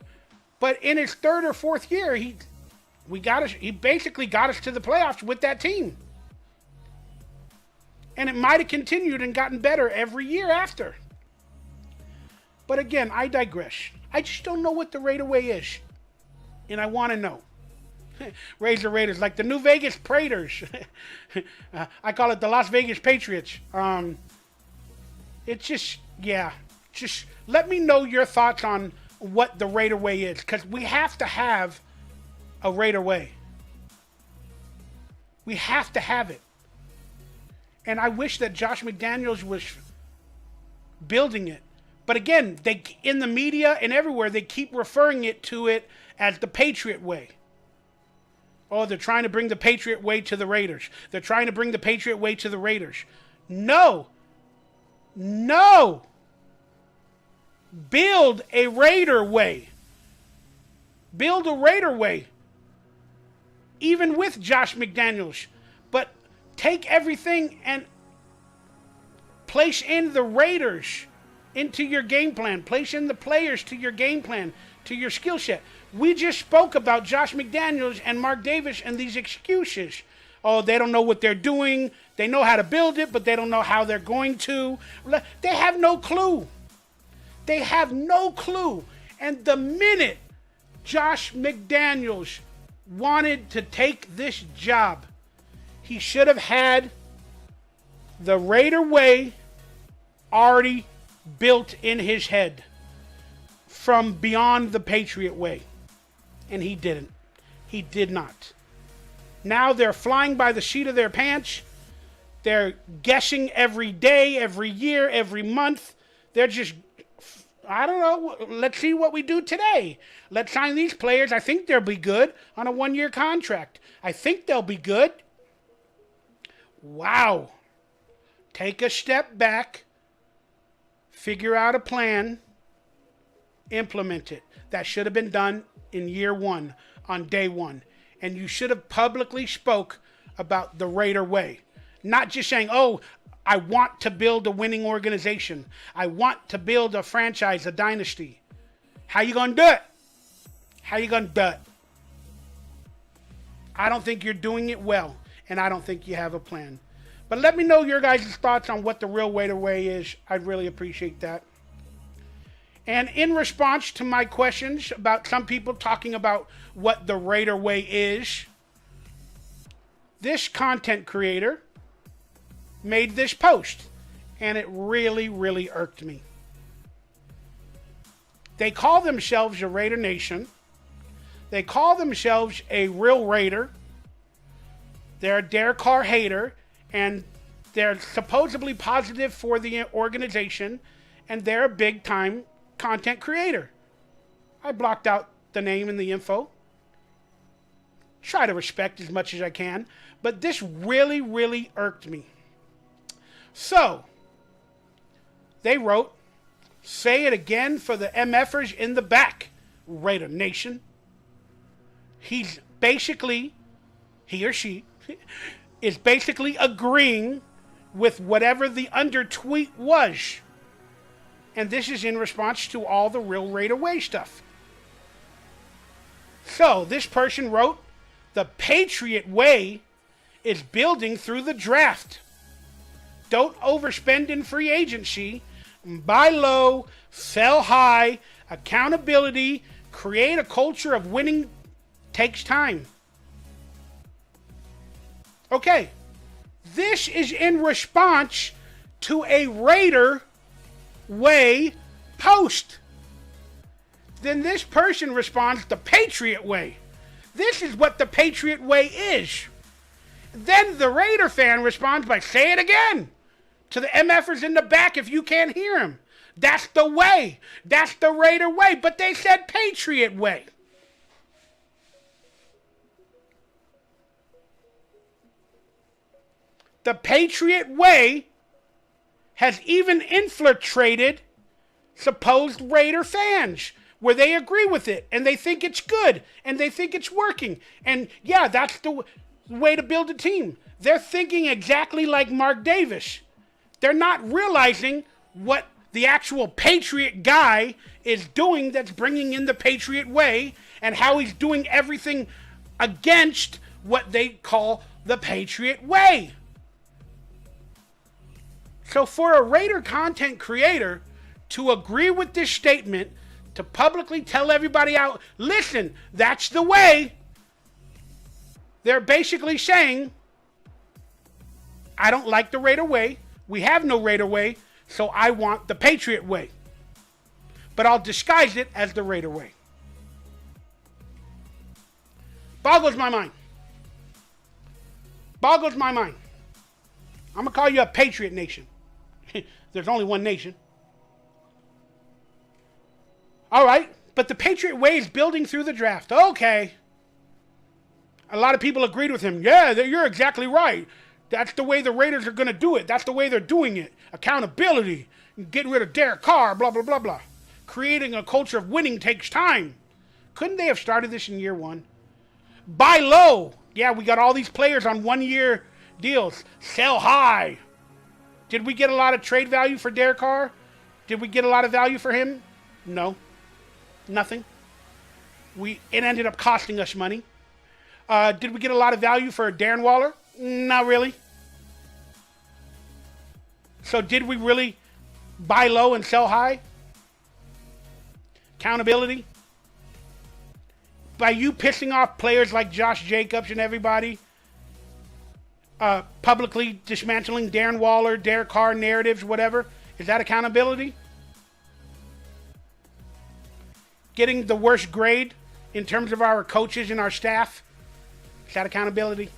But in his third or fourth year, he basically got us to the playoffs with that team. And it might have continued and gotten better every year after. But again, I digress. I just don't know what the Raider way is. And I want to know. Raiders, like the New Vegas Praetors. I call it the Las Vegas Patriots. It's just, yeah. Just let me know your thoughts on what the Raider way is. Because we have to have a Raider way. We have to have it. And I wish that Josh McDaniels was building it. But again, they in the media and everywhere, they keep referring to it as the Patriot way. Oh, they're trying to bring the Patriot way to the Raiders. They're trying to bring the Patriot way to the Raiders. No. No. Build a Raider way. Build a Raider way. Even with Josh McDaniels. But take everything and place in the Raiders into your game plan. Place in the players to your game plan, to your skill set. We just spoke about Josh McDaniels and Mark Davis and these excuses. Oh, they don't know what they're doing. They know how to build it, but they don't know how they're going to. They have no clue. They have no clue. And the minute Josh McDaniels wanted to take this job, he should have had the Raider way already built in his head from beyond the Patriot way. And he didn't. He did not. Now they're flying by the seat of their pants. They're guessing every day, every year, every month. They're just, I don't know, let's see what we do today. Let's sign these players. I think they'll be good on a one-year contract. I think they'll be good. Wow. Take a step back. Figure out a plan. Implement it. That should have been done in year one, on day one. And you should have publicly spoke about the Raider way. Not just saying, oh, I want to build a winning organization. I want to build a franchise, a dynasty. How you going to do it? How you going to do it? I don't think you're doing it well. And I don't think you have a plan. But let me know your guys' thoughts on what the real Raider way is. I'd really appreciate that. And in response to my questions about some people talking about what the Raider way is, this content creator made this post. And it really, really irked me. They call themselves a Raider Nation. They call themselves a real Raider. They're a Derek Carr hater. And they're supposedly positive for the organization. And they're a big-time content creator. I blocked out the name and the info. Try to respect as much as I can. But this really, really irked me. So, they wrote, say it again for the MFers in the back, Raider Nation. He's basically, he or she, is basically agreeing with whatever the undertweet was. And this is in response to all the real Raider way stuff. So, this person wrote, the Patriot way is building through the draft. Don't overspend in free agency. Buy low, sell high, accountability, create a culture of winning takes time. Okay, this is in response to a Raider way post. Then this person responds the Patriot way. This is what the Patriot way is. Then the Raider fan responds by, say it again to the MFers in the back if you can't hear him. That's the way. That's the Raider way. But they said Patriot way. The Patriot Way has even infiltrated supposed Raider fans where they agree with it and they think it's good and they think it's working. And yeah, that's the way to build a team. They're thinking exactly like Mark Davis. They're not realizing what the actual Patriot guy is doing that's bringing in the Patriot Way and how he's doing everything against what they call the Patriot Way. So for a Raider content creator to agree with this statement, to publicly tell everybody out, listen, that's the way, they're basically saying, I don't like the Raider Way. We have no Raider Way, so I want the Patriot Way. But I'll disguise it as the Raider Way. Boggles my mind. Boggles my mind. I'm going to call you a Patriot Nation. There's only one nation. All right, but the Patriot Way is building through the draft. Okay. A lot of people agreed with him. Yeah, you're exactly right. That's the way the Raiders are going to do it. That's the way they're doing it. Accountability. Getting rid of Derek Carr, blah, blah, blah, blah. Creating a culture of winning takes time. Couldn't they have started this in year one? Buy low. Yeah, we got all these players on one-year deals. Sell high. Did we get a lot of trade value for Derek Carr? Did we get a lot of value for him? No. Nothing. It ended up costing us money. Did we get a lot of value for Darren Waller? Not really. So did we really buy low and sell high? Accountability. By you pissing off players like Josh Jacobs and everybody, publicly dismantling Darren Waller, Derek Carr narratives, whatever, is that accountability? Getting the worst grade in terms of our coaches and our staff, is that accountability?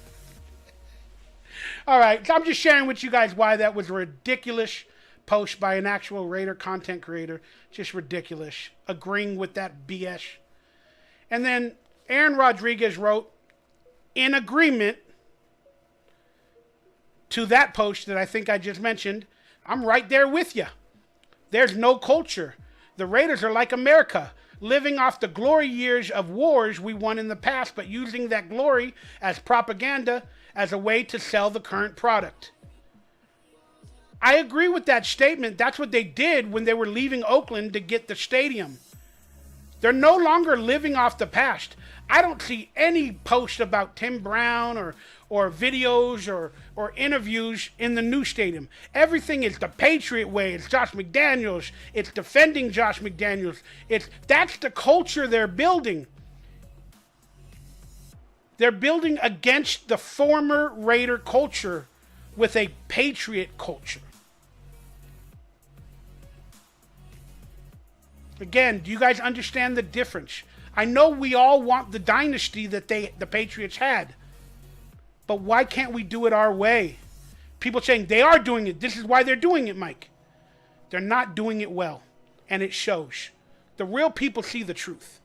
All right, so I'm just sharing with you guys why that was a ridiculous post by an actual Raider content creator. Just ridiculous. Agreeing with that BS. And then Aaron Rodriguez wrote, in agreement to that post that I think I just mentioned, I'm right there with you. There's no culture. The Raiders are like America, living off the glory years of wars we won in the past, but using that glory as propaganda as a way to sell the current product. I agree with that statement. That's what they did when they were leaving Oakland to get the stadium. They're no longer living off the past. I don't see any post about Tim Brown or videos or interviews in the new stadium. Everything is the Patriot Way. It's Josh McDaniels. It's defending Josh McDaniels. That's the culture they're building. They're building against the former Raider culture with a Patriot culture. Again, do you guys understand the difference? I know we all want the dynasty that the Patriots had. But why can't we do it our way? People saying they are doing it. This is why they're doing it, Mike. They're not doing it well. And it shows. The real people see the truth.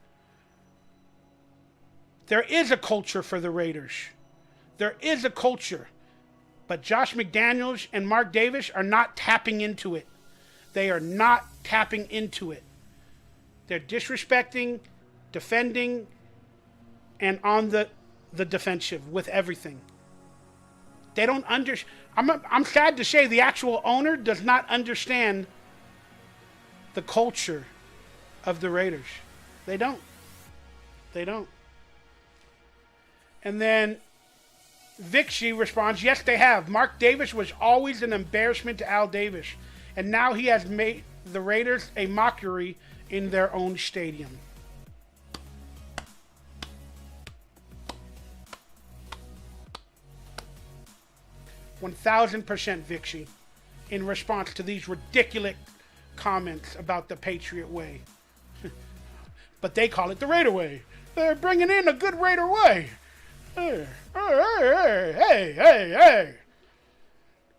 There is a culture for the Raiders. There is a culture. But Josh McDaniels and Mark Davis are not tapping into it. They are not tapping into it. They're disrespecting, defending, and on the defensive with everything. They don't I'm sad to say the actual owner does not understand the culture of the Raiders. They don't. They don't. And then Vixie responds, yes, they have. Mark Davis was always an embarrassment to Al Davis. And now he has made the Raiders a mockery in their own stadium. $1,000% Vixie in response to these ridiculous comments about the Patriot Way. But they call it the Raider Way. They're bringing in a good Raider Way. Hey.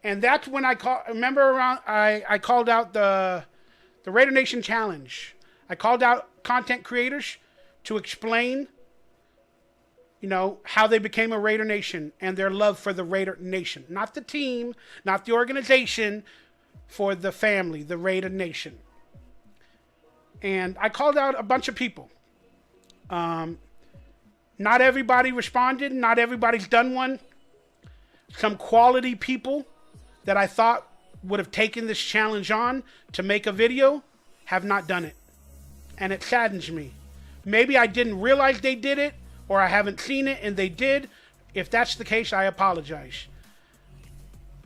And that's when I called out the Raider Nation Challenge. I called out content creators to explain you know, how they became a Raider Nation and their love for the Raider Nation. Not the team, not the organization, for the family, the Raider Nation. And I called out a bunch of people. Not everybody responded. Not everybody's done one. Some quality people that I thought would have taken this challenge on to make a video have not done it. And it saddens me. Maybe I didn't realize they did it, or I haven't seen it and they did. If that's the case, I apologize.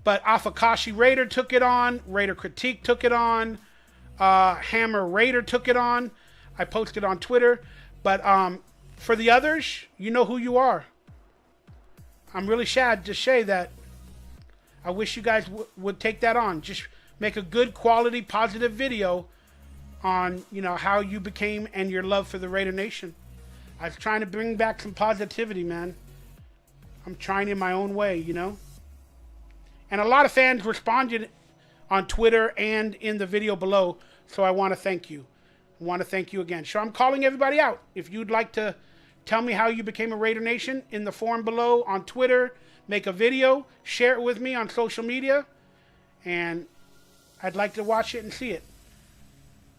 But Afakashi Raider took it on. Raider Critique took it on. Hammer Raider took it on. I posted on Twitter. But for the others, you know who you are. I'm really sad to say that. I wish you guys would take that on. Just make a good quality, positive video on, you know, how you became and your love for the Raider Nation. I was trying to bring back some positivity, man. I'm trying in my own way, you know. And a lot of fans responded on Twitter and in the video below, so I want to thank you. I want to thank you again. So I'm calling everybody out. If you'd like to tell me how you became a Raider Nation in the forum below on Twitter, make a video, share it with me on social media, and I'd like to watch it and see it.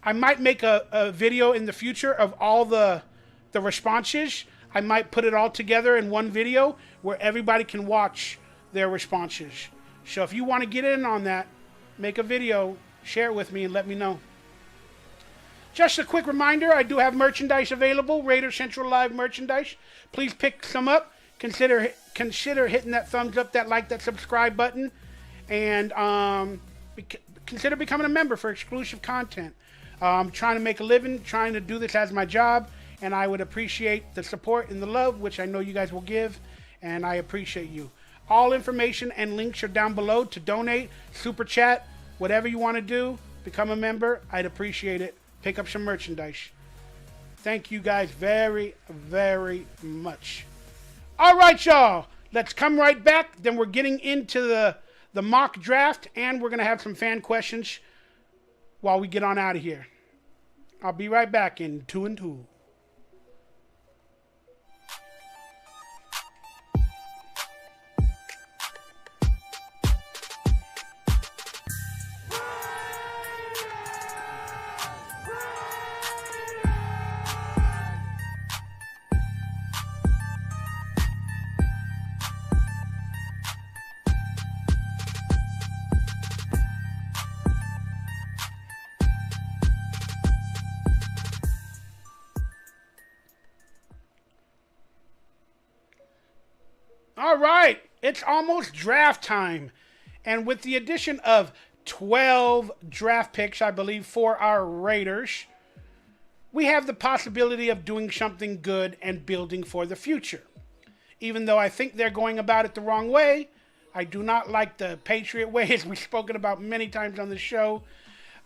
I might make a video in the future of all the responses. I might put it all together in one video where everybody can watch their responses. So if you want to get in on that, make a video, share it with me, and let me know. Just a quick reminder, I do have merchandise available, Raider Central Live merchandise. Please pick some up. Consider hitting that thumbs up, that like, that subscribe button, and consider becoming a member for exclusive content. I'm trying to make a living, trying to do this as my job, and I would appreciate the support and the love, which I know you guys will give, and I appreciate you. All information and links are down below to donate, super chat, whatever you want to do, become a member. I'd appreciate it. Pick up some merchandise. Thank you guys very, very much. All right, y'all. Let's come right back. Then we're getting into the mock draft, and we're going to have some fan questions while we get on out of here. I'll be right back in 2 and 2. All right, it's almost draft time. And with the addition of 12 draft picks, I believe, for our Raiders, we have the possibility of doing something good and building for the future. Even though I think they're going about it the wrong way, I do not like the Patriot way, as we've spoken about many times on the show.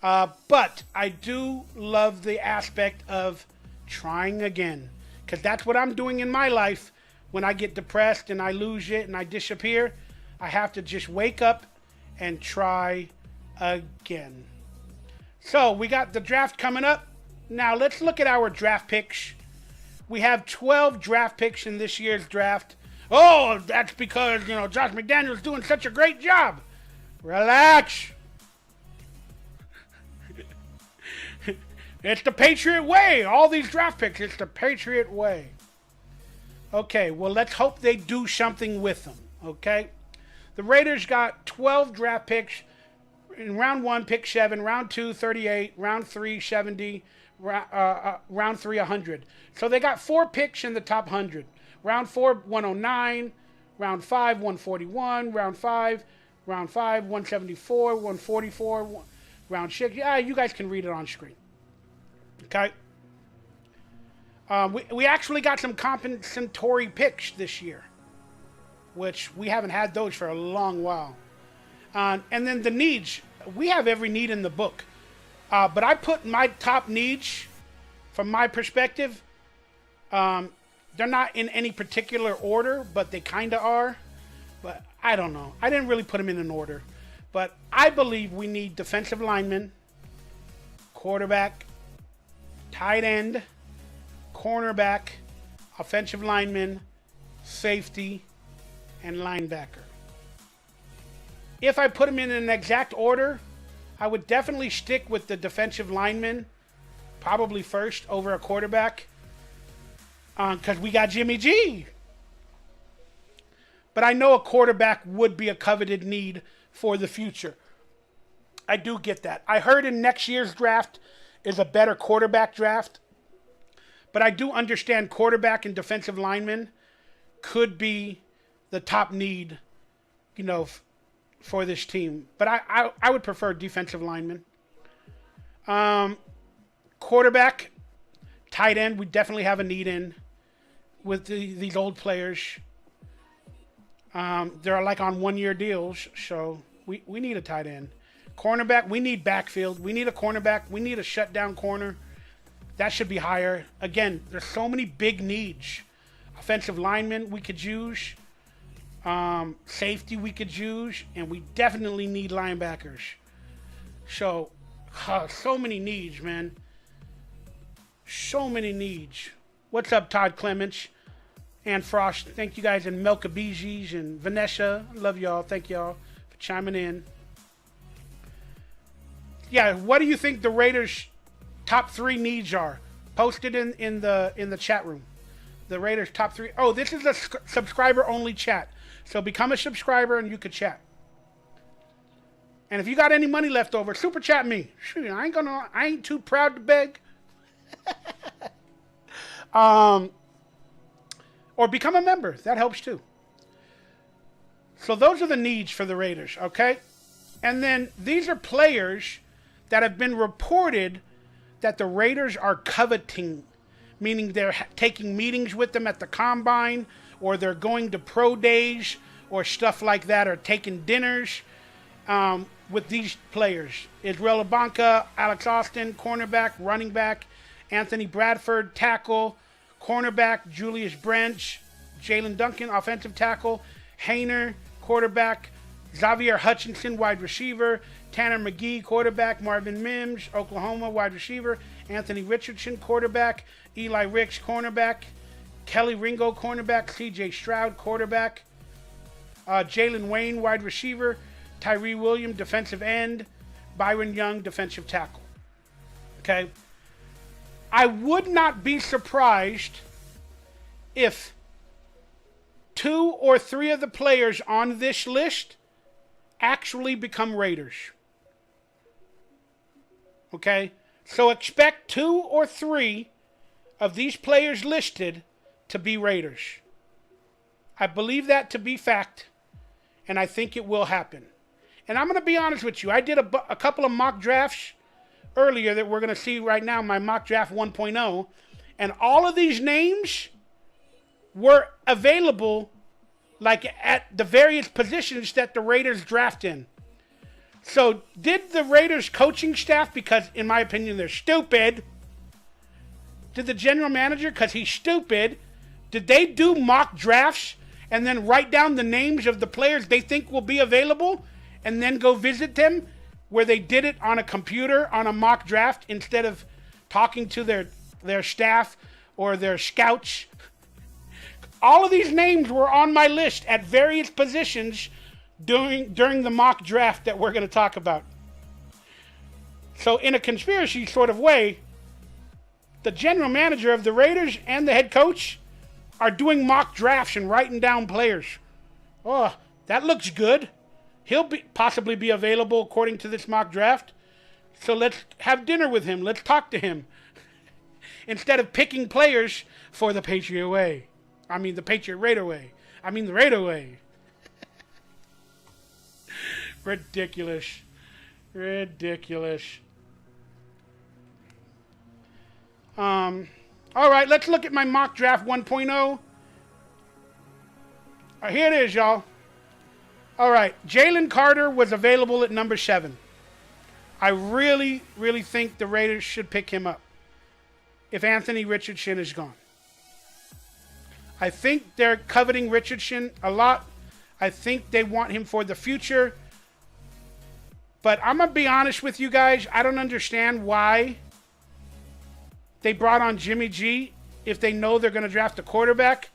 But I do love the aspect of trying again, because that's what I'm doing in my life. When I get depressed and I lose it and I disappear, I have to just wake up and try again. So we got the draft coming up. Now let's look at our draft picks. We have 12 draft picks in this year's draft. Oh, that's because, you know, Josh McDaniels doing such a great job. Relax. It's the Patriot way. All these draft picks, it's the Patriot way. Okay, well, let's hope they do something with them, okay? The Raiders got 12 draft picks. In round 1, pick 7. Round 2, 38. Round 3, 70. Round 3, 100. So they got 4 picks in the top 100. Round 4, 109. Round 5, 141. Round 5, 174. 144. Round 6. Yeah, you guys can read it on screen. Okay? We actually got some compensatory picks this year, which we haven't had those for a long while. And then the needs. We have every need in the book. But I put my top needs, from my perspective, they're not in any particular order, but they kind of are. But I don't know. I didn't really put them in an order. But I believe we need defensive linemen, quarterback, tight end, cornerback, offensive lineman, safety, and linebacker. If I put them in an exact order, I would definitely stick with the defensive lineman, probably first over a quarterback, because we got Jimmy G. But I know a quarterback would be a coveted need for the future. I do get that. I heard in next year's draft is a better quarterback draft. But I do understand quarterback and defensive lineman could be the top need, for this team. But I would prefer defensive lineman. Quarterback, tight end, we definitely have a need in with these old players. They're like on 1-year deals, so we need a tight end. Cornerback, we need backfield. We need a cornerback. We need a shutdown corner. That should be higher. Again, there's so many big needs. Offensive linemen we could use. Safety we could use. And we definitely need linebackers. So many needs, man. So many needs. What's up, Todd Clements? And Frost, thank you guys. And Melkabizis and Vanessa. Love y'all. Thank y'all for chiming in. Yeah, what do you think the Raiders' top 3 needs are? Post it in the chat room. The Raiders' top 3. Oh, this is a subscriber-only chat. So become a subscriber and you could chat. And if you got any money left over, super chat me. Shoot, I ain't too proud to beg. Or become a member. That helps too. So those are the needs for the Raiders, okay? And then these are players that have been reported that the Raiders are coveting, meaning they're taking meetings with them at the combine, or they're going to pro days or stuff like that, or taking dinners with these players. Israel Abanka, Alex Austin, cornerback, running back, Anthony Bradford, tackle, cornerback, Julius Branch, Jalen Duncan, offensive tackle, Hayner, quarterback, Xavier Hutchinson, wide receiver, Tanner McGee, quarterback, Marvin Mims, Oklahoma, wide receiver, Anthony Richardson, quarterback, Eli Ricks, cornerback, Kelly Ringo, cornerback, CJ Stroud, quarterback, Jalen Wayne, wide receiver, Tyree Williams, defensive end, Byron Young, defensive tackle. Okay? I would not be surprised if 2 or 3 of the players on this list actually become Raiders. Okay? So expect 2 or 3 of these players listed to be Raiders. I believe that to be fact, and I think it will happen. And I'm going to be honest with you. I did a couple of mock drafts earlier that we're going to see right now, my mock draft 1.0, and all of these names were available like at the various positions that the Raiders draft in. So did the Raiders coaching staff, because in my opinion they're stupid, did the general manager, because he's stupid, did they do mock drafts and then write down the names of the players they think will be available and then go visit them, where they did it on a computer on a mock draft instead of talking to their staff or their scouts? All of these names were on my list at various positions during the mock draft that we're going to talk about. So in a conspiracy sort of way, the general manager of the Raiders and the head coach are doing mock drafts and writing down players. Oh, that looks good. He'll possibly be available according to this mock draft. So let's have dinner with him. Let's talk to him. Instead of picking players for the Patriot way. I mean the Patriot Raider way. I mean the Raider way. Ridiculous. All right, let's look at my mock draft 1.0. Here it is, y'all. All right, Jalen Carter was available at number 7. I really, really think the Raiders should pick him up if Anthony Richardson is gone. I think they're coveting Richardson a lot. I think they want him for the future. But I'm going to be honest with you guys. I don't understand why they brought on Jimmy G if they know they're going to draft a quarterback.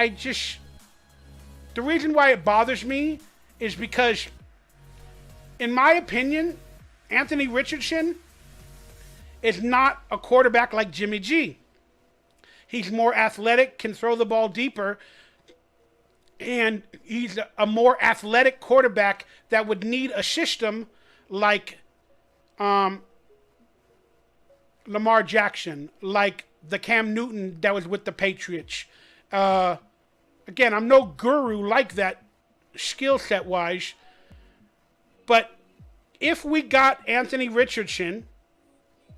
the reason why it bothers me is because, in my opinion, Anthony Richardson is not a quarterback like Jimmy G. He's more athletic, can throw the ball deeper, and he's a more athletic quarterback that would need a system like Lamar Jackson, like the Cam Newton that was with the Patriots. Again, I'm no guru like that skill set wise, but if we got Anthony Richardson,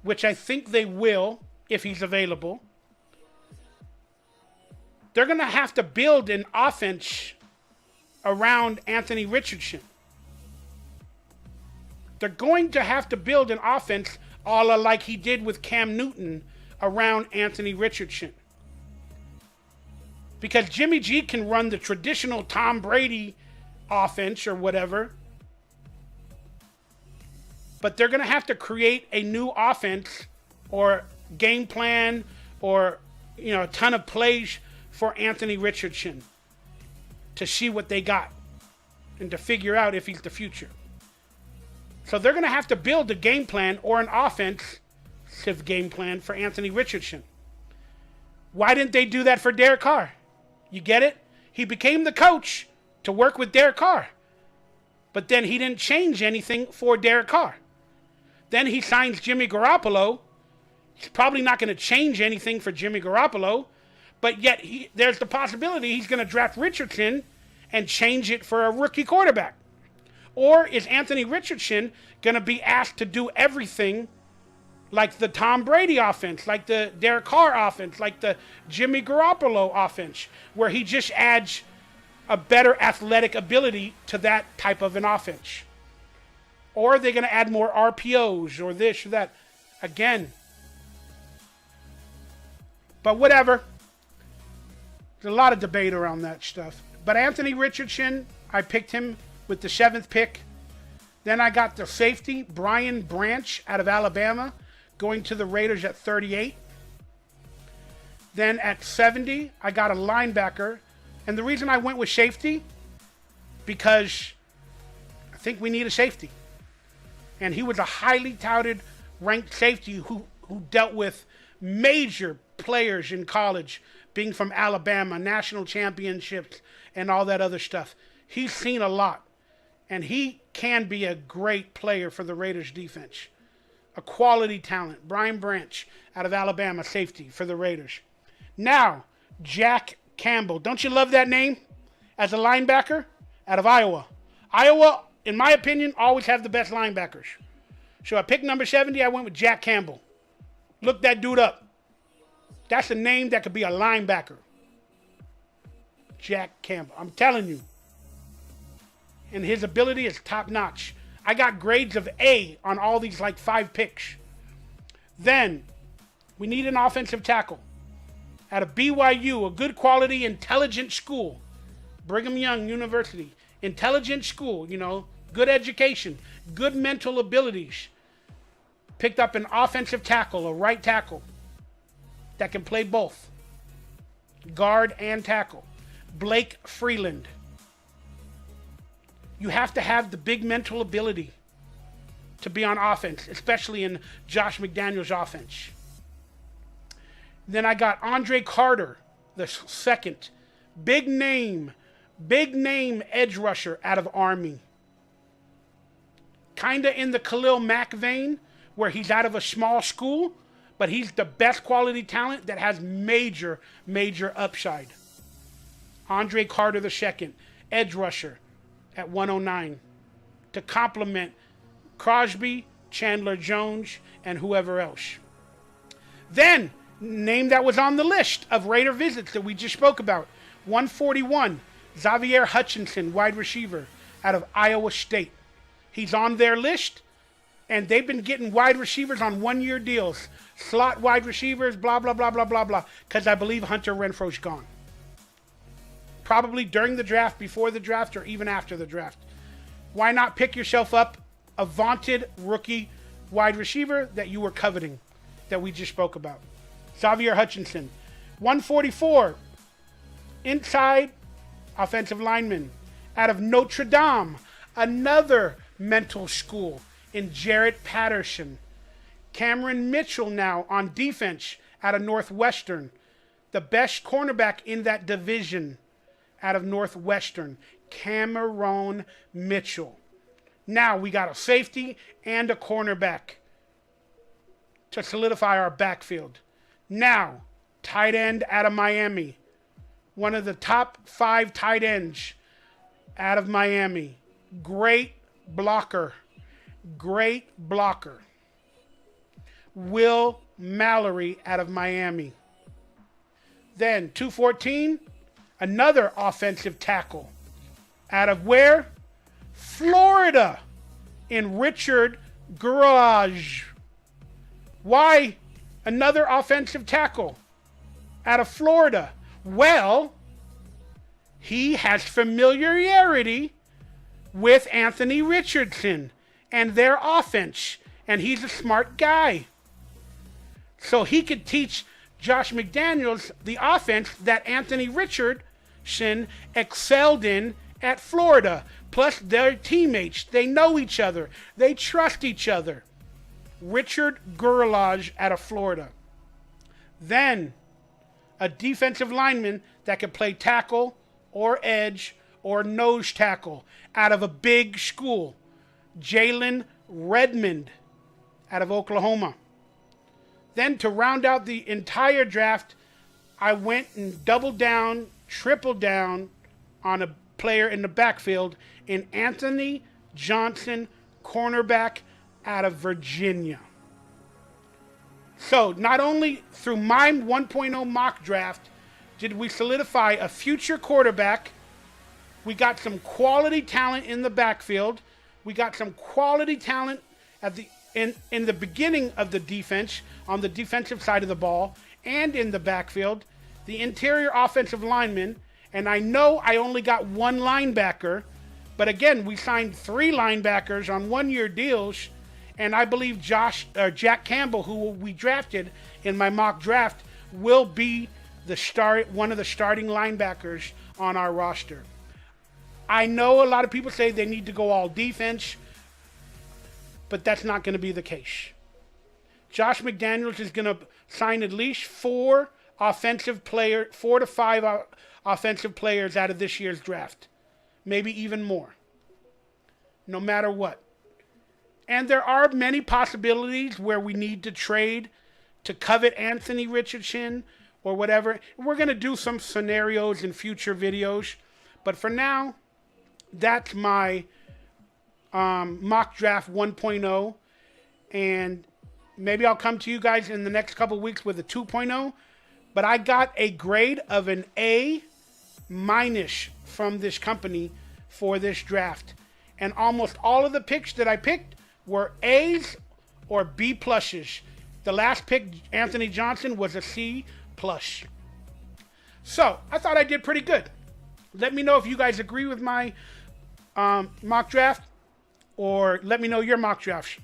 which I think they will if he's available, they're going to have to build an offense around Anthony Richardson. They're going to have to build an offense a la like he did with Cam Newton around Anthony Richardson. Because Jimmy G can run the traditional Tom Brady offense or whatever, but they're going to have to create a new offense or game plan or, a ton of plays for Anthony Richardson to see what they got and to figure out if he's the future. So they're going to have to build a game plan or an offensive game plan for Anthony Richardson. Why didn't they do that for Derek Carr? You get it? He became the coach to work with Derek Carr. But then he didn't change anything for Derek Carr. Then he signs Jimmy Garoppolo. He's probably not going to change anything for Jimmy Garoppolo. But yet there's the possibility he's going to draft Richardson and change it for a rookie quarterback. Or is Anthony Richardson going to be asked to do everything like the Tom Brady offense, like the Derek Carr offense, like the Jimmy Garoppolo offense, where he just adds a better athletic ability to that type of an offense? Or are they going to add more RPOs or this or that? Again. But whatever. There's a lot of debate around that stuff. But Anthony Richardson, I picked him with the 7th pick. Then I got the safety, Brian Branch out of Alabama, going to the Raiders at 38. Then at 70, I got a linebacker. And the reason I went with safety, because I think we need a safety. And he was a highly touted ranked safety who dealt with major players in college, being from Alabama, national championships, and all that other stuff. He's seen a lot. And he can be a great player for the Raiders defense. A quality talent. Brian Branch out of Alabama, safety for the Raiders. Now, Jack Campbell. Don't you love that name? As a linebacker out of Iowa. Iowa, in my opinion, always have the best linebackers. So I picked number 70. I went with Jack Campbell. Look that dude up. That's a name that could be a linebacker. Jack Campbell. I'm telling you. And his ability is top notch. I got grades of A on all these 5 picks. Then, we need an offensive tackle. Out of BYU, a good quality, intelligent school. Brigham Young University. Intelligent school, good education, good mental abilities. Picked up an offensive tackle, a right tackle, that can play both. Guard and tackle. Blake Freeland. You have to have the big mental ability to be on offense, especially in Josh McDaniels' offense. Then I got Andre Carter, the 2nd. Big name edge rusher out of Army. Kind of in the Khalil Mack vein, where he's out of a small school, but he's the best quality talent that has major upside. Andre Carter, the 2nd. Edge rusher at 109 to complement Crosby, Chandler Jones, and whoever else. Then, name that was on the list of Raider visits that we just spoke about. 141, Xavier Hutchinson, wide receiver out of Iowa State. He's on their list, and they've been getting wide receivers on 1-year deals. Slot wide receivers, blah, blah, blah, blah, blah, blah, because I believe Hunter Renfro's gone. Probably during the draft, before the draft, or even after the draft. Why not pick yourself up a vaunted rookie wide receiver that you were coveting, that we just spoke about? Xavier Hutchinson. 144, inside offensive lineman out of Notre Dame, another mental school in Jarrett Patterson. Cameron Mitchell now on defense out of Northwestern, the best cornerback in that division out of Northwestern, Cameron Mitchell. Now we got a safety and a cornerback to solidify our backfield. Now, tight end out of Miami, one of the top 5 tight ends out of Miami. Great blocker. Will Mallory out of Miami. Then 214, another offensive tackle. Out of where? Florida, in Richard Garage. Why another offensive tackle out of Florida? Well, he has familiarity with Anthony Richardson and their offense, and he's a smart guy. So he could teach Josh McDaniels the offense that Anthony Richardson excelled in at Florida. Plus, they're teammates. They know each other. They trust each other. Richard Gurlage out of Florida. Then, a defensive lineman that could play tackle or edge or nose tackle out of a big school. Jalen Redmond out of Oklahoma. Then, to round out the entire draft, I went and doubled down, tripled down on a player in the backfield in Anthony Johnson, cornerback out of Virginia. So, not only through my 1.0 mock draft did we solidify a future quarterback, we got some quality talent in the backfield, we got some quality talent at the in the beginning of the defense, on the defensive side of the ball, and in the backfield, the interior offensive lineman, and I know I only got one linebacker, but again, we signed 3 linebackers on 1-year deals, and I believe Jack Campbell, who we drafted in my mock draft, will be one of the starting linebackers on our roster. I know a lot of people say they need to go all defense, but that's not going to be the case. Josh McDaniels is going to sign at least 4 to 5 offensive players out of this year's draft. Maybe even more. No matter what. And there are many possibilities where we need to trade to covet Anthony Richardson or whatever. We're going to do some scenarios in future videos. But for now, that's my mock draft 1.0. And maybe I'll come to you guys in the next couple of weeks with a 2.0. But I got a grade of an A- from this company for this draft. And almost all of the picks that I picked were A's or B pluses. The last pick, Anthony Johnson, was a C plus. So I thought I did pretty good. Let me know if you guys agree with my mock draft, or let me know your mock drafts.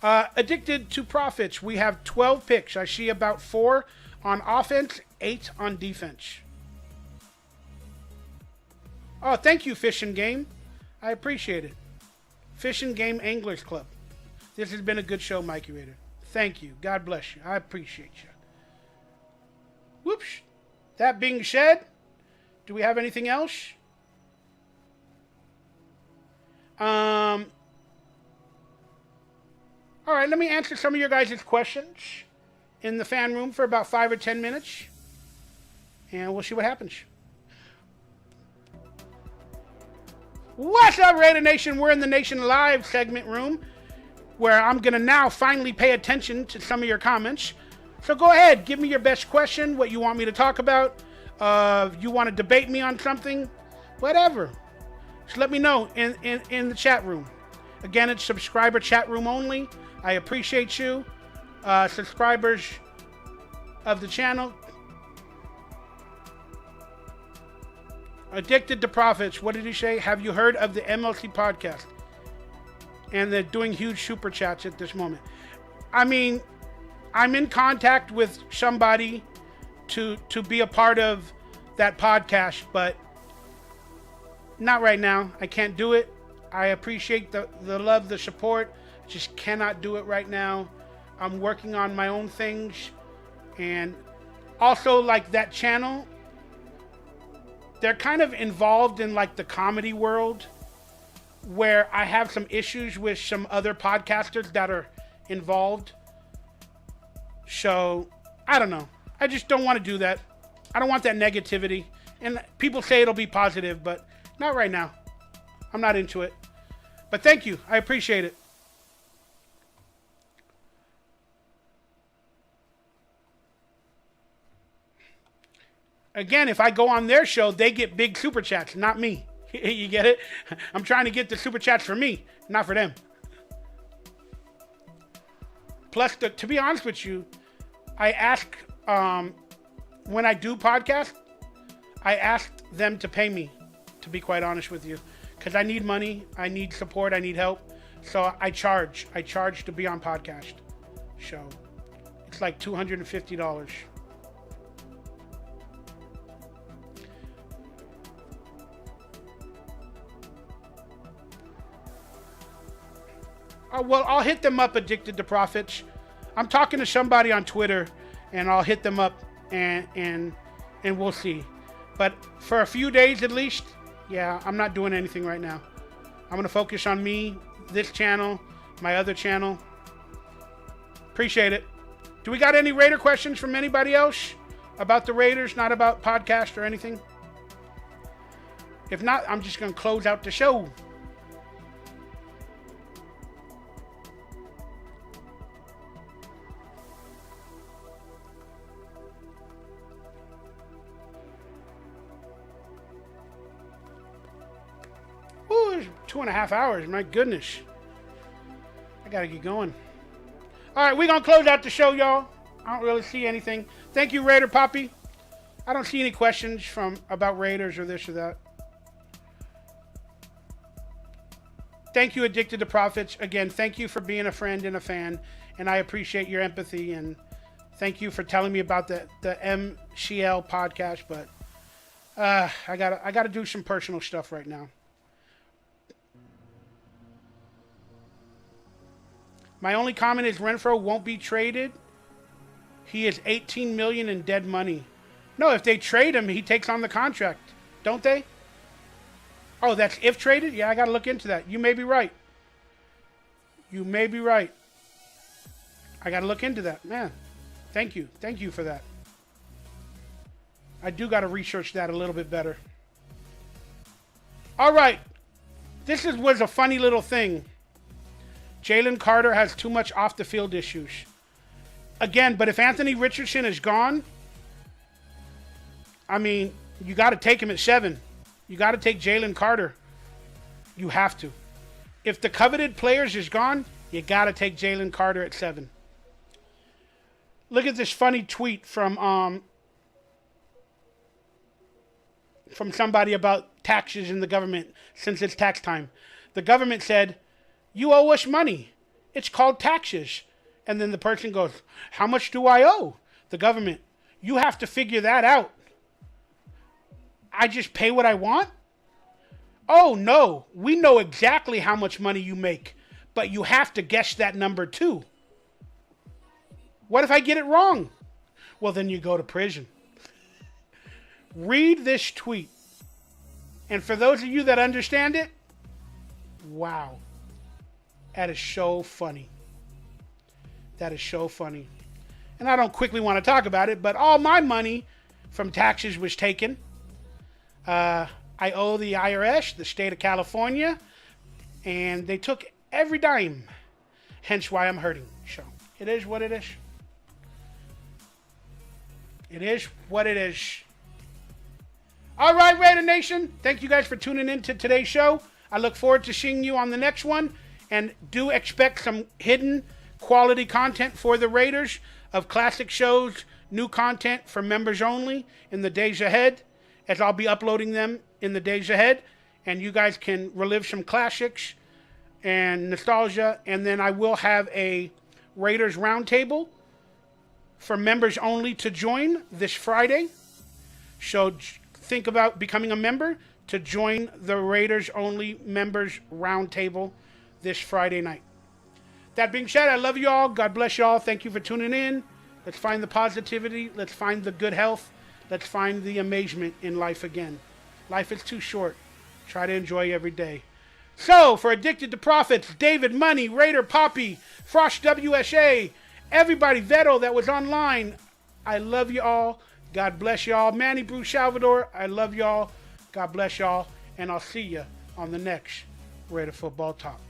Addicted to Profits, we have 12 picks. I see about 4 on offense, 8 on defense. Oh, thank you, Fish and Game. I appreciate it. Fish and Game Anglers Club. This has been a good show, Mikey Raider. Thank you. God bless you. I appreciate you. Whoops. That being said, do we have anything else? All right, let me answer some of your guys' questions in the fan room for about 5 or 10 minutes. And we'll see what happens. What's up, Raider Nation? We're in the Nation Live segment room, where I'm going to now finally pay attention to some of your comments. So go ahead, give me your best question, what you want me to talk about. You want to debate me on something, whatever. Just let me know in the chat room. Again, it's subscriber chat room only. I appreciate you, subscribers of the channel. Addicted to Profits. What did he say? Have you heard of the MLC podcast? And they're doing huge super chats at this moment. I mean, I'm in contact with somebody to be a part of that podcast, but not right now. I can't do it. I appreciate the love, the support. Just cannot do it right now. I'm working on my own things. And also, like, that channel, they're kind of involved in, like, the comedy world, where I have some issues with some other podcasters that are involved. So, I don't know. I just don't want to do that. I don't want that negativity. And people say it'll be positive, but not right now. I'm not into it. But thank you. I appreciate it. Again, if I go on their show, they get big super chats, not me. You get it? I'm trying to get the super chats for me, not for them. Plus, to be honest with you, I ask, when I do podcasts, I ask them to pay me, to be quite honest with you. Because I need money, I need support, I need help. So I charge. I charge to be on podcast. So it's like $250. Well, I'll hit them up, Addicted to Profits. I'm talking to somebody on Twitter, and I'll hit them up, and we'll see. But for a few days at least, yeah, I'm not doing anything right now. I'm going to focus on me, this channel, my other channel. Appreciate it. Do we got any Raider questions from anybody else about the Raiders, not about podcast or anything? If not, I'm just going to close out the show. Ooh, it's 2.5 hours. My goodness. I got to get going. All right, we're going to close out the show, y'all. I don't really see anything. Thank you, Raider Poppy. I don't see any questions about Raiders or this or that. Thank you, Addicted to Profits. Again, thank you for being a friend and a fan, and I appreciate your empathy, and thank you for telling me about the MCL podcast, but I gotta do some personal stuff right now. My only comment is Renfrow won't be traded. He is $18 million in dead money. No, if they trade him, he takes on the contract, don't they? Oh, that's if traded? Yeah, I got to look into that. You may be right. You may be right. I got to look into that. Man, thank you. Thank you for that. I do got to research that a little bit better. All right. This was a funny little thing. Jalen Carter has too much off-the-field issues. Again, but if Anthony Richardson is gone, I mean, you got to take him at 7. You got to take Jalen Carter. You have to. If the coveted players is gone, you got to take Jalen Carter at 7. Look at this funny tweet from somebody about taxes in the government since it's tax time. The government said, "You owe us money. It's called taxes." And then the person goes, "How much do I owe?" The government, "You have to figure that out. I just pay what I want?" "Oh, no. We know exactly how much money you make, but you have to guess that number too." "What if I get it wrong?" "Well, then you go to prison." Read this tweet. And for those of you that understand it, wow. That is so funny. That is so funny. And I don't quickly want to talk about it, but all my money from taxes was taken. I owe the IRS, the state of California, and they took every dime. Hence why I'm hurting. So it is what it is. It is what it is. All right, Raider Nation. Thank you guys for tuning in to today's show. I look forward to seeing you on the next one. And do expect some hidden quality content for the Raiders of classic shows, new content for members only in the days ahead, as I'll be uploading them in the days ahead. And you guys can relive some classics and nostalgia. And then I will have a Raiders Roundtable for members only to join this Friday. So think about becoming a member to join the Raiders only members roundtable this Friday night. That being said, I love you all. God bless you all. Thank you for tuning in. Let's find the positivity. Let's find the good health. Let's find the amazement in life again. Life is too short. Try to enjoy every day. So, for Addicted to Profits, David Money, Raider Poppy, Frost WSA, everybody, Vetto that was online, I love you all. God bless you all. Manny Bruce Salvador, I love you all. God bless y'all. And I'll see you on the next Raider Football Talk.